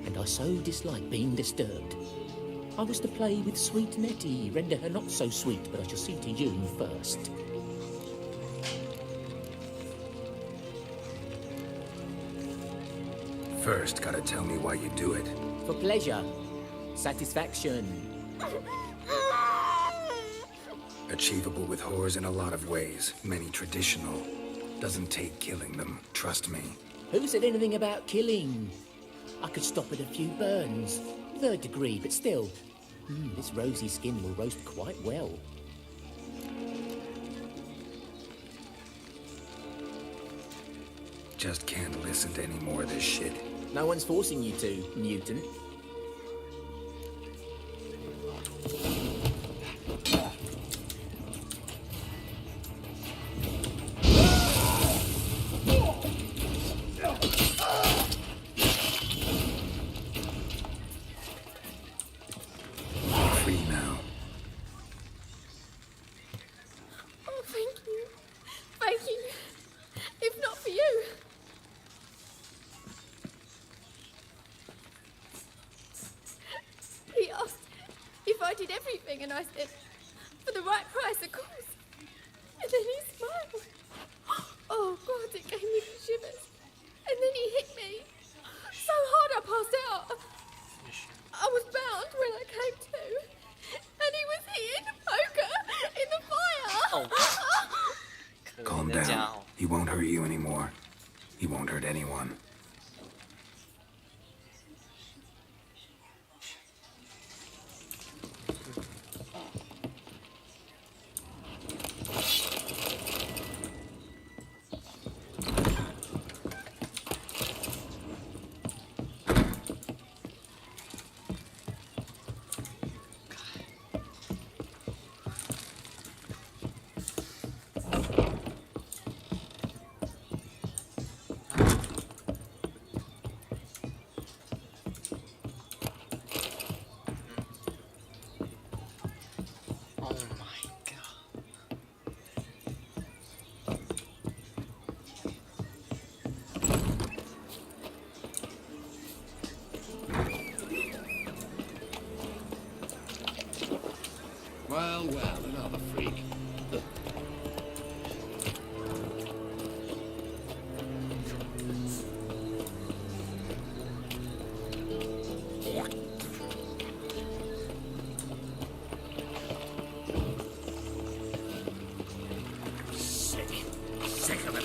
and I so dislike being disturbed. I was to play with sweet Nettie, render her not so sweet, but I shall see to you first. First, gotta tell me why you do it. For pleasure, satisfaction. Achievable with whores in a lot of ways, many traditional. Doesn't take killing them, trust me. Who said anything about killing? I could stop at a few burns. 3rd degree, but still. This rosy skin will roast quite well. Just can't listen to any more of this shit. No one's forcing you to, mutant. Free now. Oh, thank you. Thank you. If not for you. He asked if I did everything, and I said, for the right price, of course. And then he smiled. Oh, God, it gave me the shivers. And then he hit me. So hard I passed out. I was bound when I came to. And he was hitting the poker in the fire. Oh. Calm down. He won't hurt you anymore. He won't hurt anyone. Oh my god. Well, another freak. Sick of it.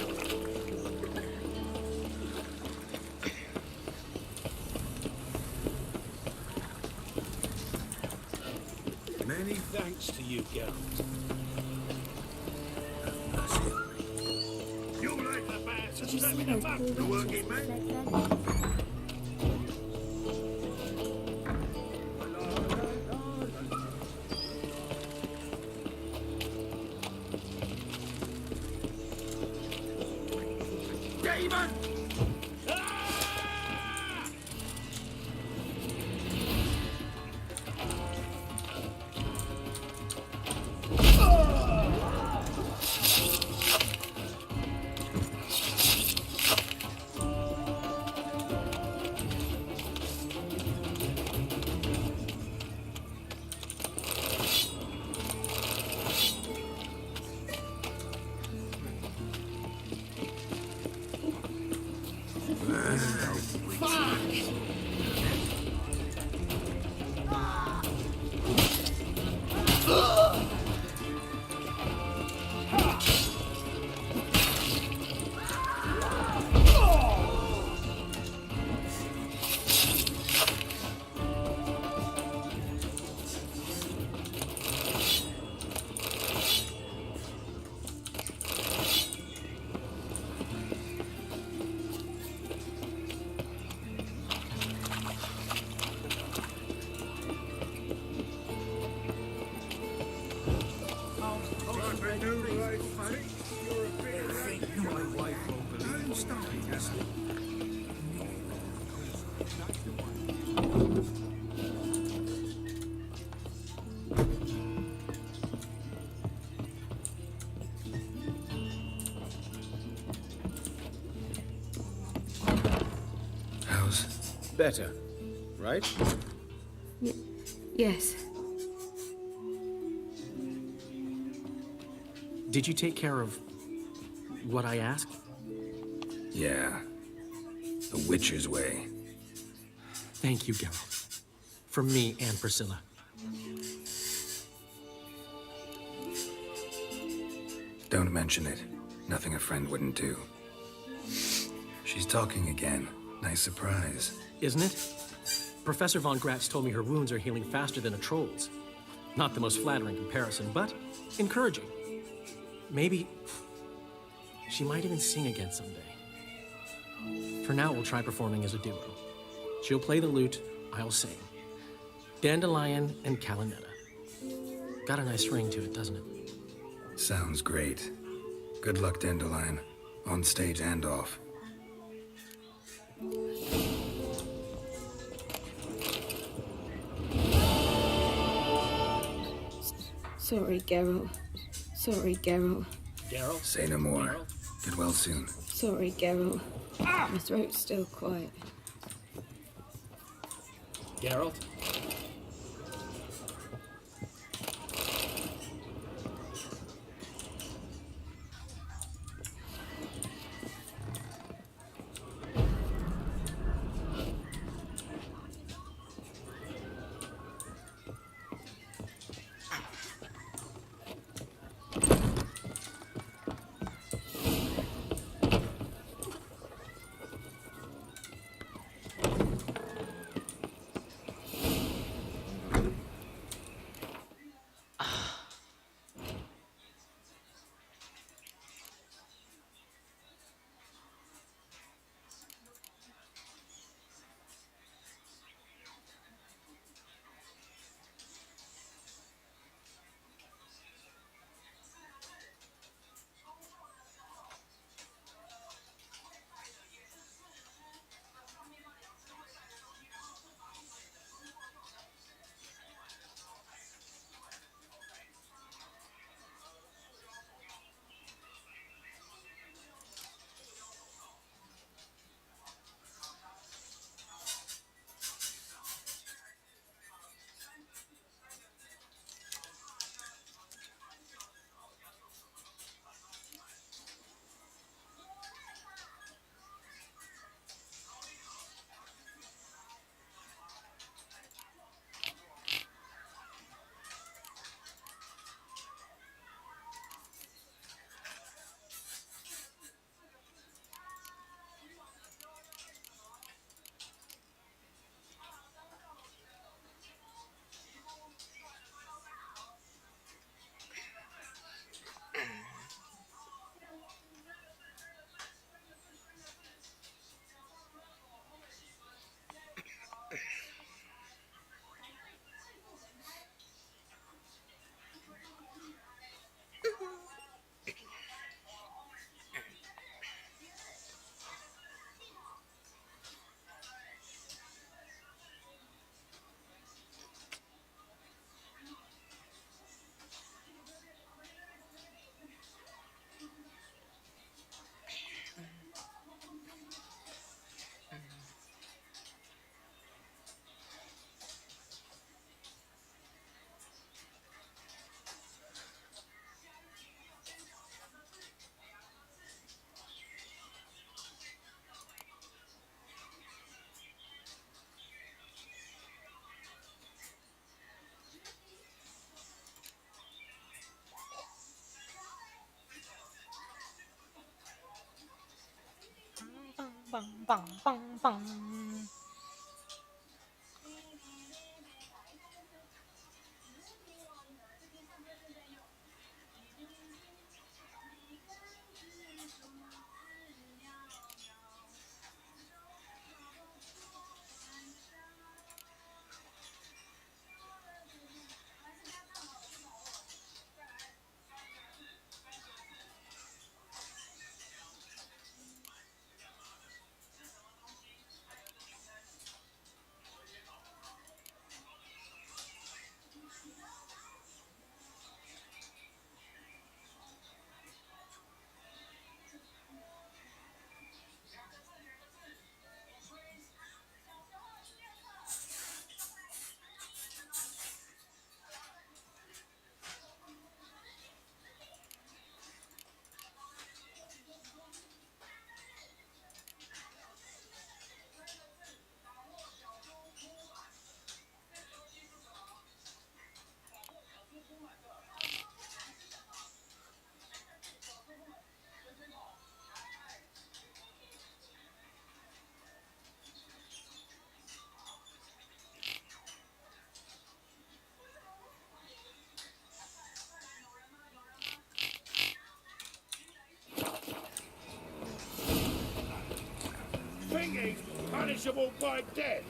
Many thanks to you, Geralt. You like the bats and Did you send see me those the back poor to working wretches men? fled then? Demon! Better, right? Yes. Did you take care of what I asked? Yeah. The Witcher's way. Thank you, Geralt. From me and Priscilla. Don't mention it. Nothing a friend wouldn't do. She's talking again. Nice surprise. Isn't it? Professor Von Gratz told me her wounds are healing faster than a troll's. Not the most flattering comparison, but encouraging. Maybe she might even sing again someday. For now, we'll try performing as a duo. She'll play the lute, I'll sing. Dandelion and Calinetta. Got a nice ring to it, doesn't it? Sounds great. Good luck, Dandelion. On stage and off. Sorry, Geralt. Sorry, Geralt. Geralt? Say no more. Get well soon. Sorry, Geralt. My throat's still quiet. Geralt? 梆梆梆。Thingy, punishable by death.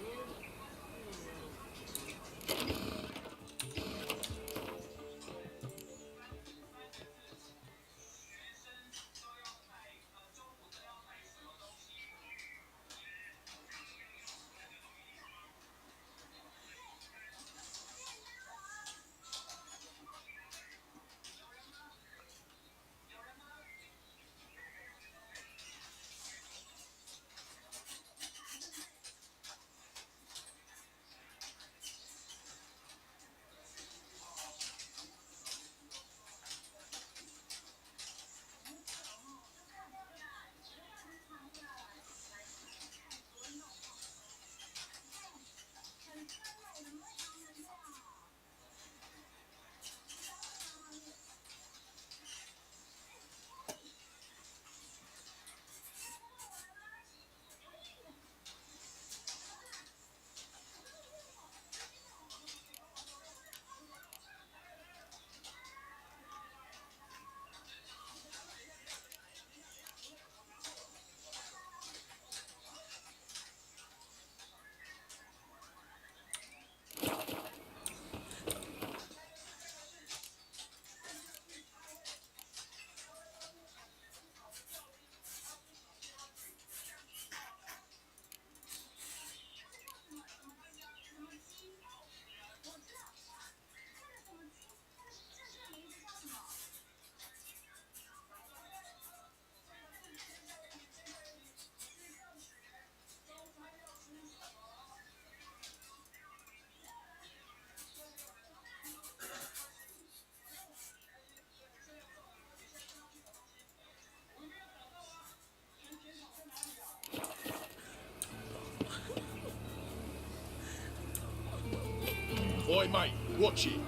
Oi, mate, watch it.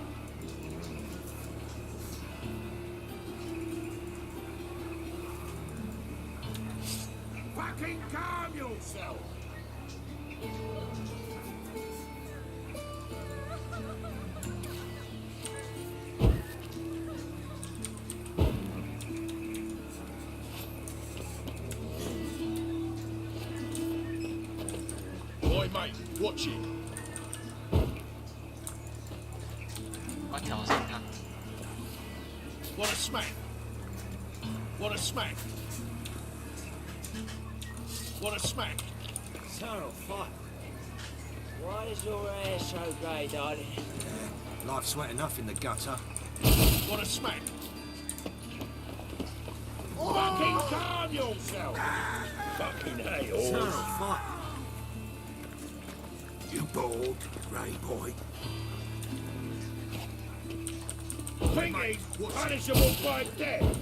Fucking calm yourself. Oi, mate, watch it. 我挑衅他。 What a smack. What a smack. What a smack. Son of fuck. Why is your hair so grey, darling? Life's wet enough in the gutter. What a smack. Fucking calm yourself. Fucking Son hell. of fuck. You bored, Ray boy? Thingy, punishable by death.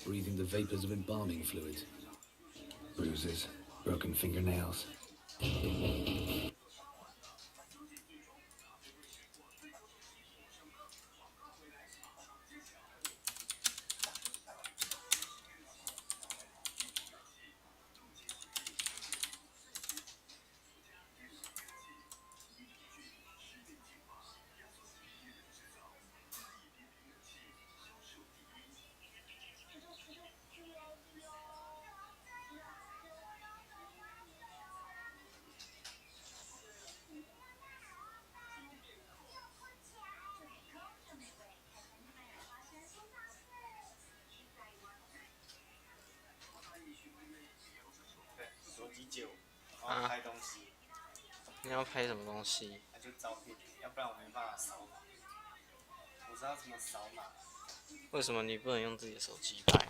breathing the vapors of embalming fluid. Bruises, broken fingernails.手机借我，我要拍东西。你要拍什么东西？那就照片，要不然我没办法扫码。我知道怎么扫码。为什么你不能用自己的手机拍？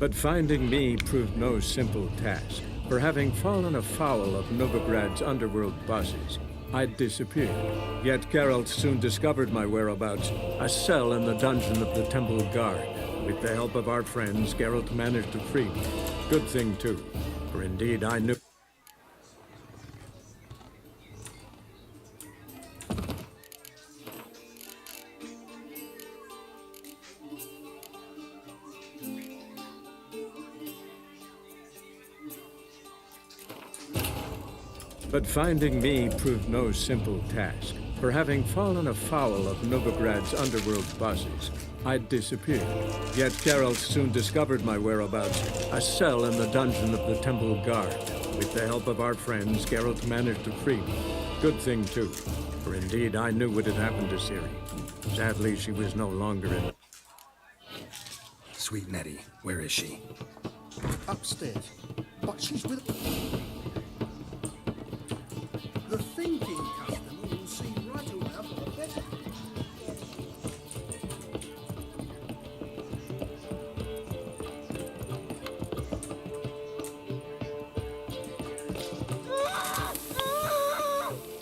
But finding me proved no simple task. For having fallen afoul of Novigrad's underworld bosses, I'd disappeared. Yet Geralt soon discovered my whereabouts, a cell in the dungeon of the Temple Guard. With the help of our friends, Geralt managed to free me. Good thing, too, for indeed I knew... But finding me proved no simple task. For having fallen afoul of Novigrad's underworld bosses, I'd disappeared. Yet Geralt soon discovered my whereabouts, a cell in the dungeon of the Temple Guard. With the help of our friends, Geralt managed to free me. Good thing, too, for indeed I knew what had happened to Ciri. Sadly, she was no longer in... Sweet Nettie, where is she? Upstairs. But she's with... The thinking customer will see right away after the better.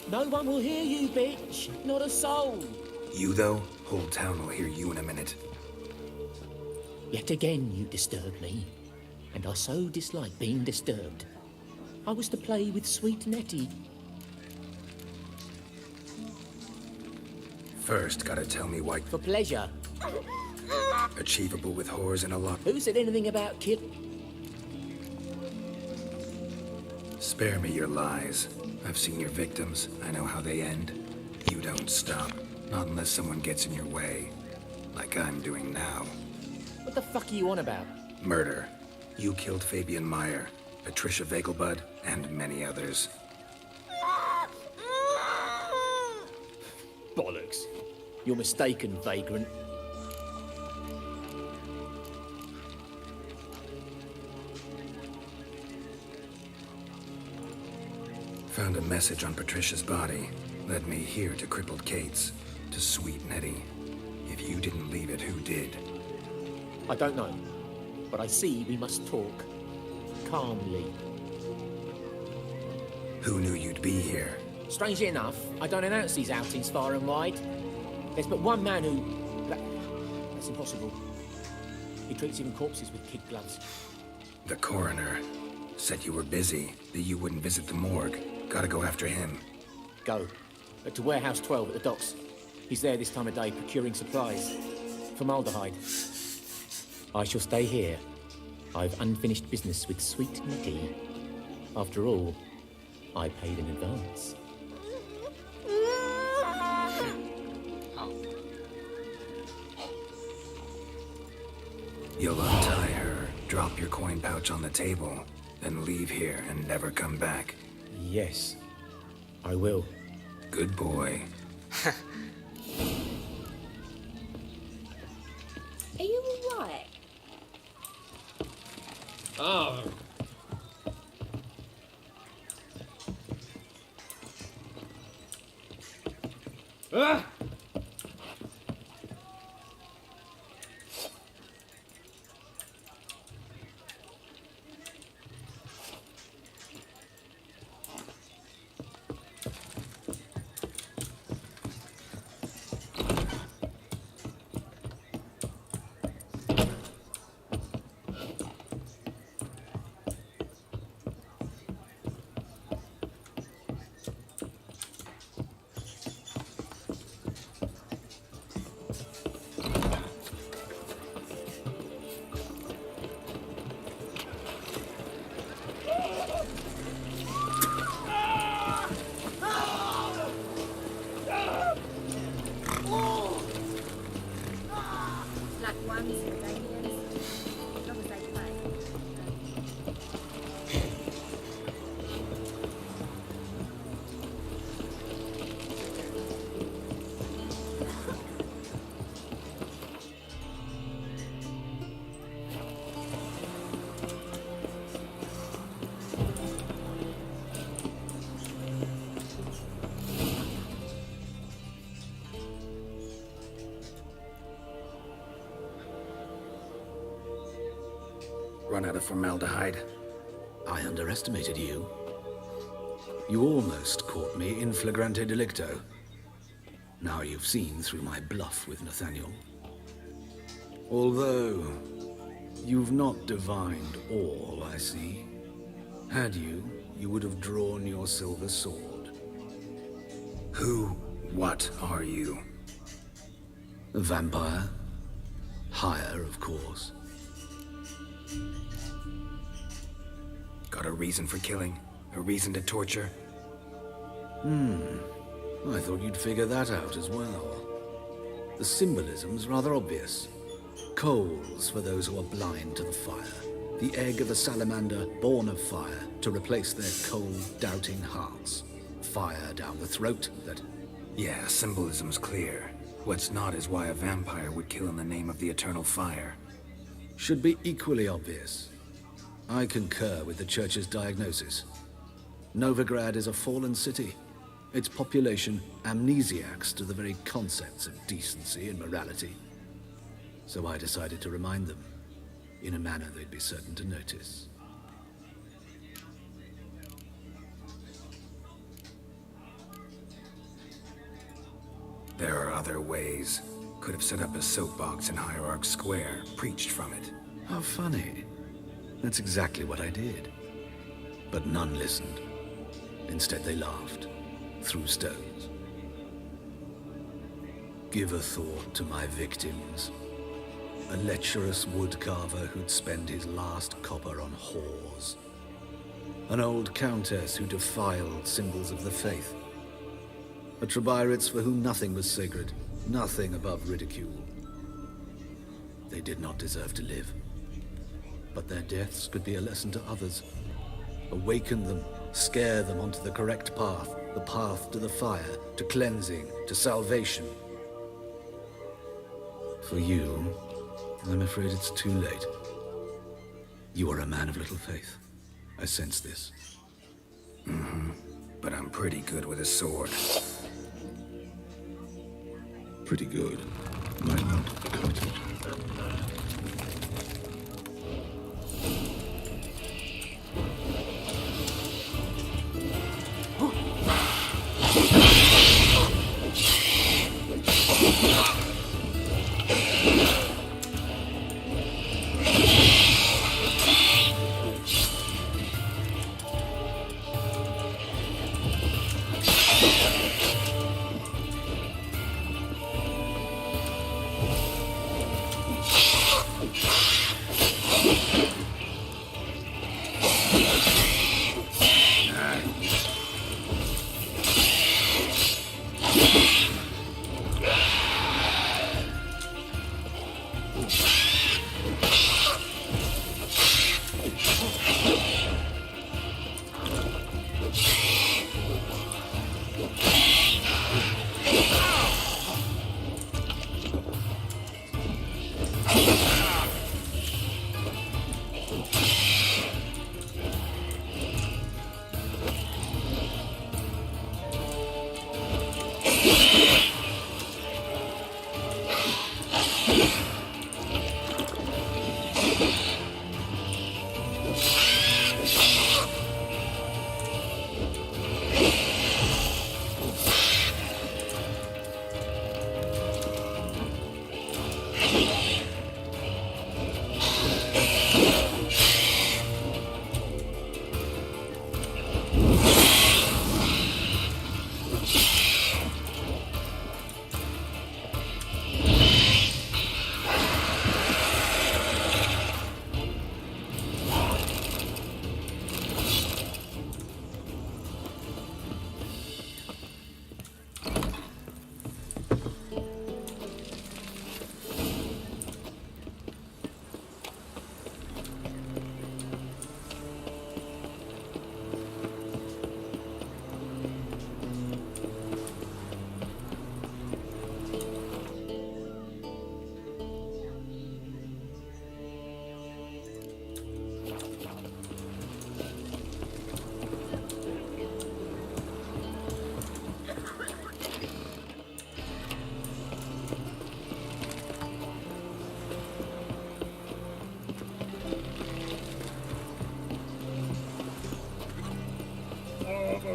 No one will hear you, bitch. Not a soul. You, though? Whole town will hear you in a minute. Yet again you disturb me, and I so dislike being disturbed. I was to play with sweet Nettie. First, gotta tell me why... For pleasure. Achievable with whores and a lot... Who said anything about kill... Spare me your lies. I've seen your victims. I know how they end. You don't stop. Not unless someone gets in your way. Like I'm doing now. What the fuck are you on about? Murder. You killed Fabian Meyer, Patricia Vegelbud, and many others. Bollocks. You're mistaken, vagrant. Found a message on Patricia's body. Led me here to crippled Kate's. To sweet Nettie. If you didn't leave it, who did? I don't know, but I see we must talk. Calmly. Who knew you'd be here? Strangely enough, I don't announce these outings far and wide. There's but one man who... That's impossible. He treats even corpses with kid gloves. The coroner. Said you were busy, that you wouldn't visit the morgue. Gotta go after him. Go. To Warehouse 12 at the docks. He's there this time of day procuring supplies. Formaldehyde. I shall stay here. I've unfinished business with sweet Nettie. After all, I paid in advance. You'll untie her, drop your coin pouch on the table, then leave here and never come back. Yes, I will. Good boy. Are you alright? Oh. Ah! Run out of formaldehyde. I underestimated you. You almost caught me in flagrante delicto. Now you've seen through my bluff with Nathaniel. Although, you've not divined all, I see. Had you, you would have drawn your silver sword. What are you? A vampire. Higher, of course. Got a reason for killing? A reason to torture? I thought you'd figure that out as well. The symbolism's rather obvious. Coals for those who are blind to the fire. The egg of a salamander born of fire to replace their cold, doubting hearts. Fire down the throat that... Yeah, symbolism's clear. What's not is why a vampire would kill in the name of the eternal fire. Should be equally obvious. I concur with the Church's diagnosis. Novigrad is a fallen city. Its population amnesiacs to the very concepts of decency and morality. So I decided to remind them, in a manner they'd be certain to notice. There are other ways. Could have set up a soapbox in Hierarch Square, preached from it. How funny. That's exactly what I did. But none listened. Instead they laughed, threw stones. Give a thought to my victims. A lecherous woodcarver who'd spend his last copper on whores. An old countess who defiled symbols of the faith. A Trebirates for whom nothing was sacred, nothing above ridicule. They did not deserve to live. But their deaths could be a lesson to others. Awaken them, scare them onto the correct path, the path to the fire, to cleansing, to salvation. For you, I'm afraid it's too late. You are a man of little faith. I sense this. But I'm pretty good with a sword. Pretty good. Might not cut it.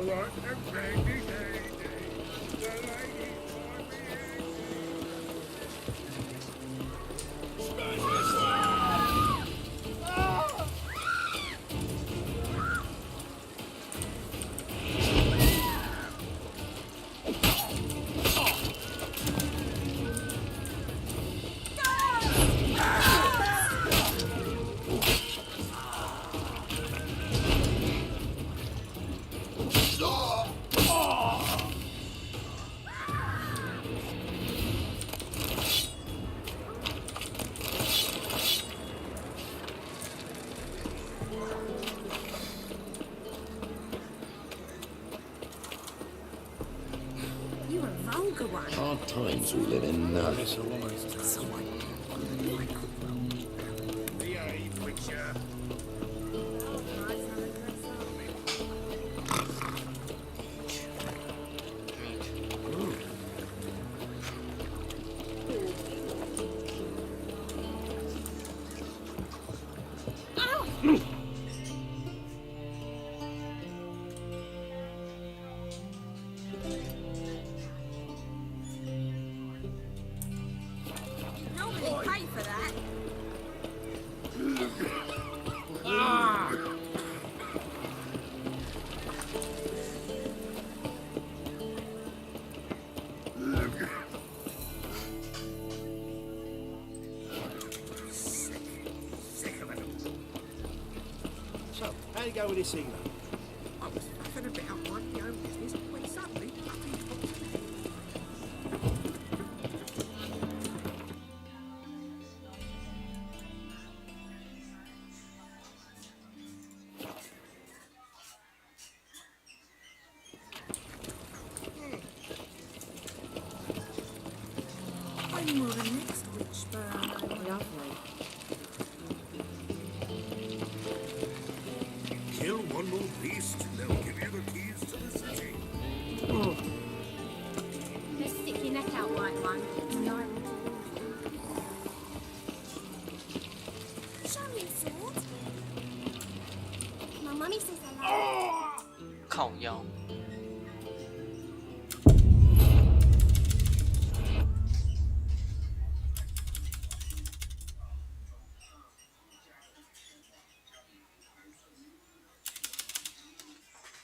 what a rainy day. The lady for me. You're a vulgar one. Hard times we live in now. Nobody paid for that. So, how'd it go with this evening? I was faffing about minding my own business when suddenly nothing popped in my head. When will the next witch burn? Lovely. Kill one more beast, and they'll give you the keys to the city. Just stick your neck out, white one. And I will Show me a sword. My mummy says I like it. 靠腰。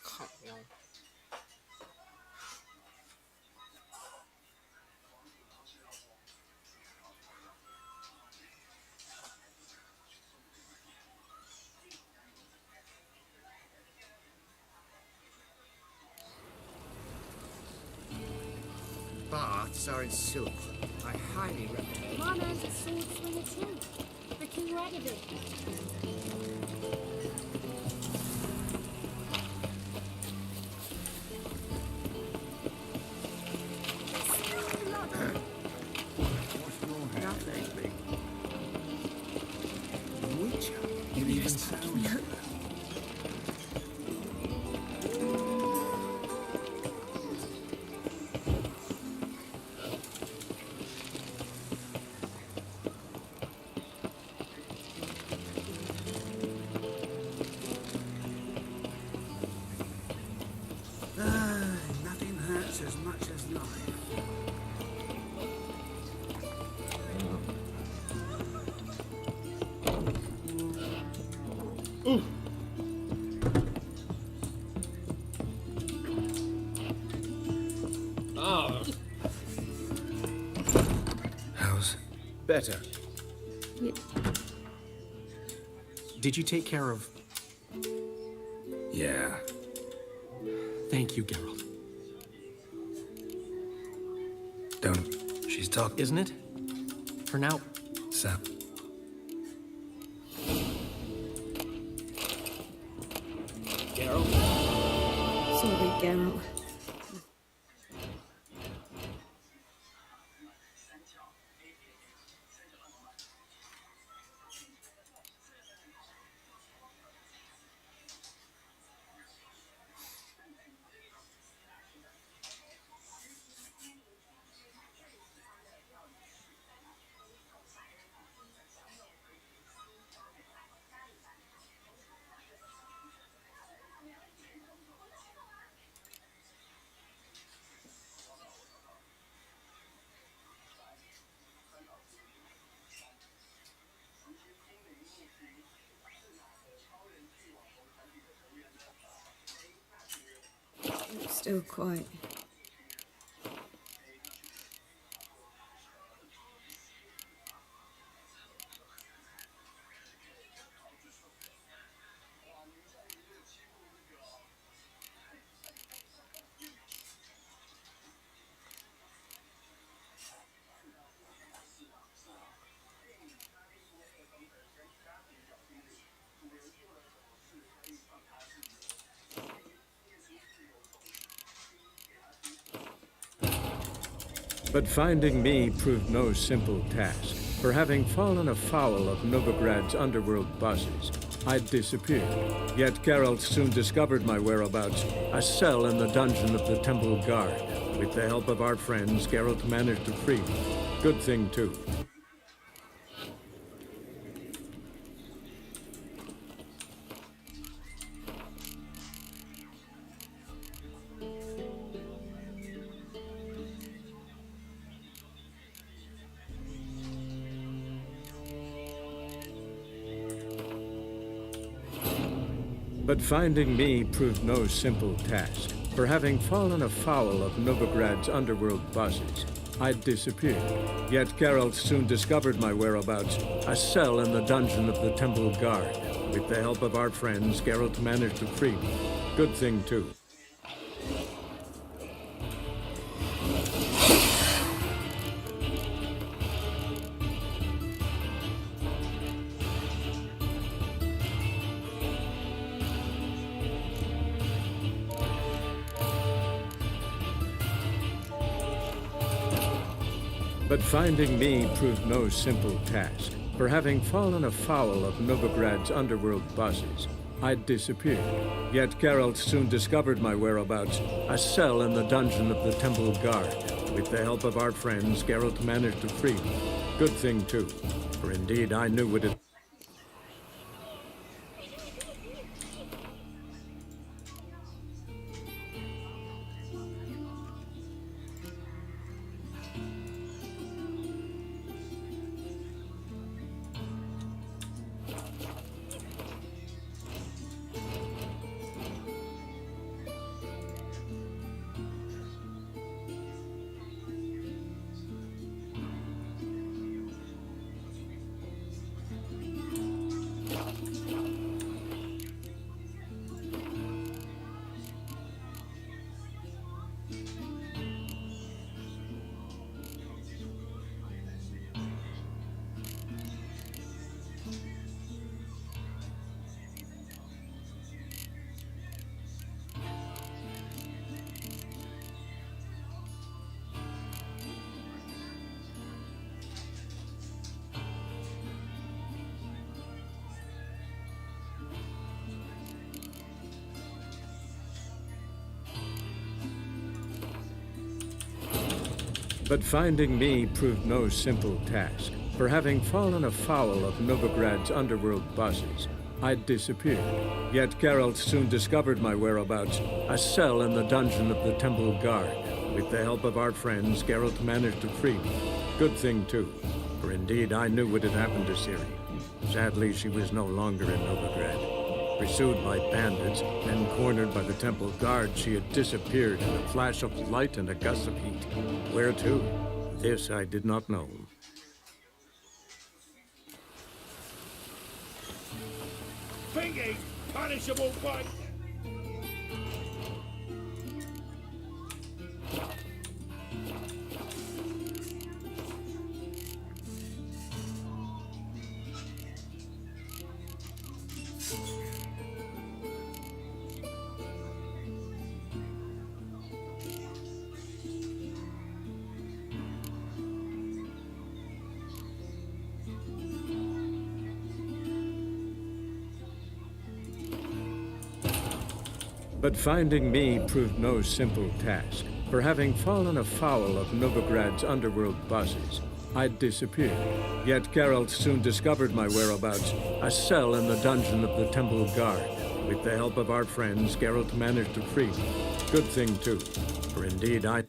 靠腰。Baths are in silk. I highly recommend. My man's a sword swinger too. The King Radovid. Nothing. Witcher. You even sound. Nothing hurts as much as life. How's... Better. Yeah. Did you take care of... Yeah. Thank you, Geralt. Don't... She's talking... Isn't it? For now... Sap. Geralt? Sorry, Geralt. Still quite. But finding me proved no simple task, for having fallen afoul of Novigrad's underworld bosses, I'd disappeared. Yet Geralt soon discovered my whereabouts, a cell in the dungeon of the Temple Guard. With the help of our friends, Geralt managed to free me. Good thing, too. But finding me proved no simple task, for having fallen afoul of Novigrad's underworld bosses, I'd disappeared. Yet Geralt soon discovered my whereabouts, a cell in the dungeon of the Temple Guard. With the help of our friends, Geralt managed to free me. Good thing, too. But finding me proved no simple task, for having fallen afoul of Novigrad's underworld bosses, I'd disappeared. Yet Geralt soon discovered my whereabouts, a cell in the dungeon of the Temple Guard. With the help of our friends, Geralt managed to free me. Good thing, too, for indeed I knew what it... But finding me proved no simple task, for having fallen afoul of Novigrad's underworld bosses, I'd disappeared. Yet Geralt soon discovered my whereabouts, a cell in the dungeon of the Temple Guard. With the help of our friends, Geralt managed to free me. Good thing, too, for indeed I knew what had happened to Ciri. Sadly, she was no longer in Novigrad. Pursued by bandits and cornered by the Temple Guard, she had disappeared in a flash of light and a gust of heat. Where to? This I did not know. Thinking punishable by... But finding me proved no simple task, for having fallen afoul of Novigrad's underworld bosses, I'd disappeared. Yet Geralt soon discovered my whereabouts, a cell in the dungeon of the Temple Guard. With the help of our friends, Geralt managed to free me. Good thing, too, for indeed I...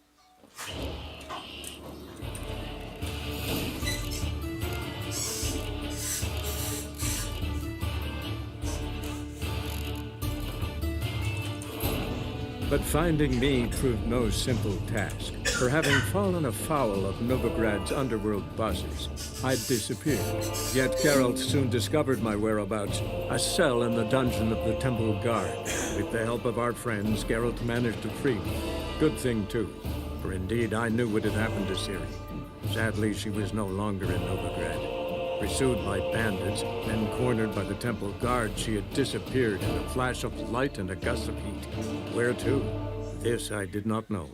But finding me proved no simple task. For having fallen afoul of Novigrad's underworld bosses, I'd disappeared. Yet Geralt soon discovered my whereabouts, a cell in the dungeon of the Temple Guard. With the help of our friends, Geralt managed to free me. Good thing, too, for indeed I knew what had happened to Ciri. Sadly, she was no longer in Novigrad. Pursued by bandits, then cornered by the Temple Guard, she had disappeared in a flash of light and a gust of heat. Where to? This I did not know.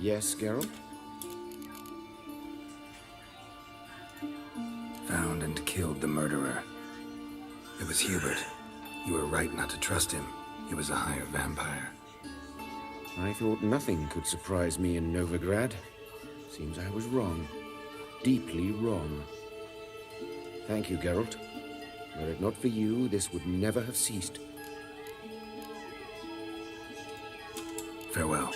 Yes, Geralt? Found and killed the murderer. It was Hubert. You were right not to trust him. He was a hired vampire. I thought nothing could surprise me in Novigrad. Seems I was wrong. Deeply wrong. Thank you, Geralt. Were it not for you, this would never have ceased. Farewell.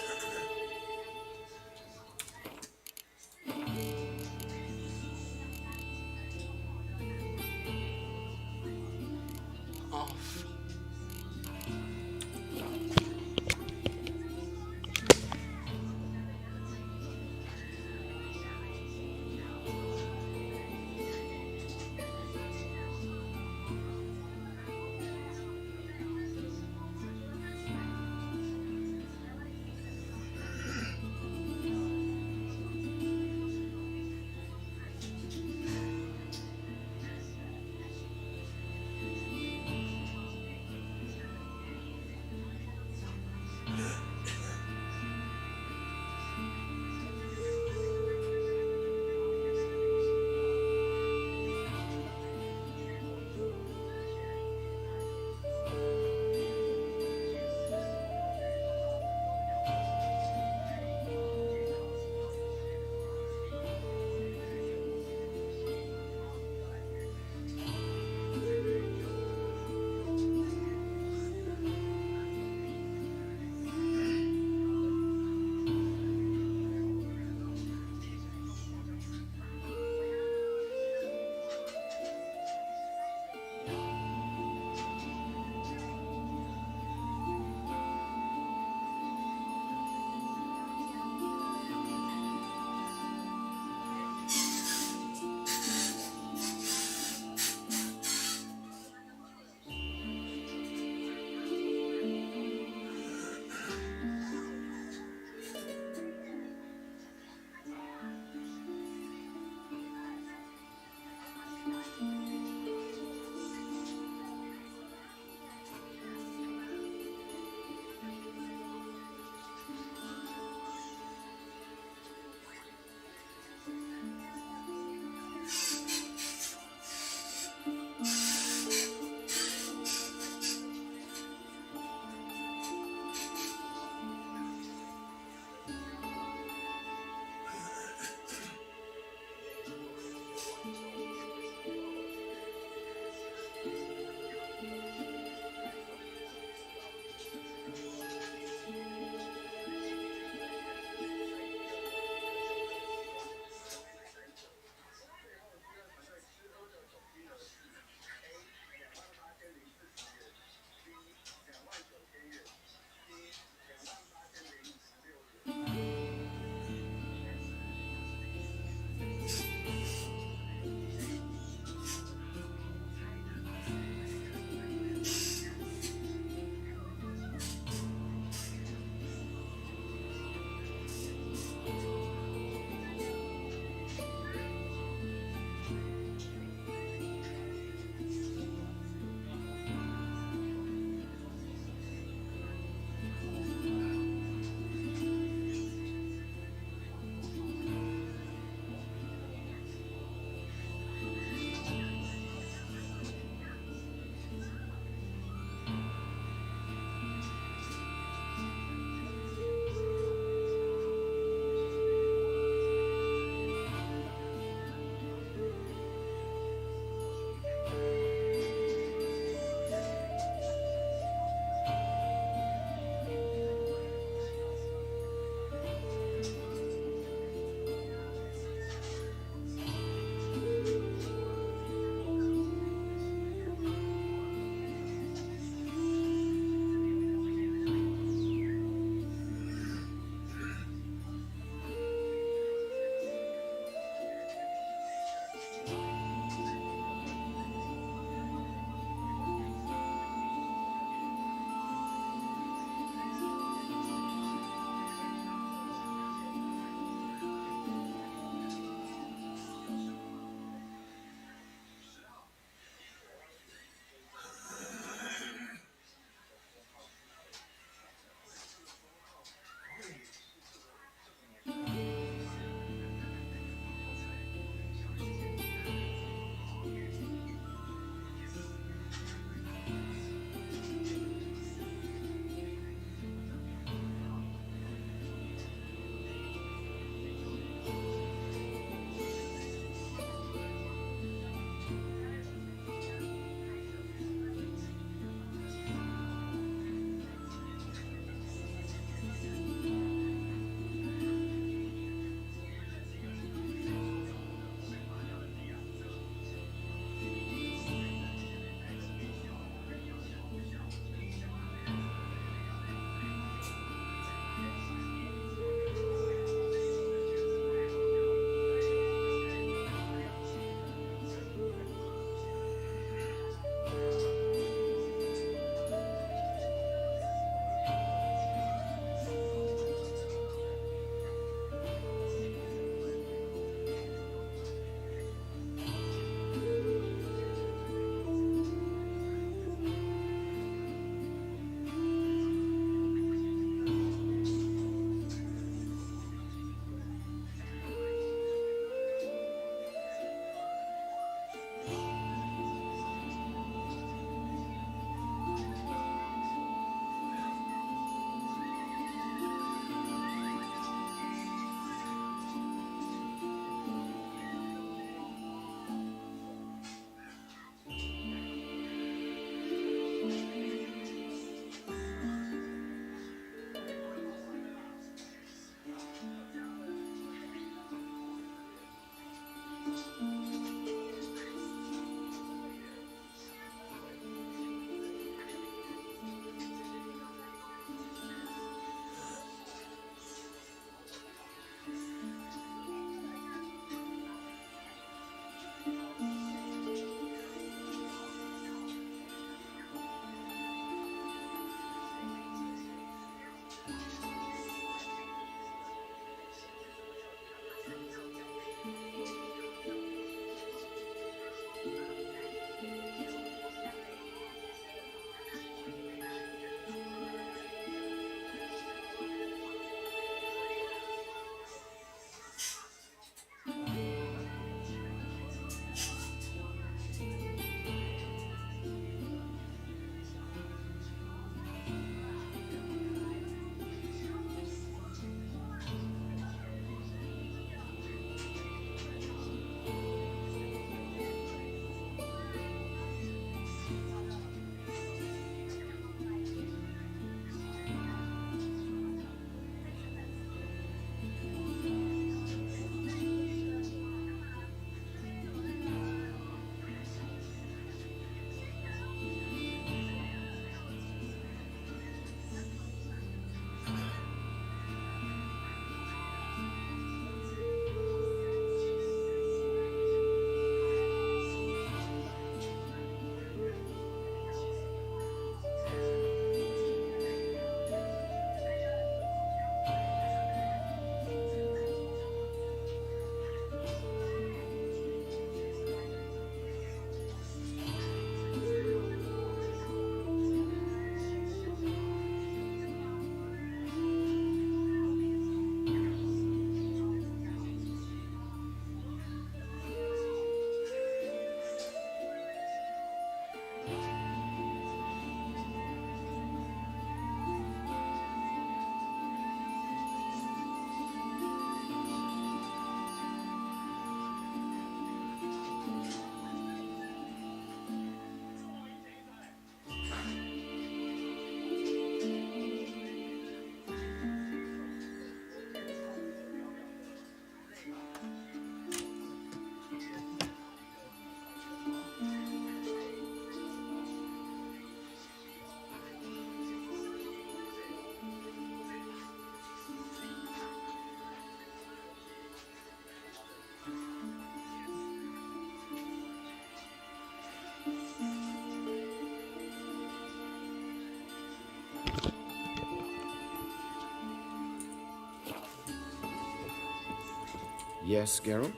Yes, Geralt?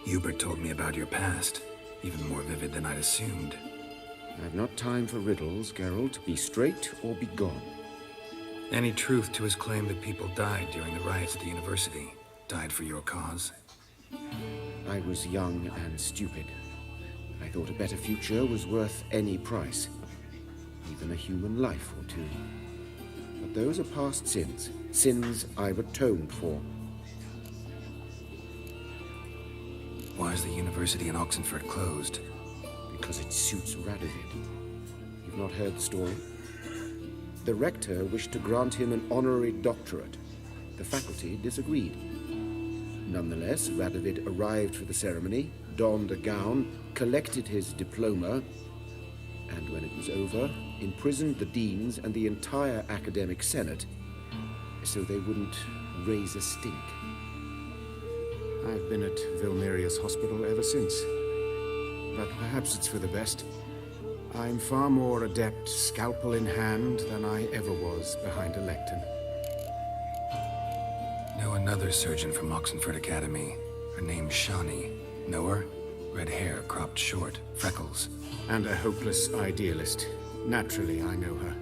Hubert told me about your past, even more vivid than I'd assumed. I've not time for riddles, Geralt. Be straight or be gone. Any truth to his claim that people died during the riots at the university? Died for your cause? I was young and stupid. I thought a better future was worth any price. Even a human life or two. But those are past sins. Sins I've atoned for. Why is the university in Oxenford closed? Because it suits Radovid. You've not heard the story? The rector wished to grant him an honorary doctorate. The faculty disagreed. Nonetheless, Radovid arrived for the ceremony, donned a gown, collected his diploma, and when it was over, imprisoned the deans and the entire academic senate so they wouldn't raise a stink. I've been at Vilmeria's hospital ever since. But perhaps it's for the best. I'm far more adept, scalpel in hand, than I ever was behind a lectern. Know another surgeon from Oxenford Academy. Her name's Shawnee. Know her? Red hair, cropped short, freckles. And a hopeless idealist. Naturally, I know her.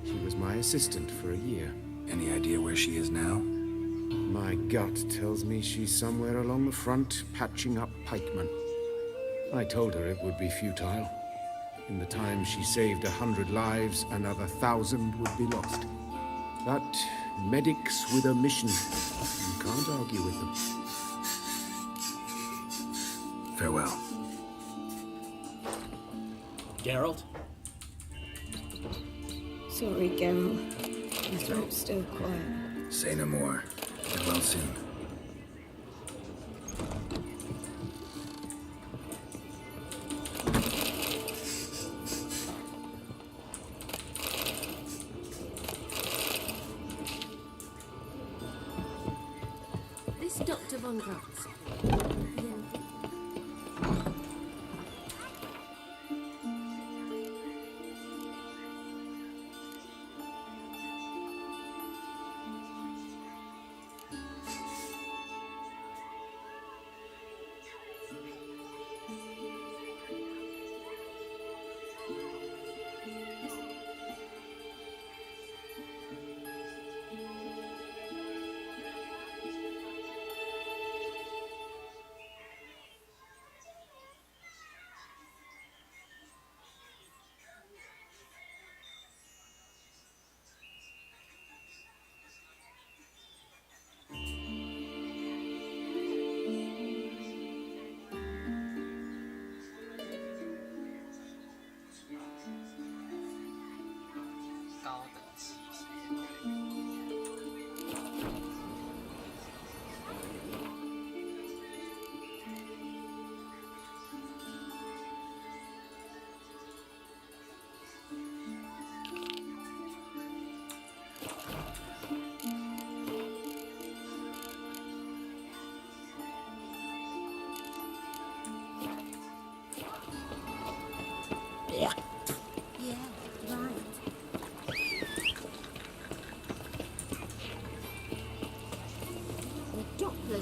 She was my assistant for a year. Any idea where she is now? My gut tells me she's somewhere along the front, patching up pikemen. I told her it would be futile. In the time she saved 100 lives, another 1,000 would be lost. But medics with a mission. You can't argue with them. Farewell. Geralt? Sorry, Geralt. My throat's still quiet. Say no more. Get well soon. Congrats.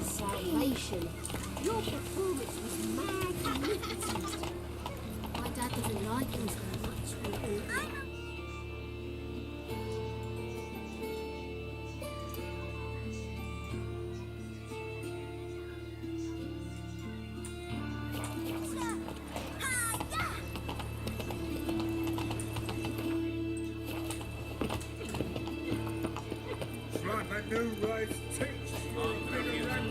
Salvation. Your performance was magnificent. My dad doesn't like him very much. Right, that new right takes no loitering round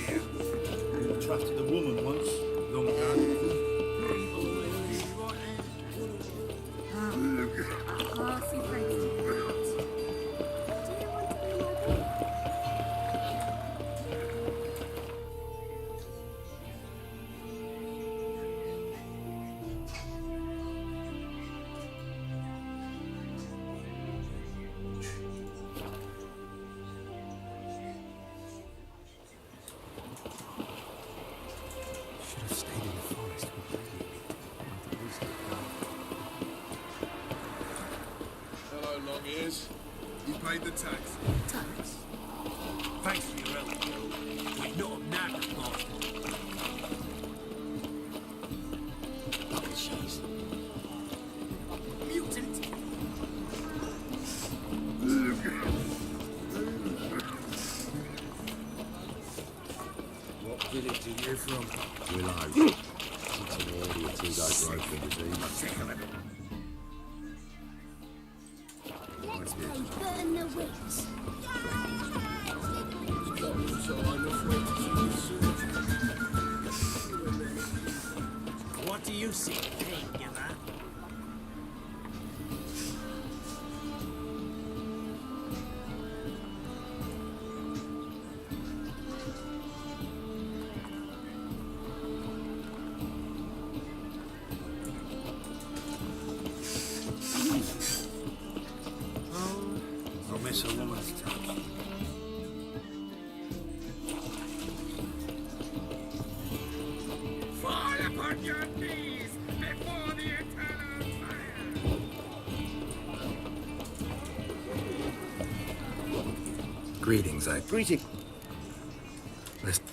here. You trusted a woman once, long ago. Classy place to be at. Do you want to be my boy? Should have stayed in the forest with Lady. At least Hello, long ears. You paid the tax. Tax? Thanks for your help, Bill. We're not knackers, bastard. double chase. Mutant. What village are you from? Willow. It's an area to go broken disease. Let's go burn the witch. What do you see, pig, you know? I'll miss a woman's touch. Fall upon your knees before the eternal fire. Greetings, Greeting. Listen.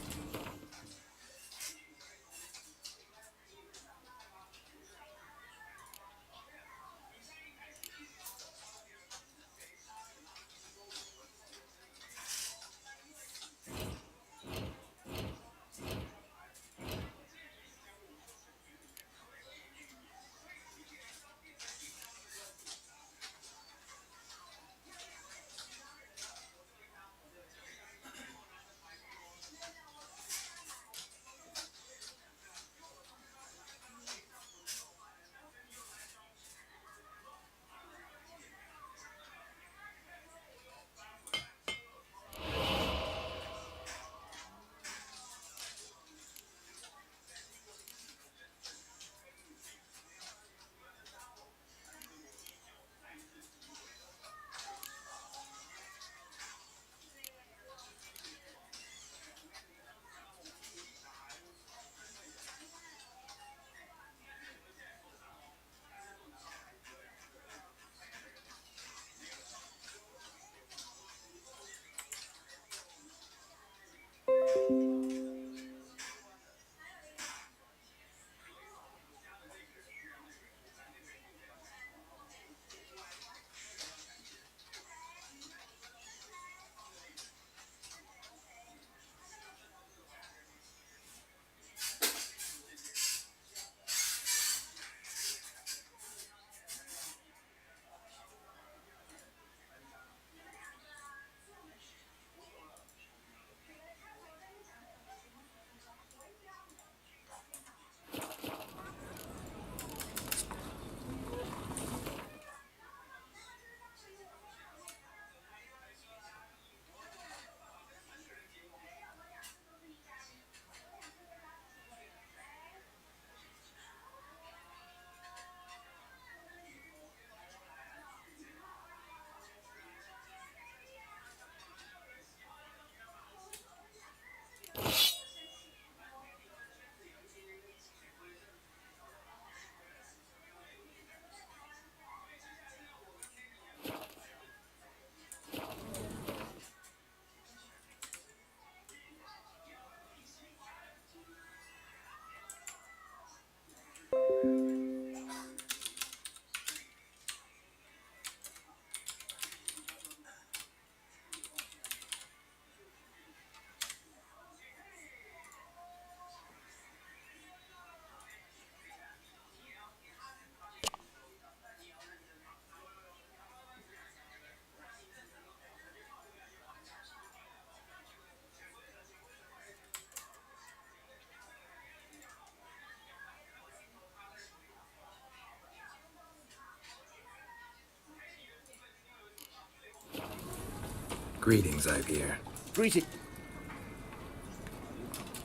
Greetings, Ivier. Greeting.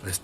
Listen.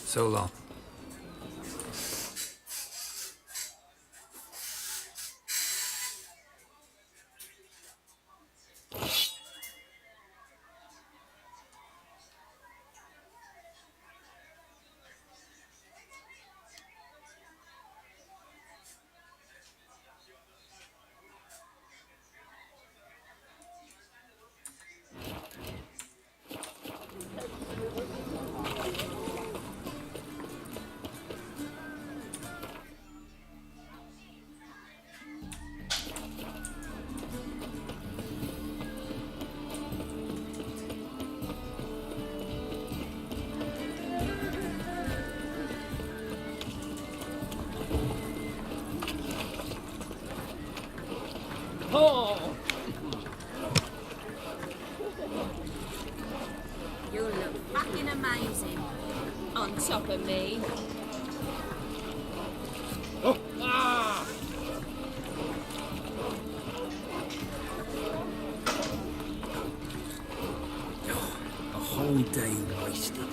So long. Oh! You look fucking amazing. On top of me. Oh! Ah! A whole day wasted.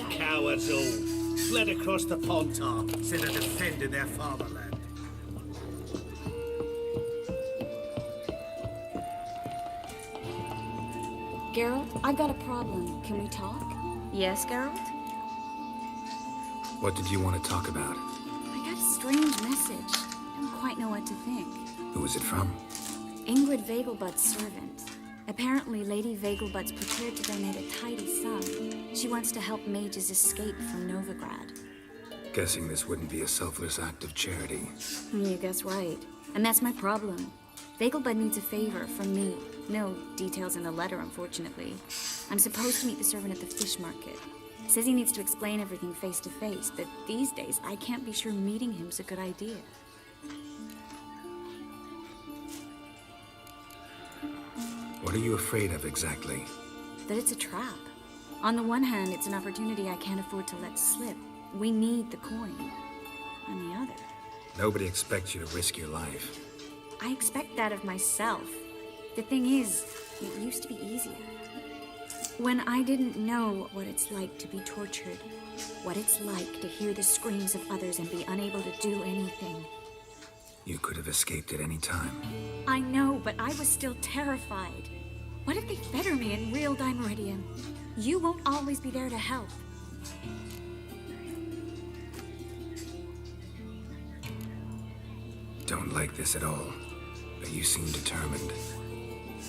Cowards all. Fled across the Pontar instead of defending their fatherland. Geralt, I've got a problem. Can we talk? Yes, Geralt? What did you want to talk about? I got a strange message. I don't quite know what to think. Who was it from? Ingrid Vegelbud's servant. Apparently, Lady Vegelbud's prepared to donate a tidy sum. She wants to help mages escape from Novigrad. Guessing this wouldn't be a selfless act of charity. You guess right. And that's my problem. Vegelbud needs a favor from me. No details in the letter, unfortunately. I'm supposed to meet the servant at the fish market. Says he needs to explain everything face to face, but these days I can't be sure meeting him's a good idea. What are you afraid of exactly? That it's a trap. On the one hand, it's an opportunity I can't afford to let slip. We need the coin. On the other... Nobody expects you to risk your life. I expect that of myself. The thing is, it used to be easier. When I didn't know what it's like to be tortured, what it's like to hear the screams of others and be unable to do anything. You could have escaped at any time. I know, but I was still terrified. What if they fetter me in real Dimeridium? You won't always be there to help. Don't like this at all, but you seem determined.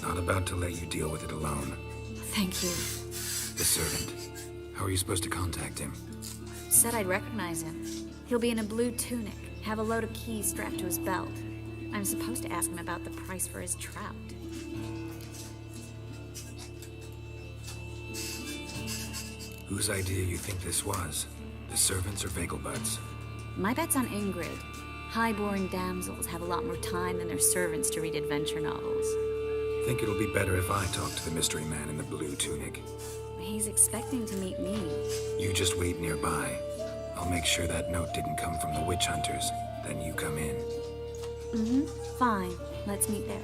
Not about to let you deal with it alone. Thank you. The servant. How are you supposed to contact him? Said I'd recognize him. He'll be in a blue tunic, have a load of keys strapped to his belt. I'm supposed to ask him about the price for his trout. Whose idea you think this was? The servants or Vegelbud's? My bet's on Ingrid. High-born damsels have a lot more time than their servants to read adventure novels. Think it'll be better if I talk to the mystery man in the blue tunic. He's expecting to meet me. You just wait nearby. I'll make sure that note didn't come from the witch hunters. Then you come in. Mm-hmm. Fine. Let's meet there.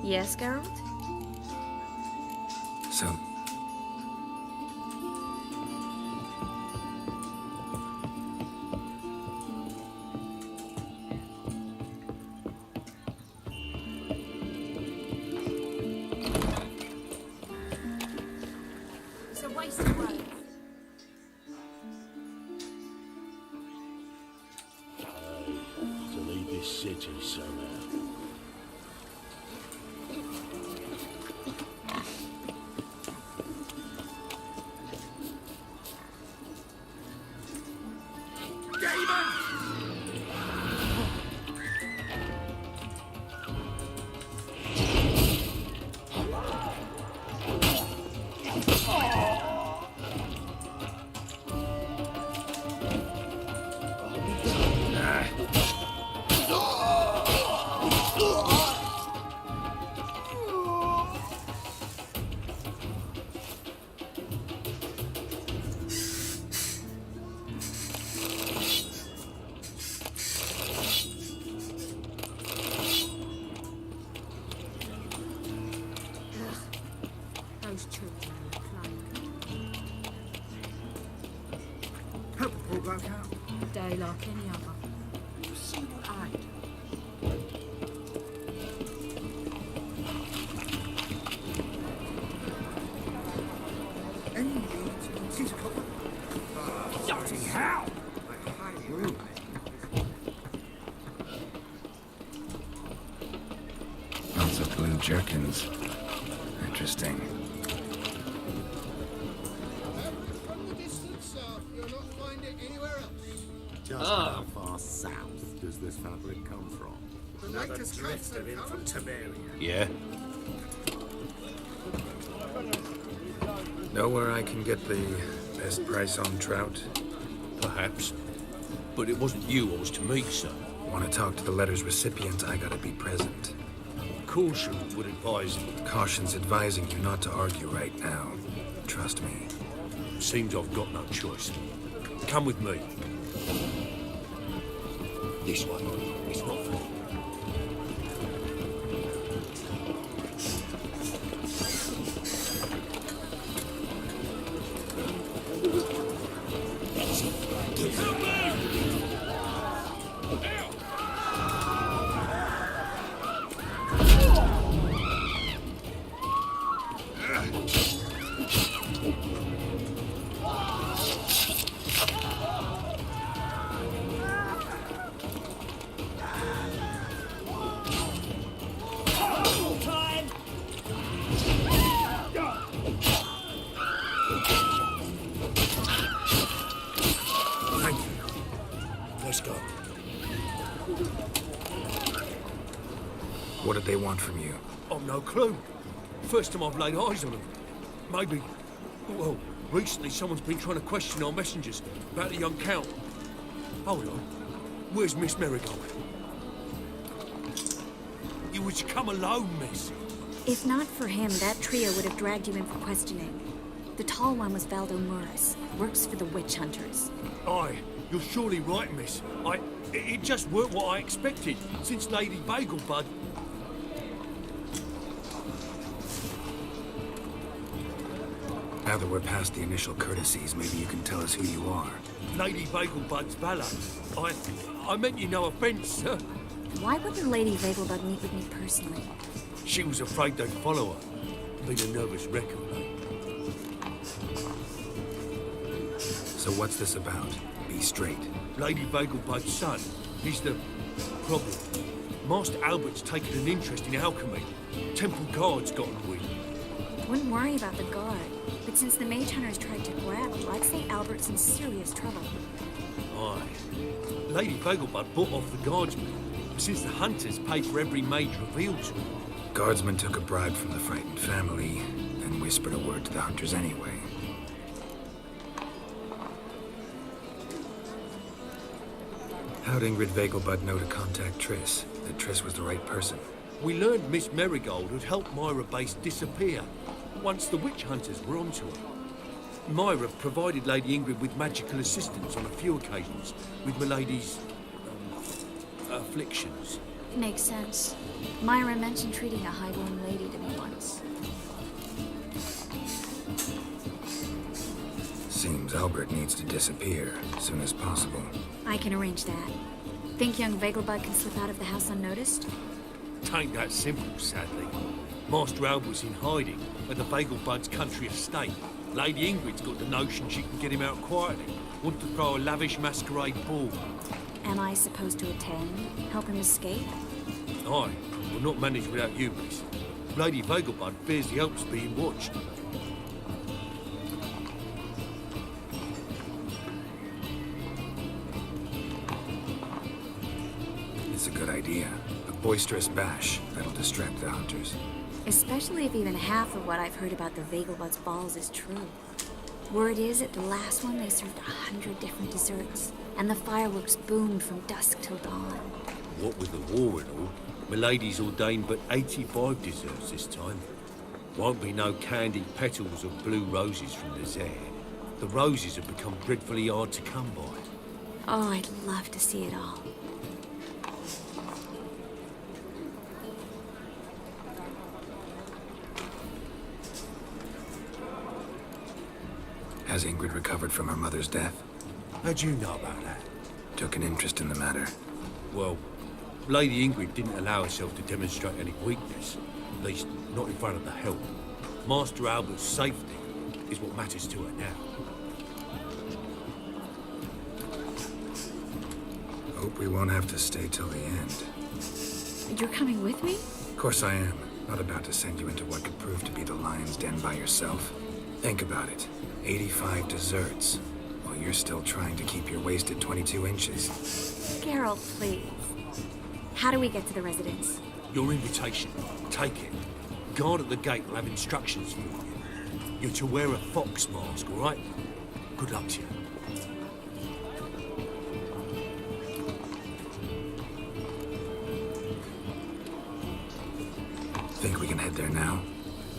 Yes, Geralt? So... It's a waste of work. To leave this city somehow. Those children are playing. Hope it all broke out. Day like any other. Single-eyed. Any leads on his cover? Bloody hell! I highly recommend. Lots of blue jerkins. Interesting. From the distance south, you'll not find it anywhere else. Just how far south does this fabric come from? The latest Drifted in from Temeria. Yeah? Know where I can get the best price on trout? Perhaps. But it wasn't you I was to meet, sir. Want to talk to the letter's recipient, I gotta be present. Caution would advise... Caution's advising you not to argue right now. Trust me. Seems I've got no choice. Come with me. This way. It's not far. What did they want from you? I've no clue. First time I've laid eyes on them. Maybe... Well, recently someone's been trying to question our messengers about the young Count. Hold on. Where's Miss Marigold? You was to come alone, miss. If not for him, that trio would have dragged you in for questioning. The tall one was Valdo Morris. Works for the witch hunters. Aye, you're surely right, miss. It just weren't what I expected, since Lady Bagelbud... Now that we're past the initial courtesies, maybe you can tell us who you are. Lady Bagelbud's valet. I meant you no offence, sir. Why wouldn't Lady Bagelbud meet with me personally? She was afraid they'd follow her. Been a nervous wreck of late. So what's this about? Be straight. Lady Bagelbud's son. He's the problem. Master Albert's taken an interest in alchemy. Temple Guard's gotten wind. Wouldn't worry about the guard. But since the mage hunters tried to grab you, I'd say Albert's in serious trouble. Aye. Lady Bagelbud bought off the guardsmen, since the hunters pay for every mage revealed to them. Guardsmen took a bribe from the frightened family, and whispered a word to the hunters anyway. How'd Ingrid Vegelbud know to contact Triss? That Triss was the right person? We learned Miss Marigold had helped Myra Base disappear once the witch hunters were onto her. Myra provided Lady Ingrid with magical assistance on a few occasions with Milady's... afflictions. Makes sense. Myra mentioned treating a highborn lady to me once. Seems Albert needs to disappear as soon as possible. I can arrange that. Think young Vegelbud can slip out of the house unnoticed? Tain't that simple, sadly. Master Albert's in hiding at the Vegelbud's country estate. Lady Ingrid's got the notion she can get him out quietly. Want to throw a lavish masquerade ball. Am I supposed to attend? Help him escape? Aye, will not manage without you, miss. Lady Vegelbud fears the help's being watched. It's a good idea. A boisterous bash that'll distract the hunters. Especially if even half of what I've heard about the Vegelbud's balls is true. Word is, at the last one they served 100 different desserts, and the fireworks boomed from dusk till dawn. What with the war and all, Milady's ordained but 85 desserts this time. Won't be no candied petals or blue roses from the Zaire. The roses have become dreadfully hard to come by. Oh, I'd love to see it all. Has Ingrid recovered from her mother's death? How'd you know about that? Took an interest in the matter. Well, Lady Ingrid didn't allow herself to demonstrate any weakness. At least, not in front of the help. Master Albert's safety is what matters to her now. Hope we won't have to stay till the end. You're coming with me? Of course I am. Not about to send you into what could prove to be the lion's den by yourself. Think about it. 85 desserts, while you're still trying to keep your waist at 22 inches. Geralt, please. How do we get to the residence? Your invitation. Take it. Guard at the gate will have instructions for you. You're to wear a fox mask, all right? Good luck to you. Think we can head there now?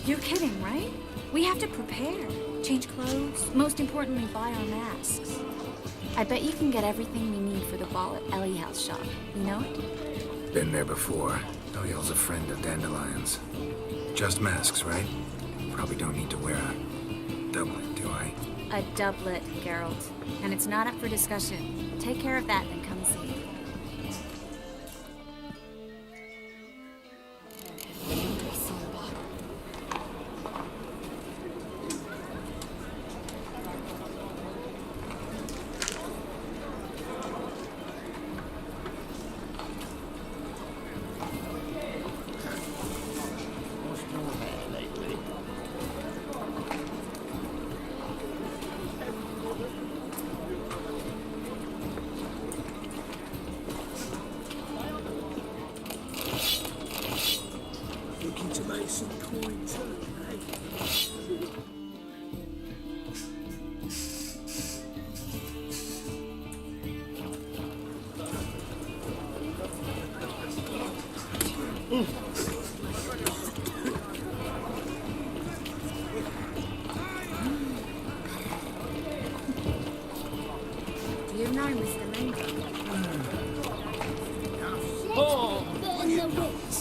You're kidding, right? We have to prepare. Change clothes. Most importantly, buy our masks. I bet you can get everything we need for the ball at Ellie House shop. You know it? Been there before. Eliel's a friend of Dandelion's. Just masks, right? Probably don't need to wear a doublet, do I? A doublet, Geralt. And it's not up for discussion. Take care of that, then come see me. some coin too, eh? Do you know Mr. Mangum? Oh! Burn the wits.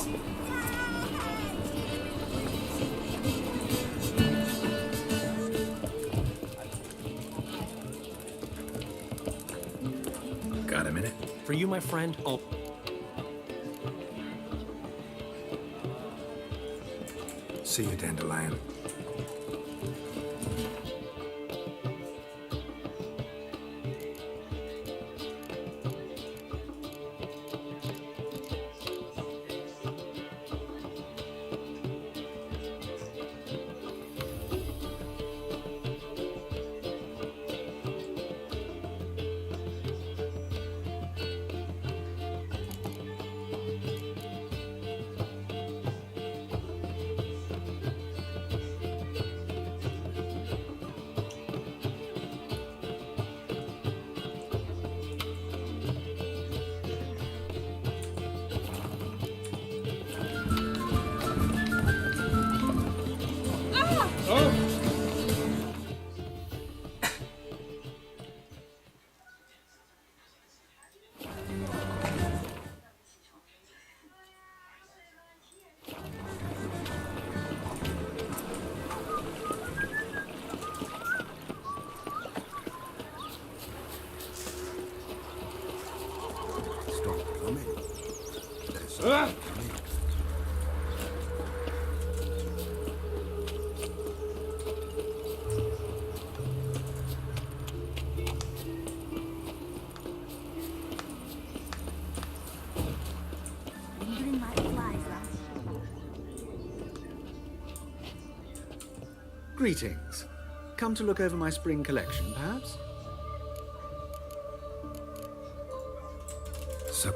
Got a minute? For you, my friend, I'll... See you, Dandelion. Lingering like flies, lass. Greetings. Come to look over my spring collection, perhaps? So...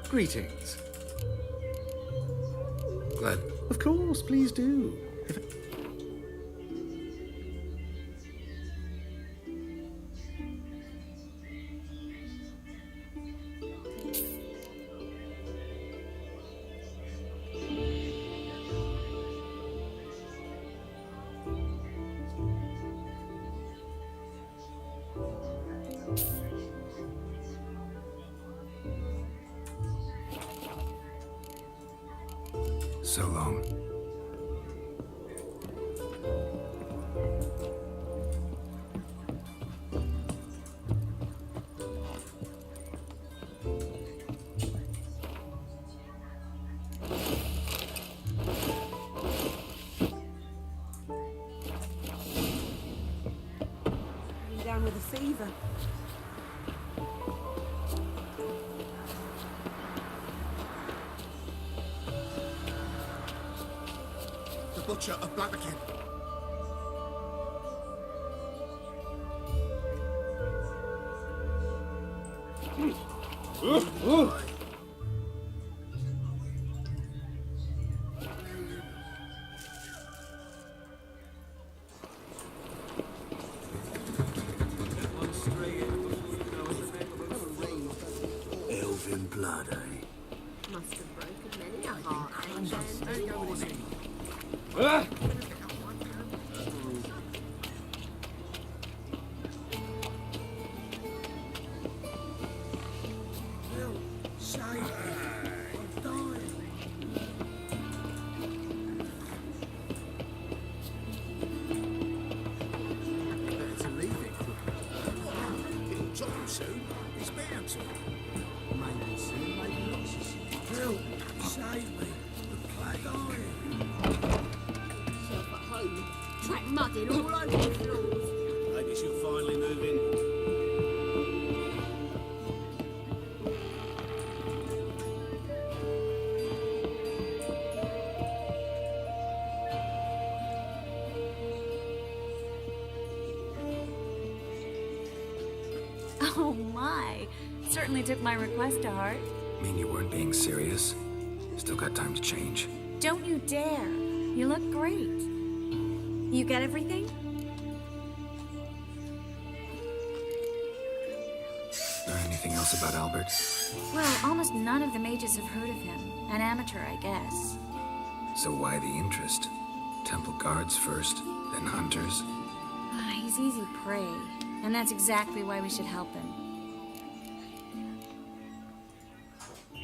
Greetings. Glad. Of course, please do. So long. I'm down with a fever. The Butcher of Blaviken. Elven blood, eh? Must have broken many a heart, ancient. Save me. I'm dying. Better to leave it. It'll drop him soon. He's bound to. Maybe soon, maybe not so soon. Help! Save me. The plague. Dying. Self at home. Track mudding all over the floors. Maybe she'll finally move in. Oh my. Certainly took my request to heart. Mean you weren't being serious? Still got time to change. Don't you dare. You look great. You get everything? Anything else about Albert? Well, almost none of the mages have heard of him. An amateur, I guess. So why the interest? Temple guards first, then hunters? He's easy prey, and that's exactly why we should help him.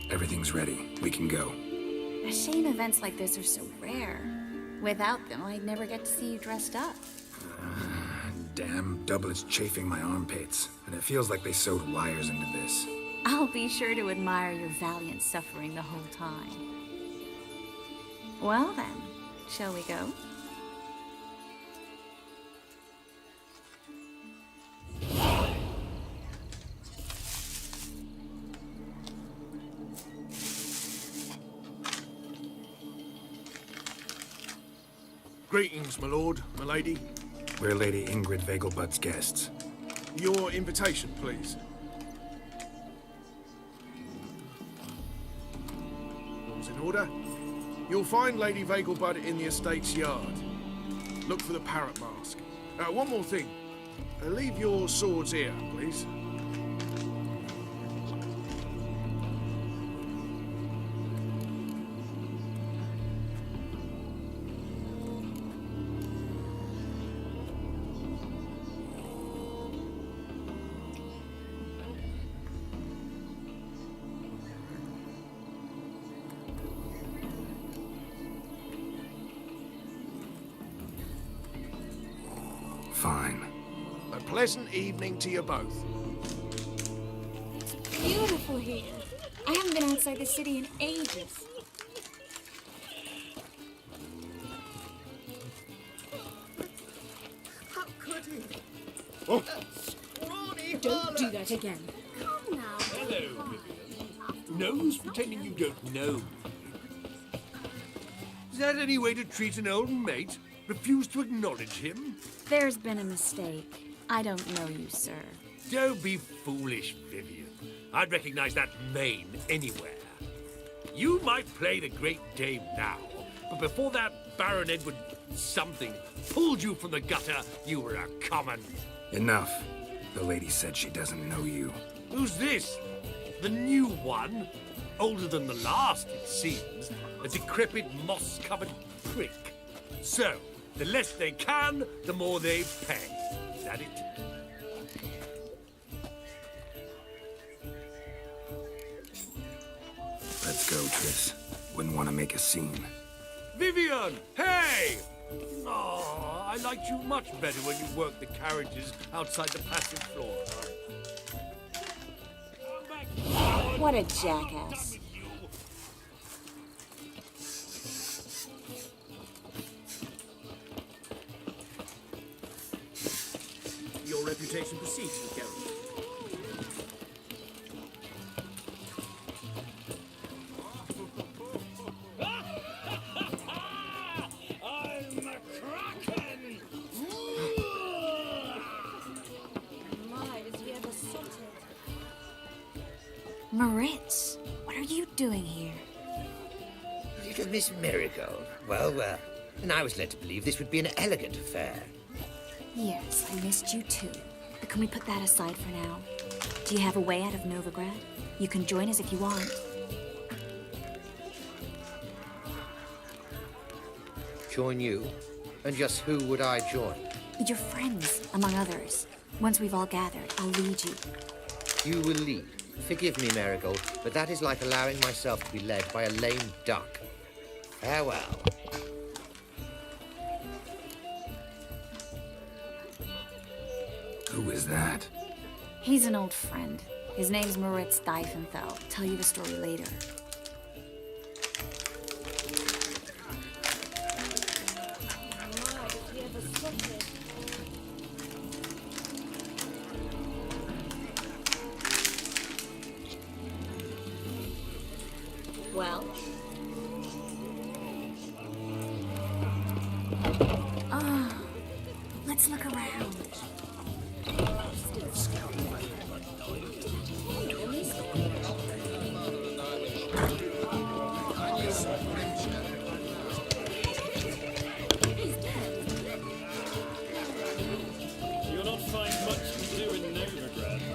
Everything's ready. We can go. A shame events like this are so rare. Without them, I'd never get to see you dressed up. Damn doublet's chafing my armpits, and it feels like they sewed wires into this. I'll be sure to admire your valiant suffering the whole time. Well then, shall we go? Greetings, my lord, my lady. We're Lady Ingrid Vegelbud's guests. Your invitation, please. All's in order. You'll find Lady Vegelbud in the estate's yard. Look for the parrot mask. One more thing. Leave your swords here, please. Fine. A pleasant evening to you both. It's beautiful here. I haven't been outside the city in ages. How could he? Oh. Scrawny Don't do that again. Come now. Hello, Vivian. No use pretending you don't know. Is that any way to treat an old mate? Refuse to acknowledge him? There's been a mistake. I don't know you, sir. Don't be foolish, Vivian. I'd recognize that mane anywhere. You might play the Great Dame now, but before that Baron Edward something pulled you from the gutter, you were a common. Enough. The lady said she doesn't know you. Who's this? The new one? Older than the last, it seems. A decrepit, moss-covered prick. So, the less they can, the more they pay. Is that it? Let's go, Triss. Wouldn't want to make a scene. Vivian! Hey! Oh, I liked you much better when you worked the carriages outside the passage floor. What a jackass. Your reputation precedes you, Geralt. I'm a kraken! My, is he ever sorted? Moritz, what are you doing here? Little Miss Marigold. Well, well. And I was led to believe this would be an elegant affair. Yes, I missed you too. But can we put that aside for now? Do you have a way out of Novigrad? You can join us if you want. Join you? And just who would I join? Your friends, among others. Once we've all gathered, I'll lead you. You will lead. Forgive me, Marigold, but that is like allowing myself to be led by a lame duck. Farewell. Who is that? He's an old friend. His name's Moritz Diefenfeld. Tell you the story later. My, is he ever sorted? Well? Let's look around. Novigrad.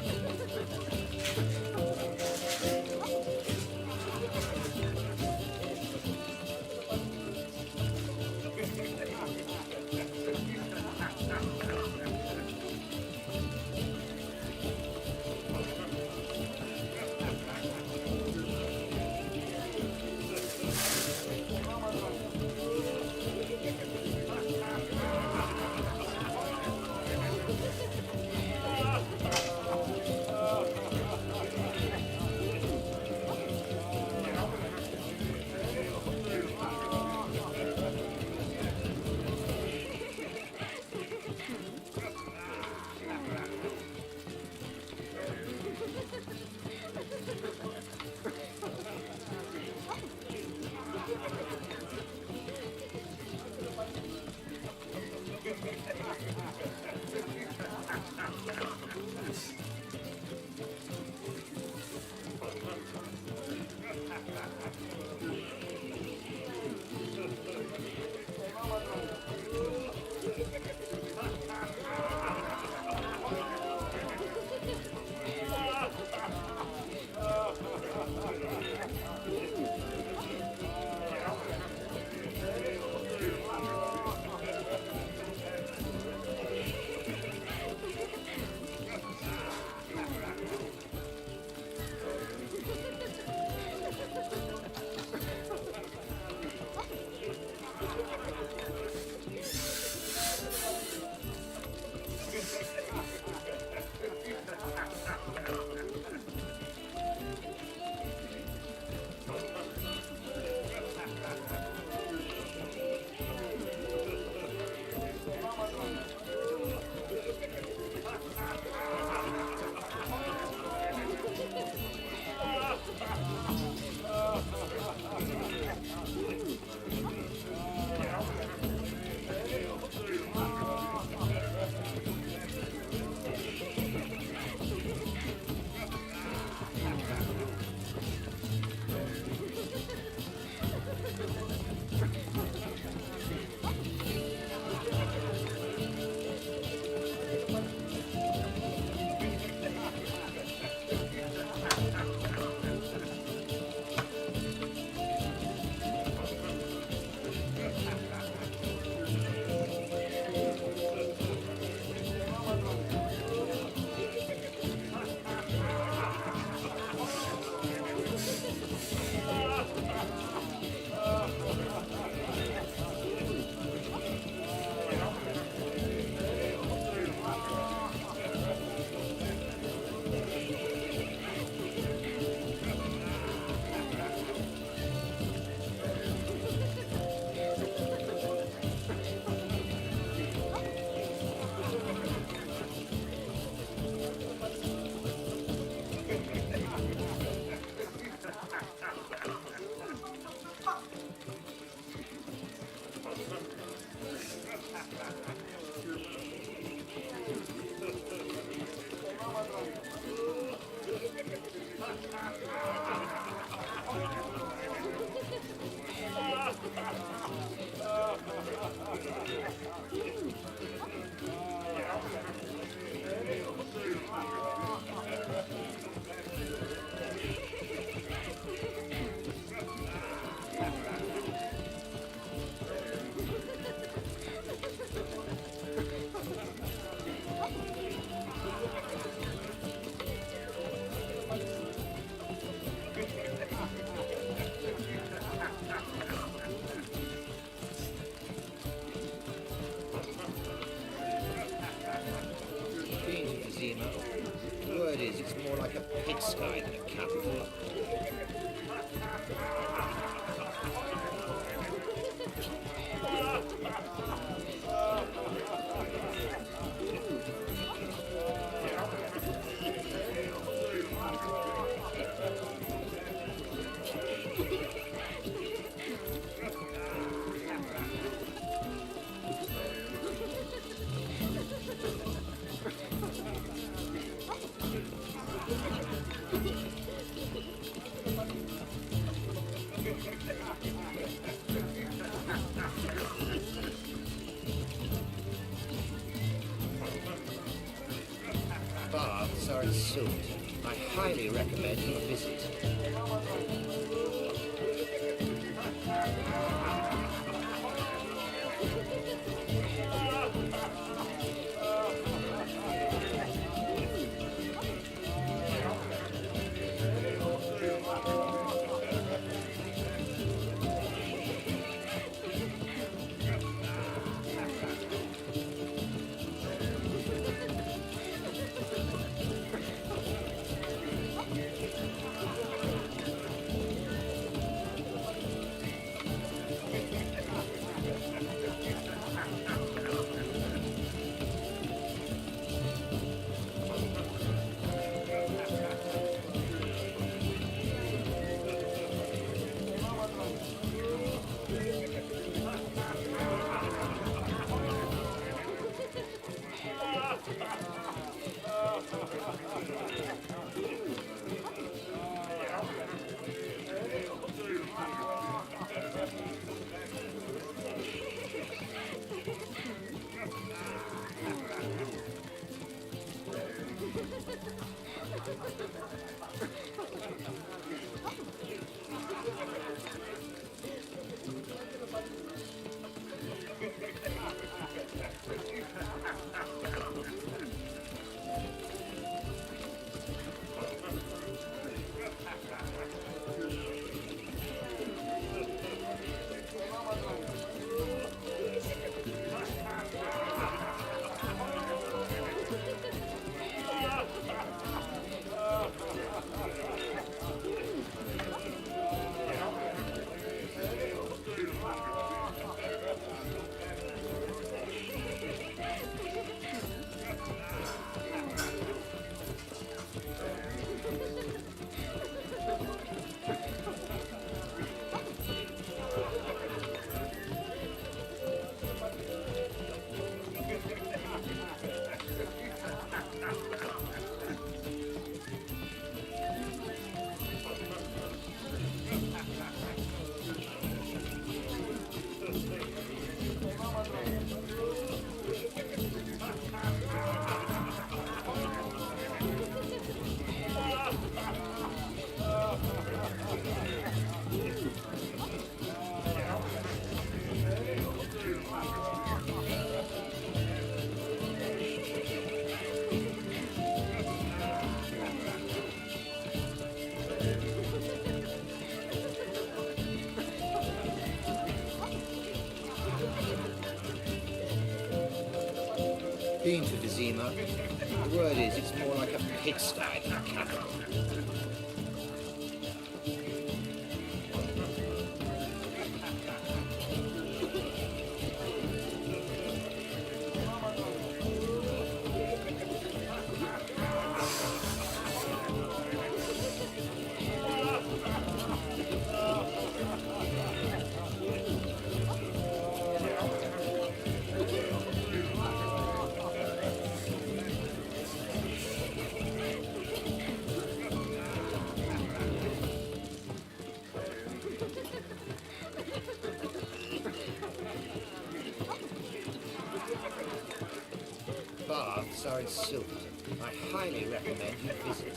Baths are in Salt. I highly recommend you visit. Been to Vizima. The word is, it's more like a pigsty than a capital. Baths are in Salt. I highly recommend you visit.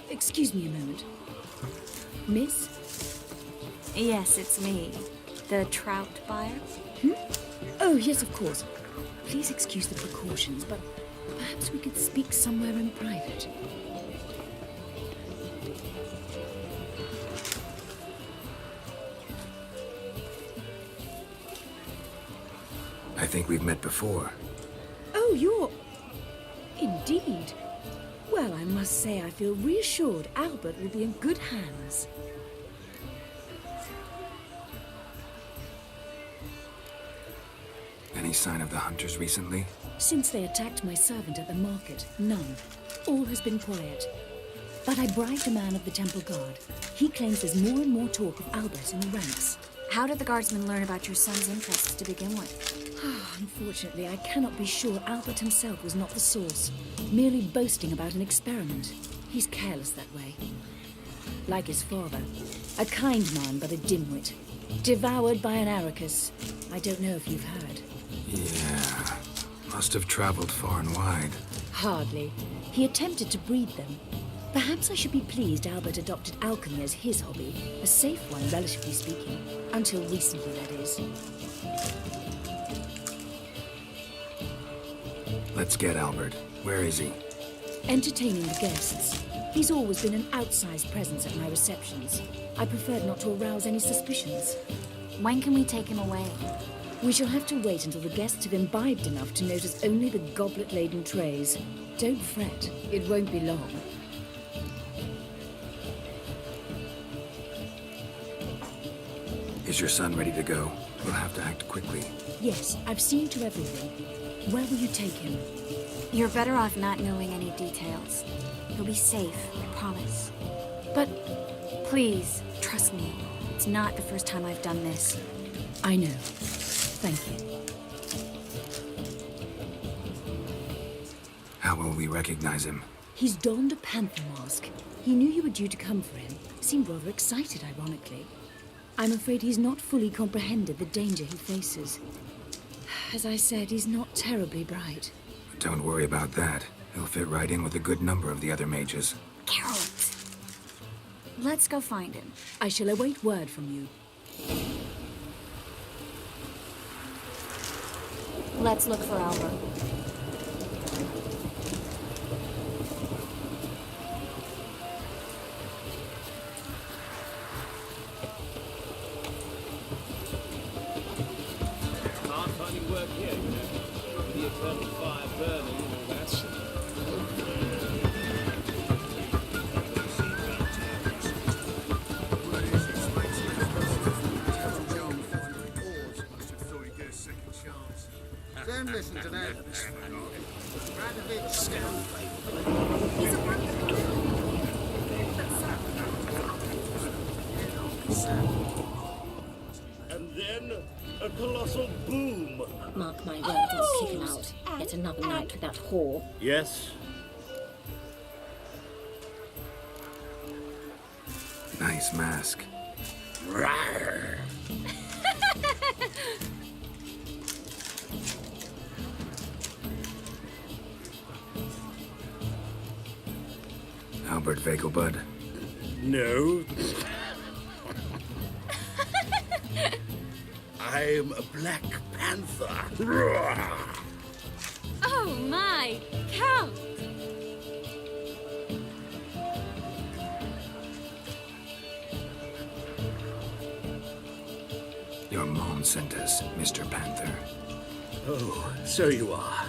Excuse me a moment. Miss? Yes, it's me. The trout buyer? Oh, yes, of course. Please excuse the precautions, but perhaps we could speak somewhere in private. I think we've met before. Oh, you're... Indeed. Well, I must say I feel reassured Albert will be in good hands. Any sign of the hunters recently? Since they attacked my servant at the market, none. All has been quiet. But I bribed a man of the Temple Guard. He claims there's more and more talk of Albert in the ranks. How did the guardsmen learn about your son's interests to begin with? Unfortunately, I cannot be sure Albert himself was not the source, merely boasting about an experiment. He's careless that way. Like his father, a kind man but a dimwit. Devoured by an Arrakis. I don't know if you've heard. Yeah, must have traveled far and wide. Hardly. He attempted to breed them. Perhaps I should be pleased Albert adopted alchemy as his hobby, a safe one, relatively speaking. Until recently, that is. Let's get Albert. Where is he? Entertaining the guests. He's always been an outsized presence at my receptions. I preferred not to arouse any suspicions. When can we take him away? We shall have to wait until the guests have imbibed enough to notice only the goblet-laden trays. Don't fret. It won't be long. Is your son ready to go? We'll have to act quickly. Yes, I've seen to everything. Where will you take him? You're better off not knowing any details. He'll be safe, I promise. But... Please, trust me. It's not the first time I've done this. I know. Thank you. How will we recognize him? He's donned a panther mask. He knew you were due to come for him. Seemed rather excited, ironically. I'm afraid he's not fully comprehended the danger he faces. As I said, he's not terribly bright. Don't worry about that. He'll fit right in with a good number of the other mages. Geralt! Let's go find him. I shall await word from you. Let's look for Albert. Can't find any work here, you know. The eternal fire burning and all that. Don't listen to that. And then a colossal boom. Mark my words, I'll kick him out. Yet another night with that whore. Yes. Nice mask. Rawr. Albert Vegelbud. No. I'm a Black Panther. Oh my, Count! Your mom sent us, Mr. Panther. Oh, so you are.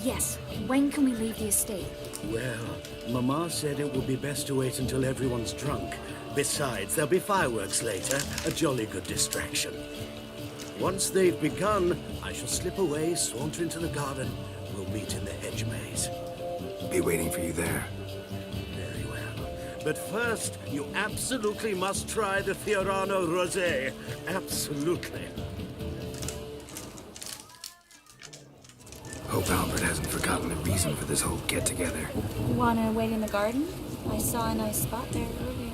Yes, when can we leave the estate? Well, Mama said it would be best to wait until everyone's drunk. Besides, there'll be fireworks later, a jolly good distraction. Once they've begun, I shall slip away, saunter into the garden. We'll meet in the hedge maze. Be waiting for you there. Very well. But first, you absolutely must try the Fiorano Rosé. Absolutely. Hope Albert hasn't forgotten the reason for this whole get-together. Wanna wait in the garden? I saw a nice spot there earlier.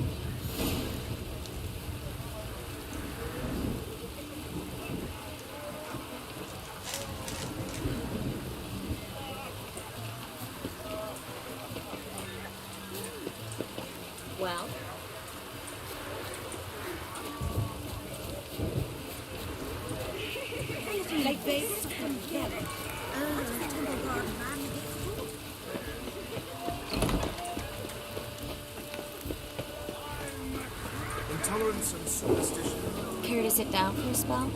Well? Like this? Intolerance and superstition. Care to sit down for a spell?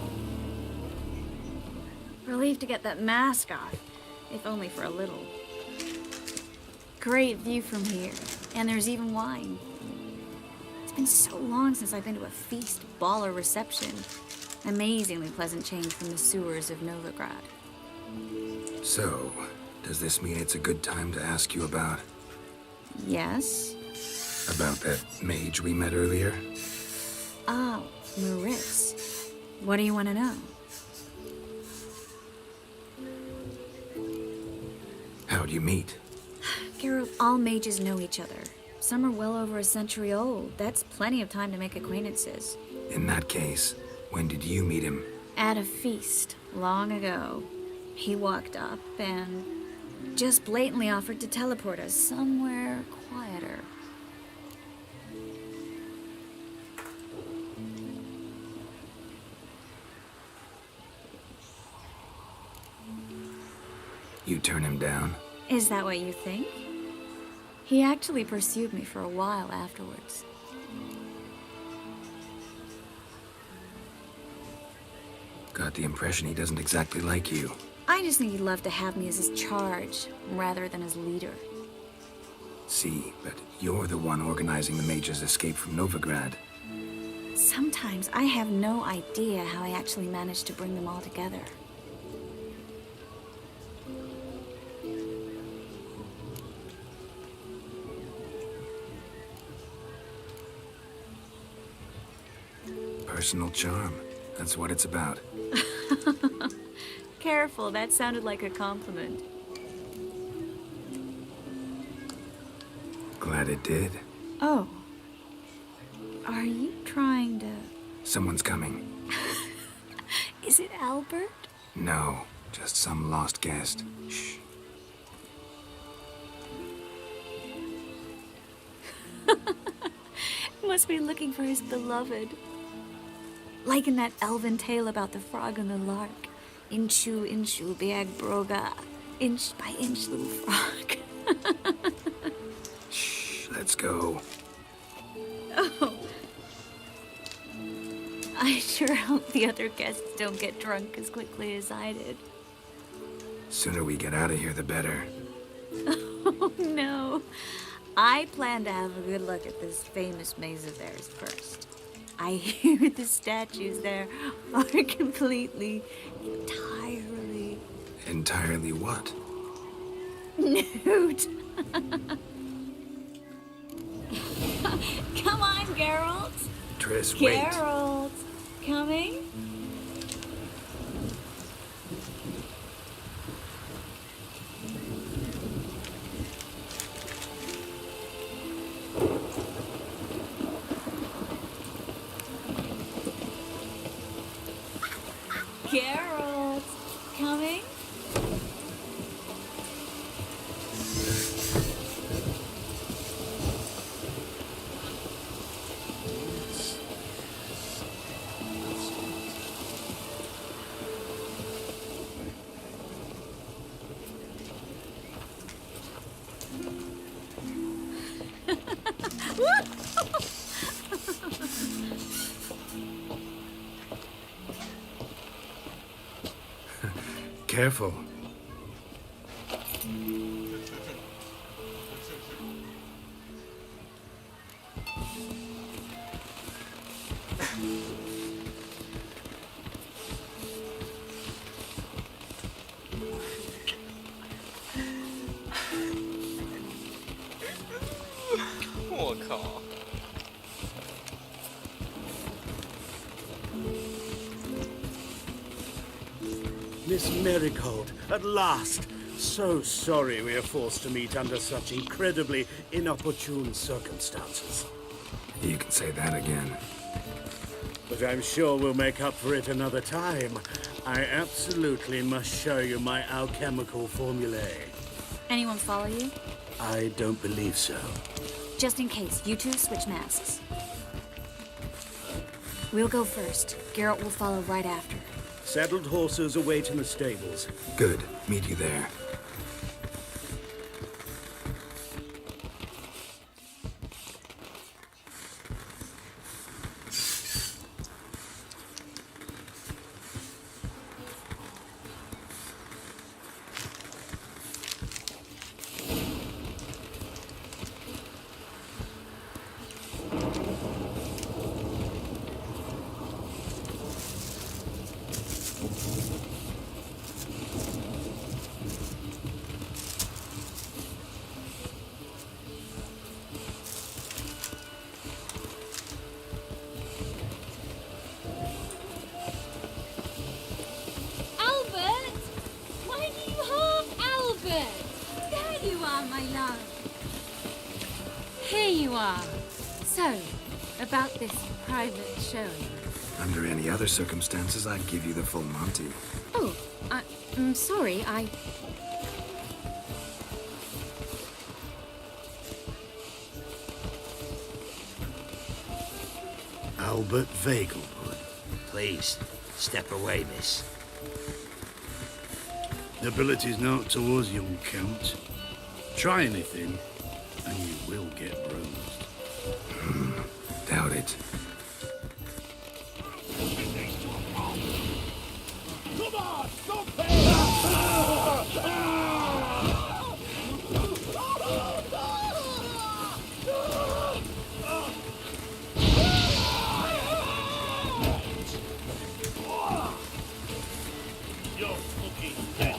Relieved to get that mask off, if only for a little. Great view from here, and there's even wine. It's been so long since I've been to a feast, ball, or reception. Amazingly pleasant change from the sewers of Novigrad. So, does this mean it's a good time to ask you about... Yes? About that mage we met earlier? Oh, Maritz. What do you want to know? How'd you meet? Geralt, all mages know each other. Some are well over a century old. That's plenty of time to make acquaintances. In that case, when did you meet him? At a feast, long ago. He walked up and just blatantly offered to teleport us somewhere quieter. You turn him down? Is that what you think? He actually pursued me for a while afterwards. Got the impression he doesn't exactly like you. I just think he'd love to have me as his charge, rather than as leader. See, but you're the one organizing the mage's escape from Novigrad. Sometimes I have no idea how I actually managed to bring them all together. Personal charm. That's what it's about. Careful, that sounded like a compliment. Glad it did. Oh. Are you trying to... Someone's coming. Is it Albert? No, just some lost guest. Shh. Must be looking for his beloved. Like in that elven tale about the frog and the lark. Inchu, inchu, beag broga. Inch by inch, little frog. Shh, let's go. Oh. I sure hope the other guests don't get drunk as quickly as I did. Sooner we get out of here, the better. Oh, no. I plan to have a good look at this famous maze of theirs first. I hear the statues there are completely, entirely... Entirely what? Nude. Come on, Geralt. Triss, wait. Geralt. Coming? Geralt, coming? Careful.我靠！ Miss Marigold, at last! So sorry we are forced to meet under such incredibly inopportune circumstances. You can say that again. But I'm sure we'll make up for it another time. I absolutely must show you my alchemical formulae. Anyone follow you? I don't believe so. Just in case, you two switch masks. We'll go first. Garrett will follow right after. Saddled horses await in the stables. Good. Meet you there. About this private showing. Under any other circumstances, I'd give you the full Monty. Oh, I'm sorry, Albert Vagelwood. Please, step away, miss. Nobility's not towards young Count. Try anything, and you will get bruised. Doubt it. Come on, stop You're fucking dead.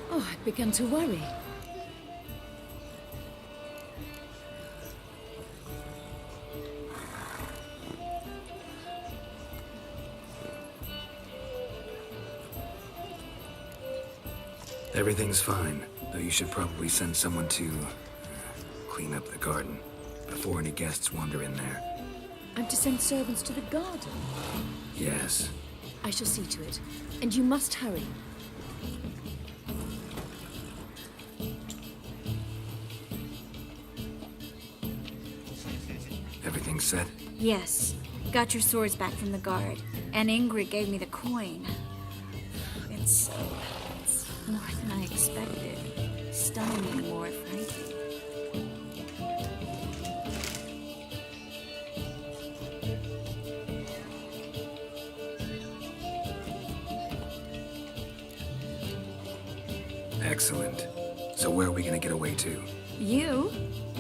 Oh, I've begun to worry. Everything's fine, though you should probably send someone to clean up the garden before any guests wander in there. I'm to send servants to the garden? Yes. I shall see to it. And you must hurry. Everything set? Yes. Got your swords back from the guard. And Ingrid gave me the coin. It's more than I expected. Stunningly more, frankly. Excellent. So where are we gonna get away to? You?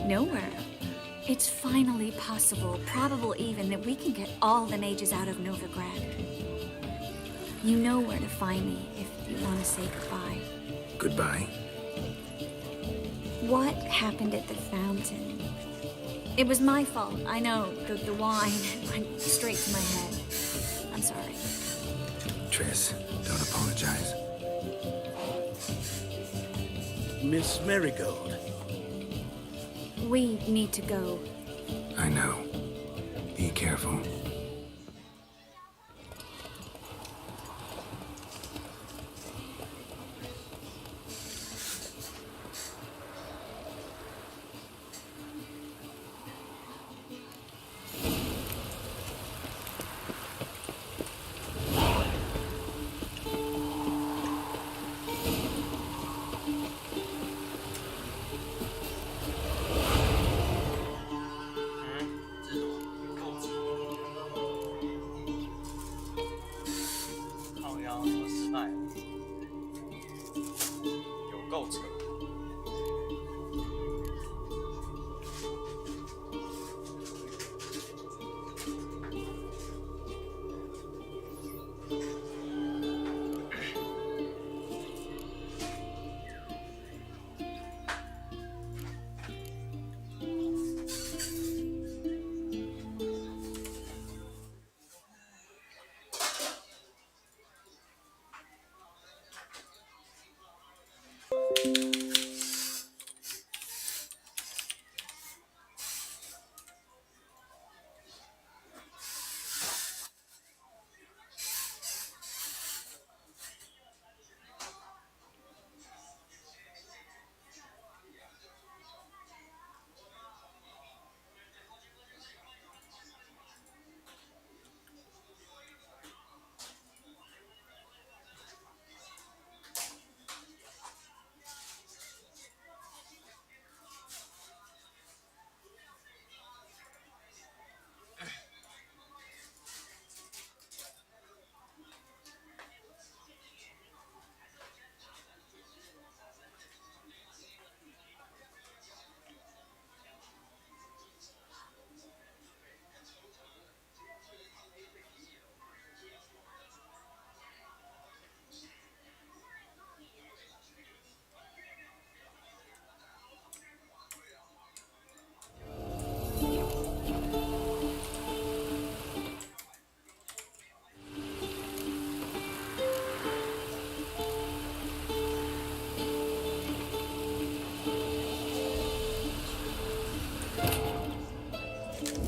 Nowhere. It's finally possible, probable even, that we can get all the mages out of Novigrad. You know where to find me if you want to say goodbye. Goodbye? What happened at the fountain? It was my fault. I know. The wine went straight to my head. I'm sorry. Triss, don't apologize. Miss Marigold. We need to go. I know. Be careful.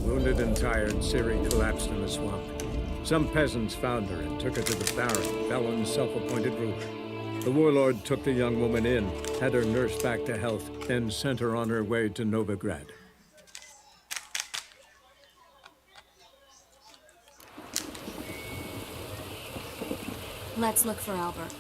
Wounded and tired, Ciri collapsed in the swamp. Some peasants found her and took her to the Baron, Valen's self-appointed ruler. The warlord took the young woman in, had her nursed back to health, then sent her on her way to Novigrad. Let's look for Albert.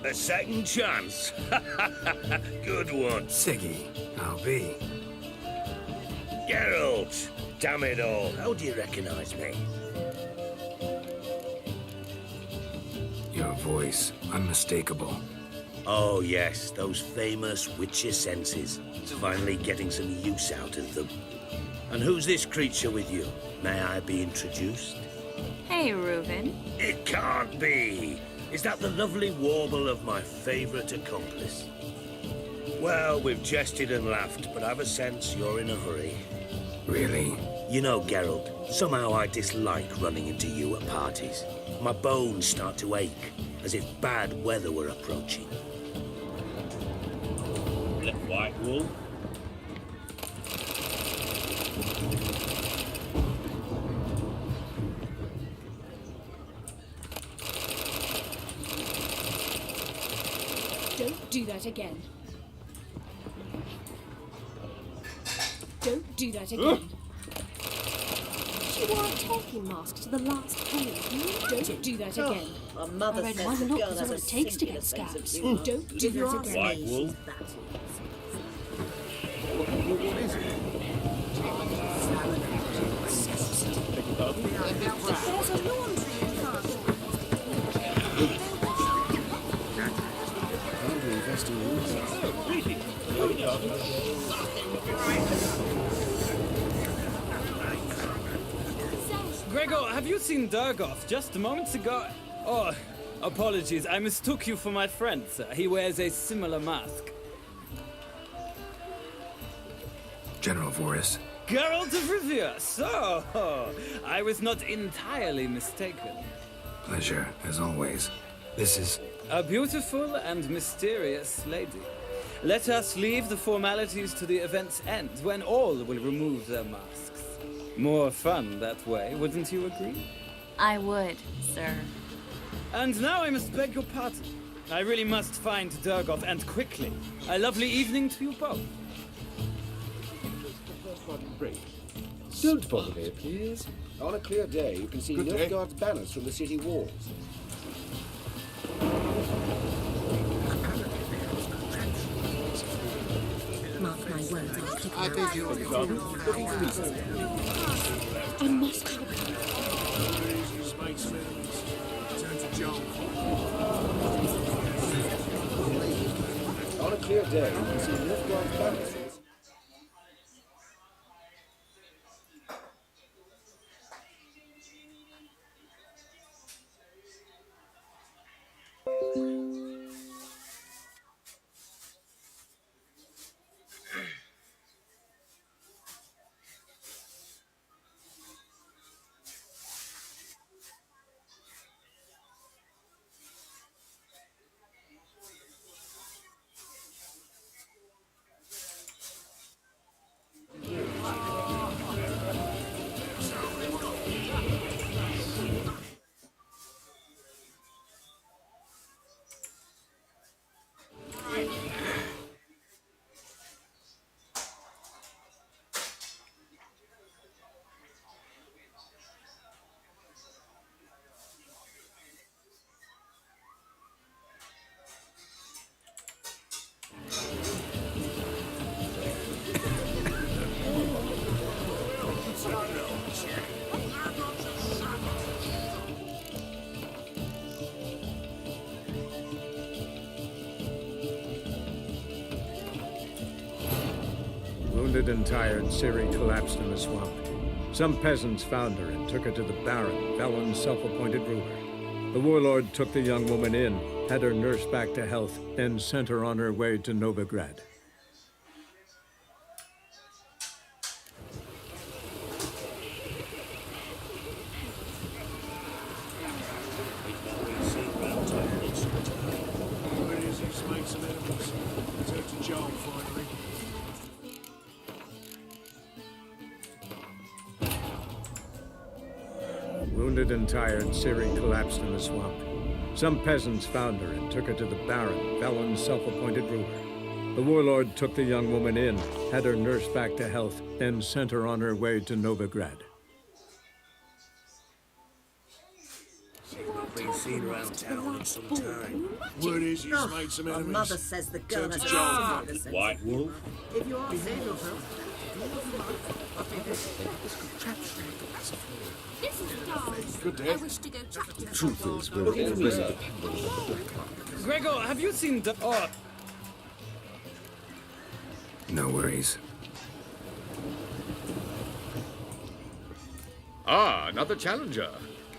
A second chance. Good one. Siggy, I'll be. Geralt! Damn it all, how do you recognize me? Your voice, unmistakable. Oh yes, those famous Witcher senses. Finally getting some use out of them. And who's this creature with you? May I be introduced? Hey, Reuben. It can't be! Is that the lovely warble of my favourite accomplice? Well, we've jested and laughed, but I've a sense you're in a hurry. Really? You know, Geralt, somehow I dislike running into you at parties. My bones start to ache, as if bad weather were approaching. White wool? Don't do that again. Don't do that again. She wore a talking mask to the last penny. Don't do that again. My mother I read says why the not girl is has all a it takes to singular get sense of scabs. humour. Don't do that again. White wool? What is it? There's a laundry in front. Gregor, have you seen Durgoff just moments ago? Oh, apologies, I mistook you for my friend, sir. He wears a similar mask. General Voris. Geralt of Rivia, so I was not entirely mistaken. Pleasure, as always. This is... A beautiful and mysterious lady. Let us leave the formalities to the event's end, when all will remove their masks. More fun that way, wouldn't you agree? I would, sir. And now I must beg your pardon. I really must find Durgoff, and quickly. A lovely evening to you both. Don't bother me, please. On a clear day, you can see Nilfgaard's banners from the city walls. Mark my words, I'll kick I think you'll be fine. I must have On a clear day, you can see Nilfgaard's banners. Wounded and tired, Ciri collapsed in the swamp. Some peasants found her and took her to the Baron, Valen's self-appointed ruler. The warlord took the young woman in, had her nursed back to health, then sent her on her way to Novigrad. Wounded and tired, Ciri collapsed in the swamp. Some peasants found her and took her to the Baron, Valen's self-appointed ruler. The warlord took the young woman in, had her nursed back to health, then sent her on her way to Novigrad. Been seen around town in some time. Word is he's made some enemies. My mother says the girl Turn has to a John. singular sense of White humour. wolf? If you are behave yourself, Good day. I wish to go chat to Truth is, we're all busy dependent on the Black Mark. Gregor, have you seen the... Oh, No worries. Ah, another challenger.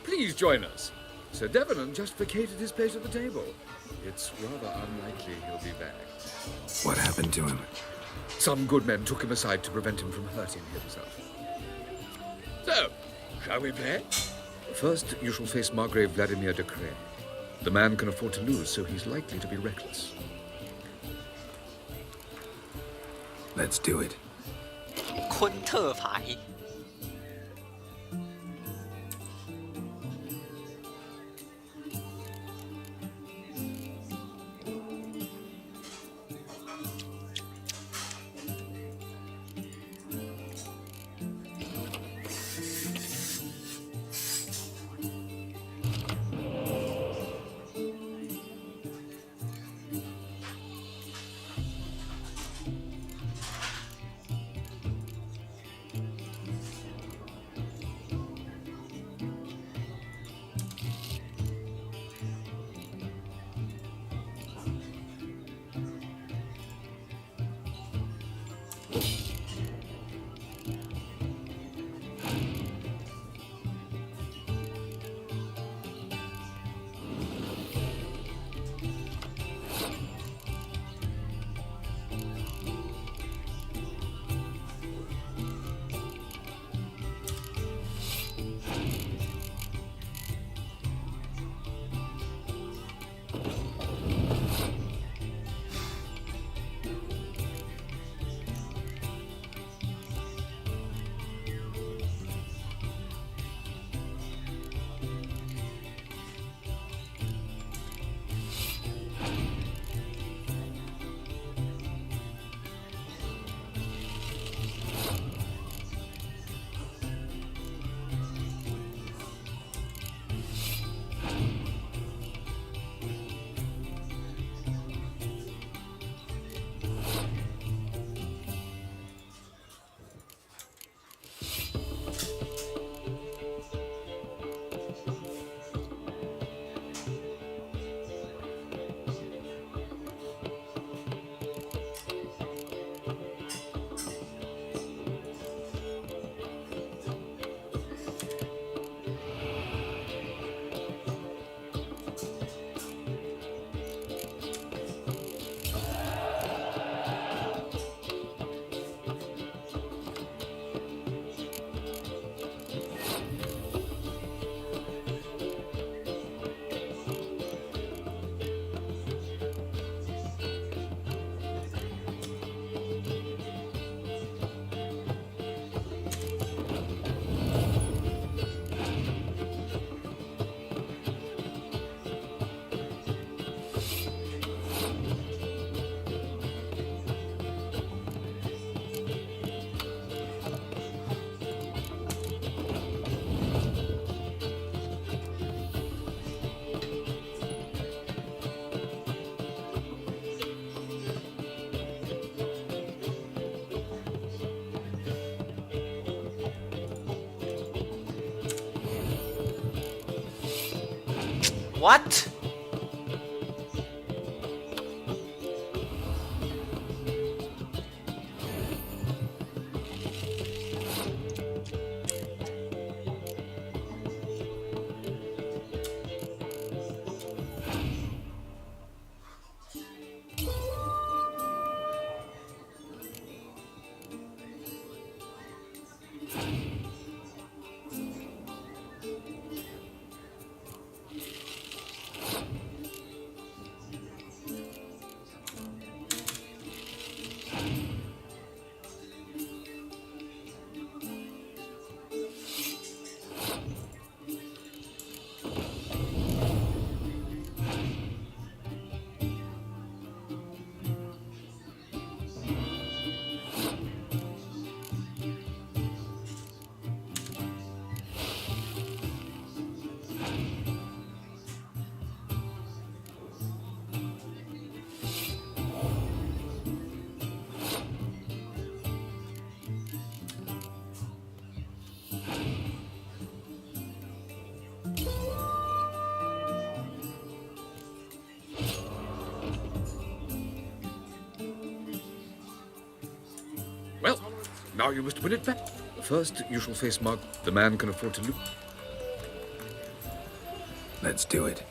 Please join us. Sir Devenant just vacated his place at the table. It's rather unlikely he'll be back. What happened to him? Some good men took him aside to prevent him from hurting himself. So, shall we play? First, you shall face Margrave Vladimir de Cray. The man can afford to lose, so he's likely to be reckless. Let's do it. 昆特牌。What? Now you must win it back. First, you shall face Mug. The man can afford to lose. Let's do it.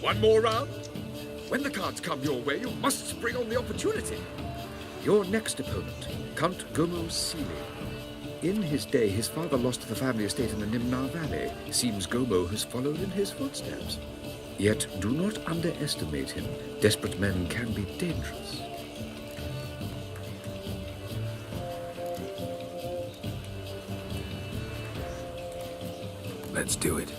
One more round? When the cards come your way, you must spring on the opportunity. Your next opponent, Count Gomo Seeley. In his day, his father lost the family estate in the Nimnar Valley. Seems Gomo has followed in his footsteps. Yet do not underestimate him. Desperate men can be dangerous. Let's do it.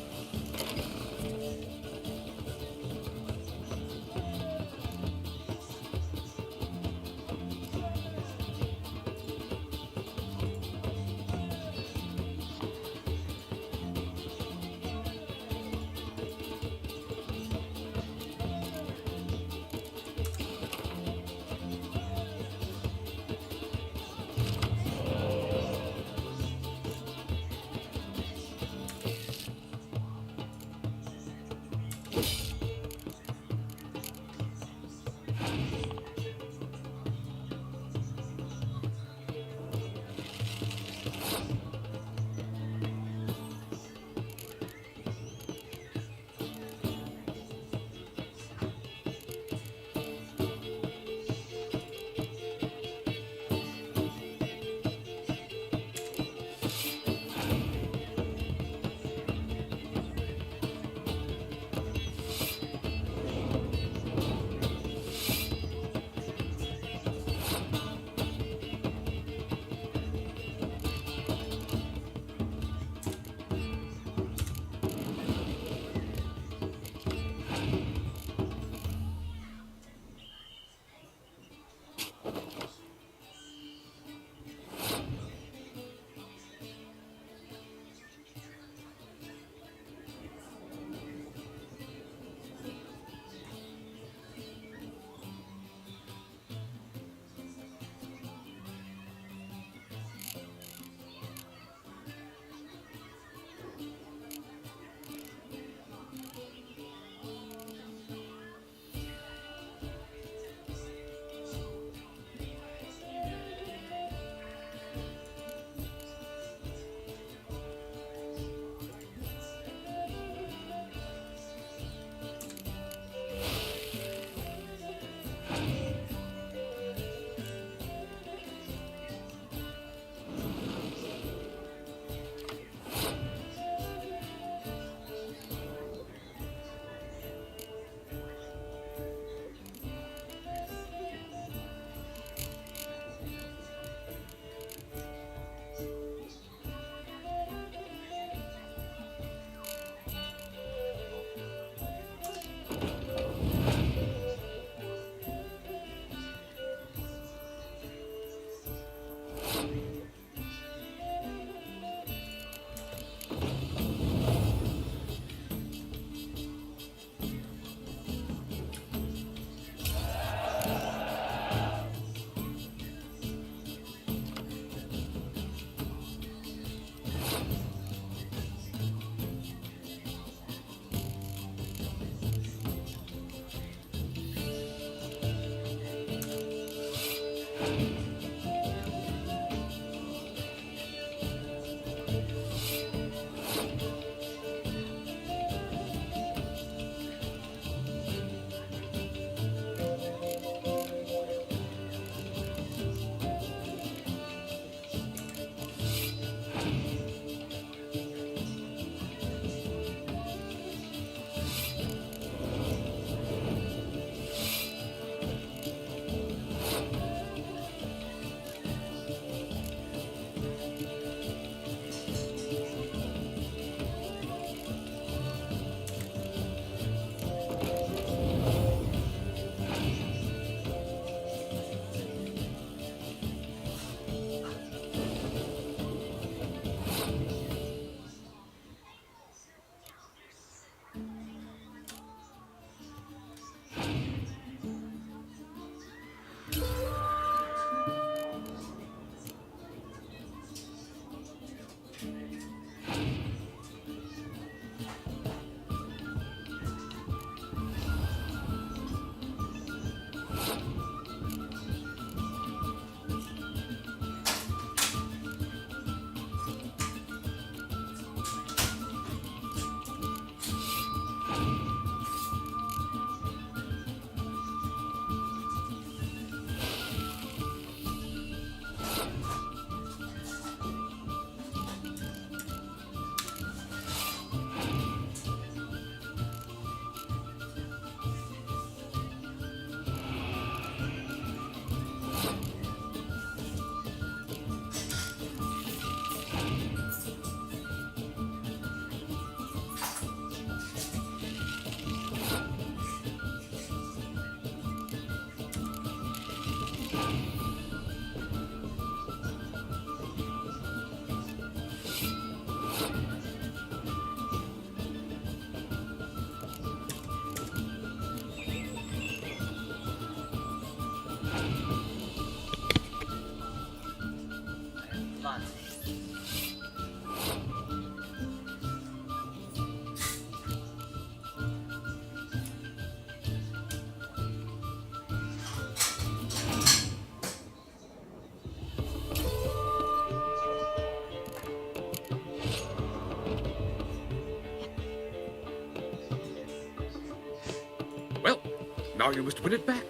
Now you must win it back.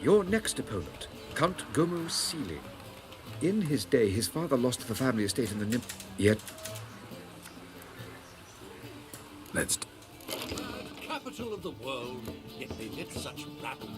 Your next opponent, Count Gomu Sealy. In his day, his father lost the family estate in the Yet... Let's... Capital of the world, yet they let such rabble.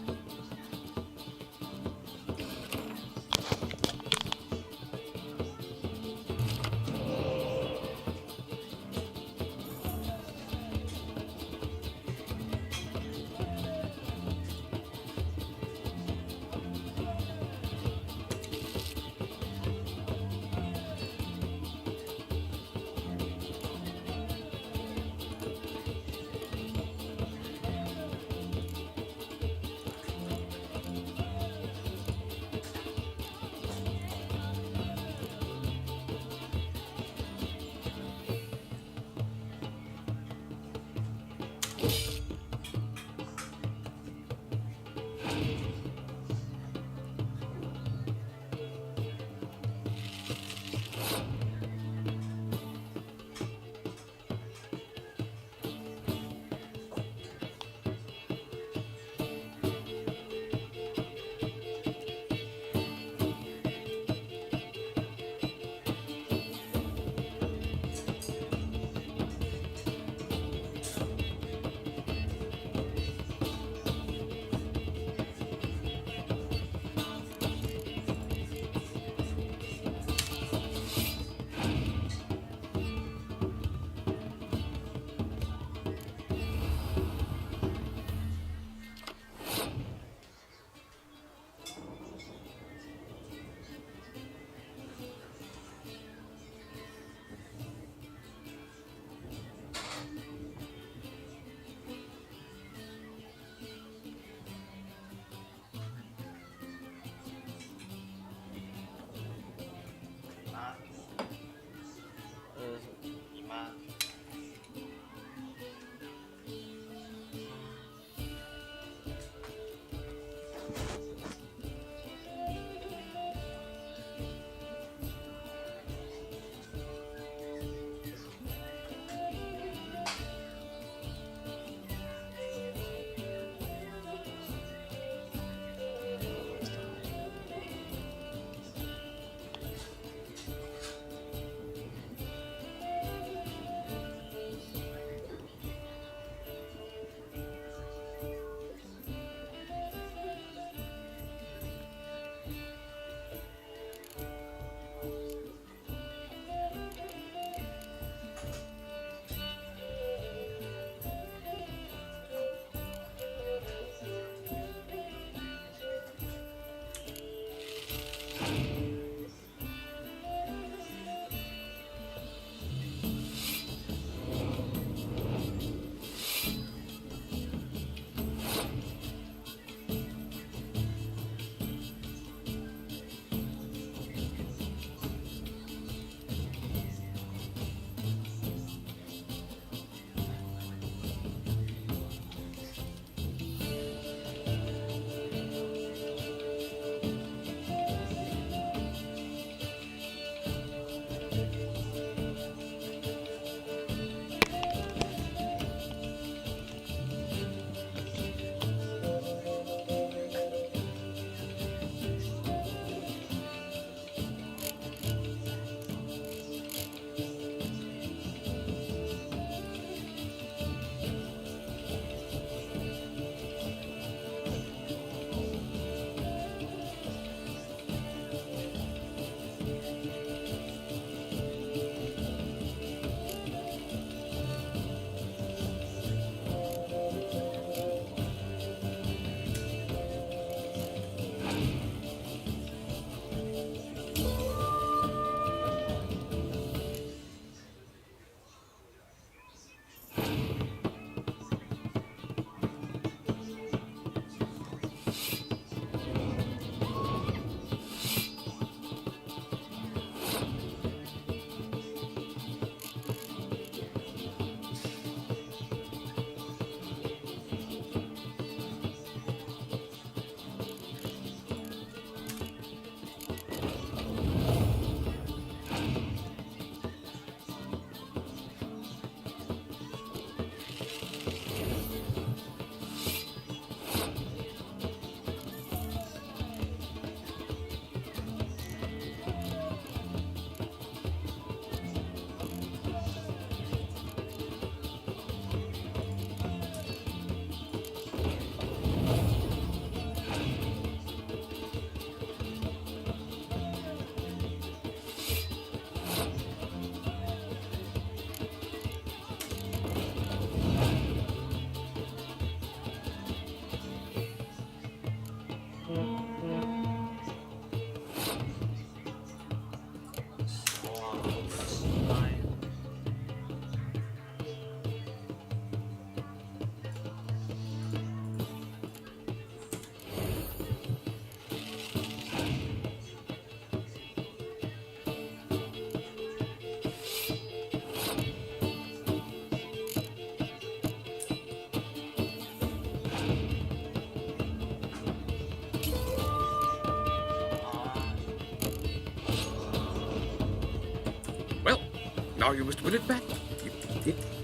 now you must win it back.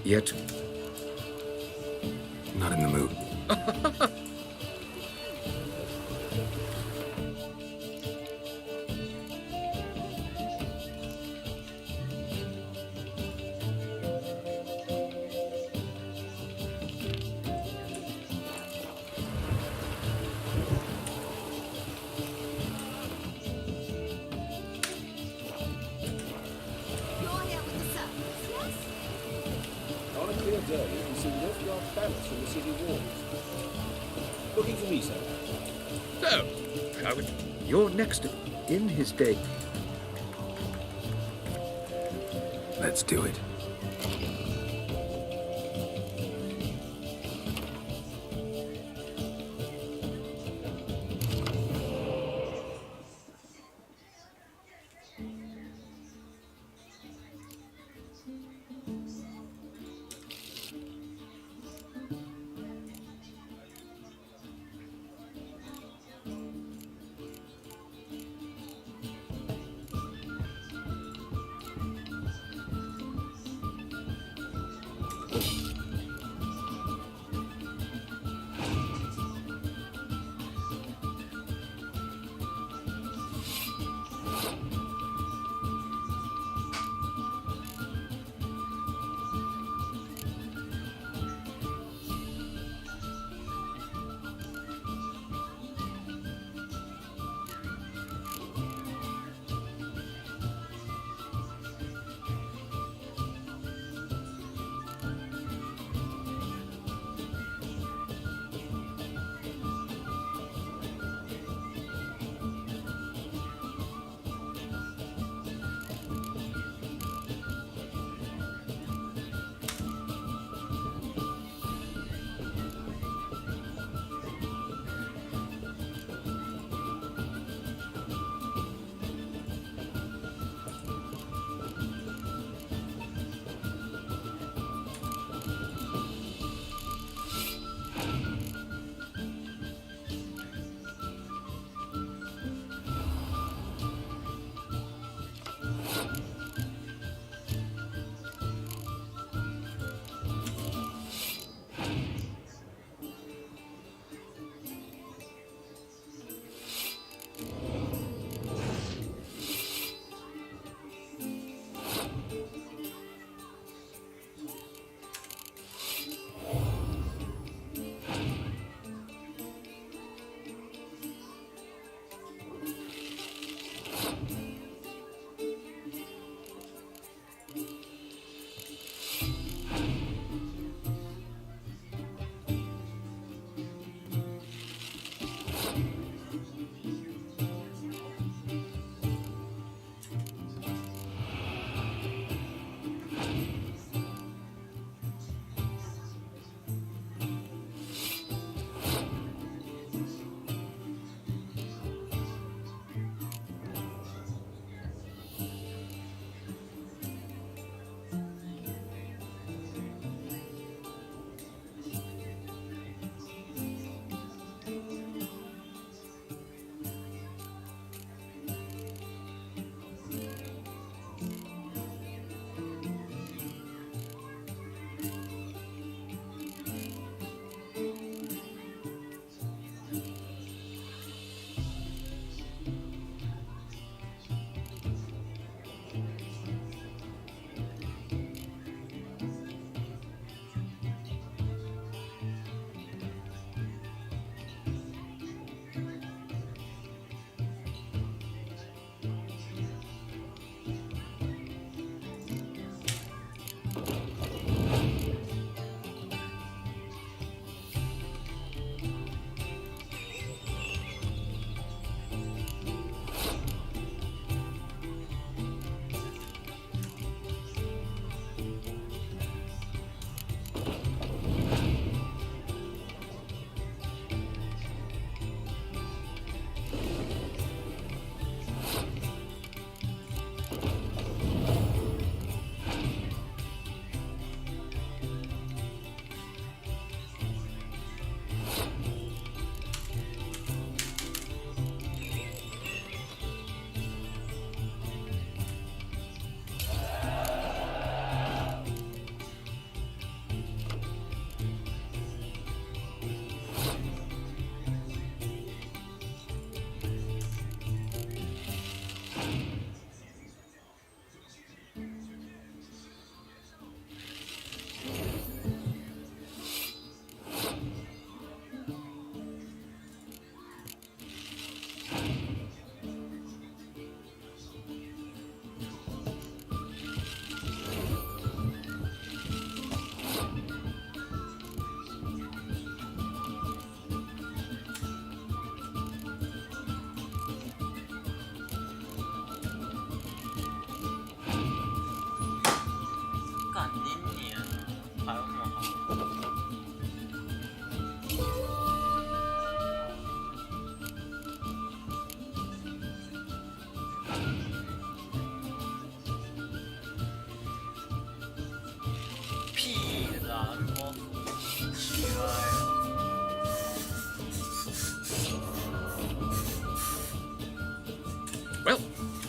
Yet. Not in the mood. On a clear day, you can see Northgard banners from the city walls. Looking for me, sir? So, Howard, you're next in his day. Let's do it.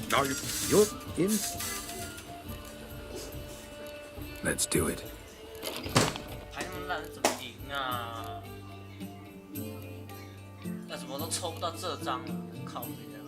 Now you're in. Let's do it. 牌那么烂，怎么赢啊？那怎么都抽不到这张了？靠北啊！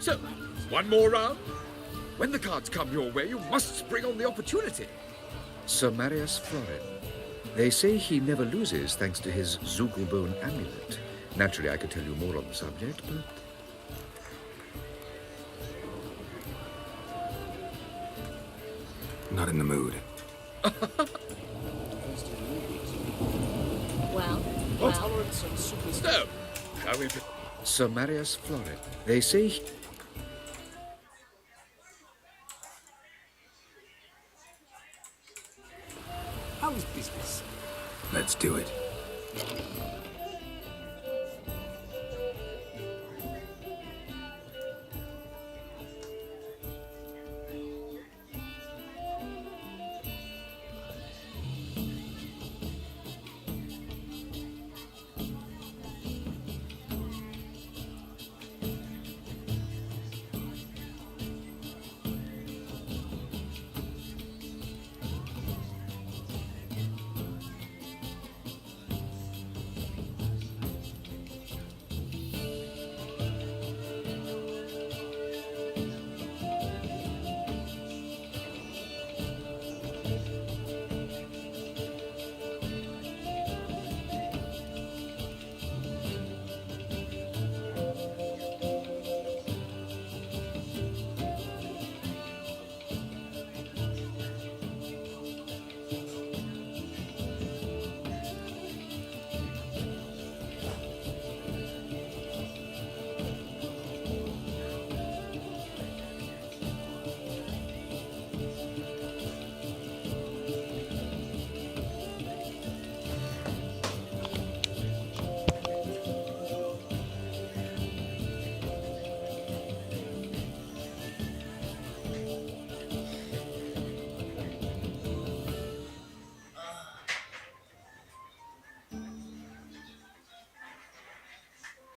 So, one more round? When the cards come your way, you must spring on the opportunity. Sir Marius Florin. They say he never loses thanks to his Zugelbone amulet. Naturally, I could tell you more on the subject, but... Not in the mood. Well, So, shall we... Sir Marius Florin. They say... How's business? Let's do it.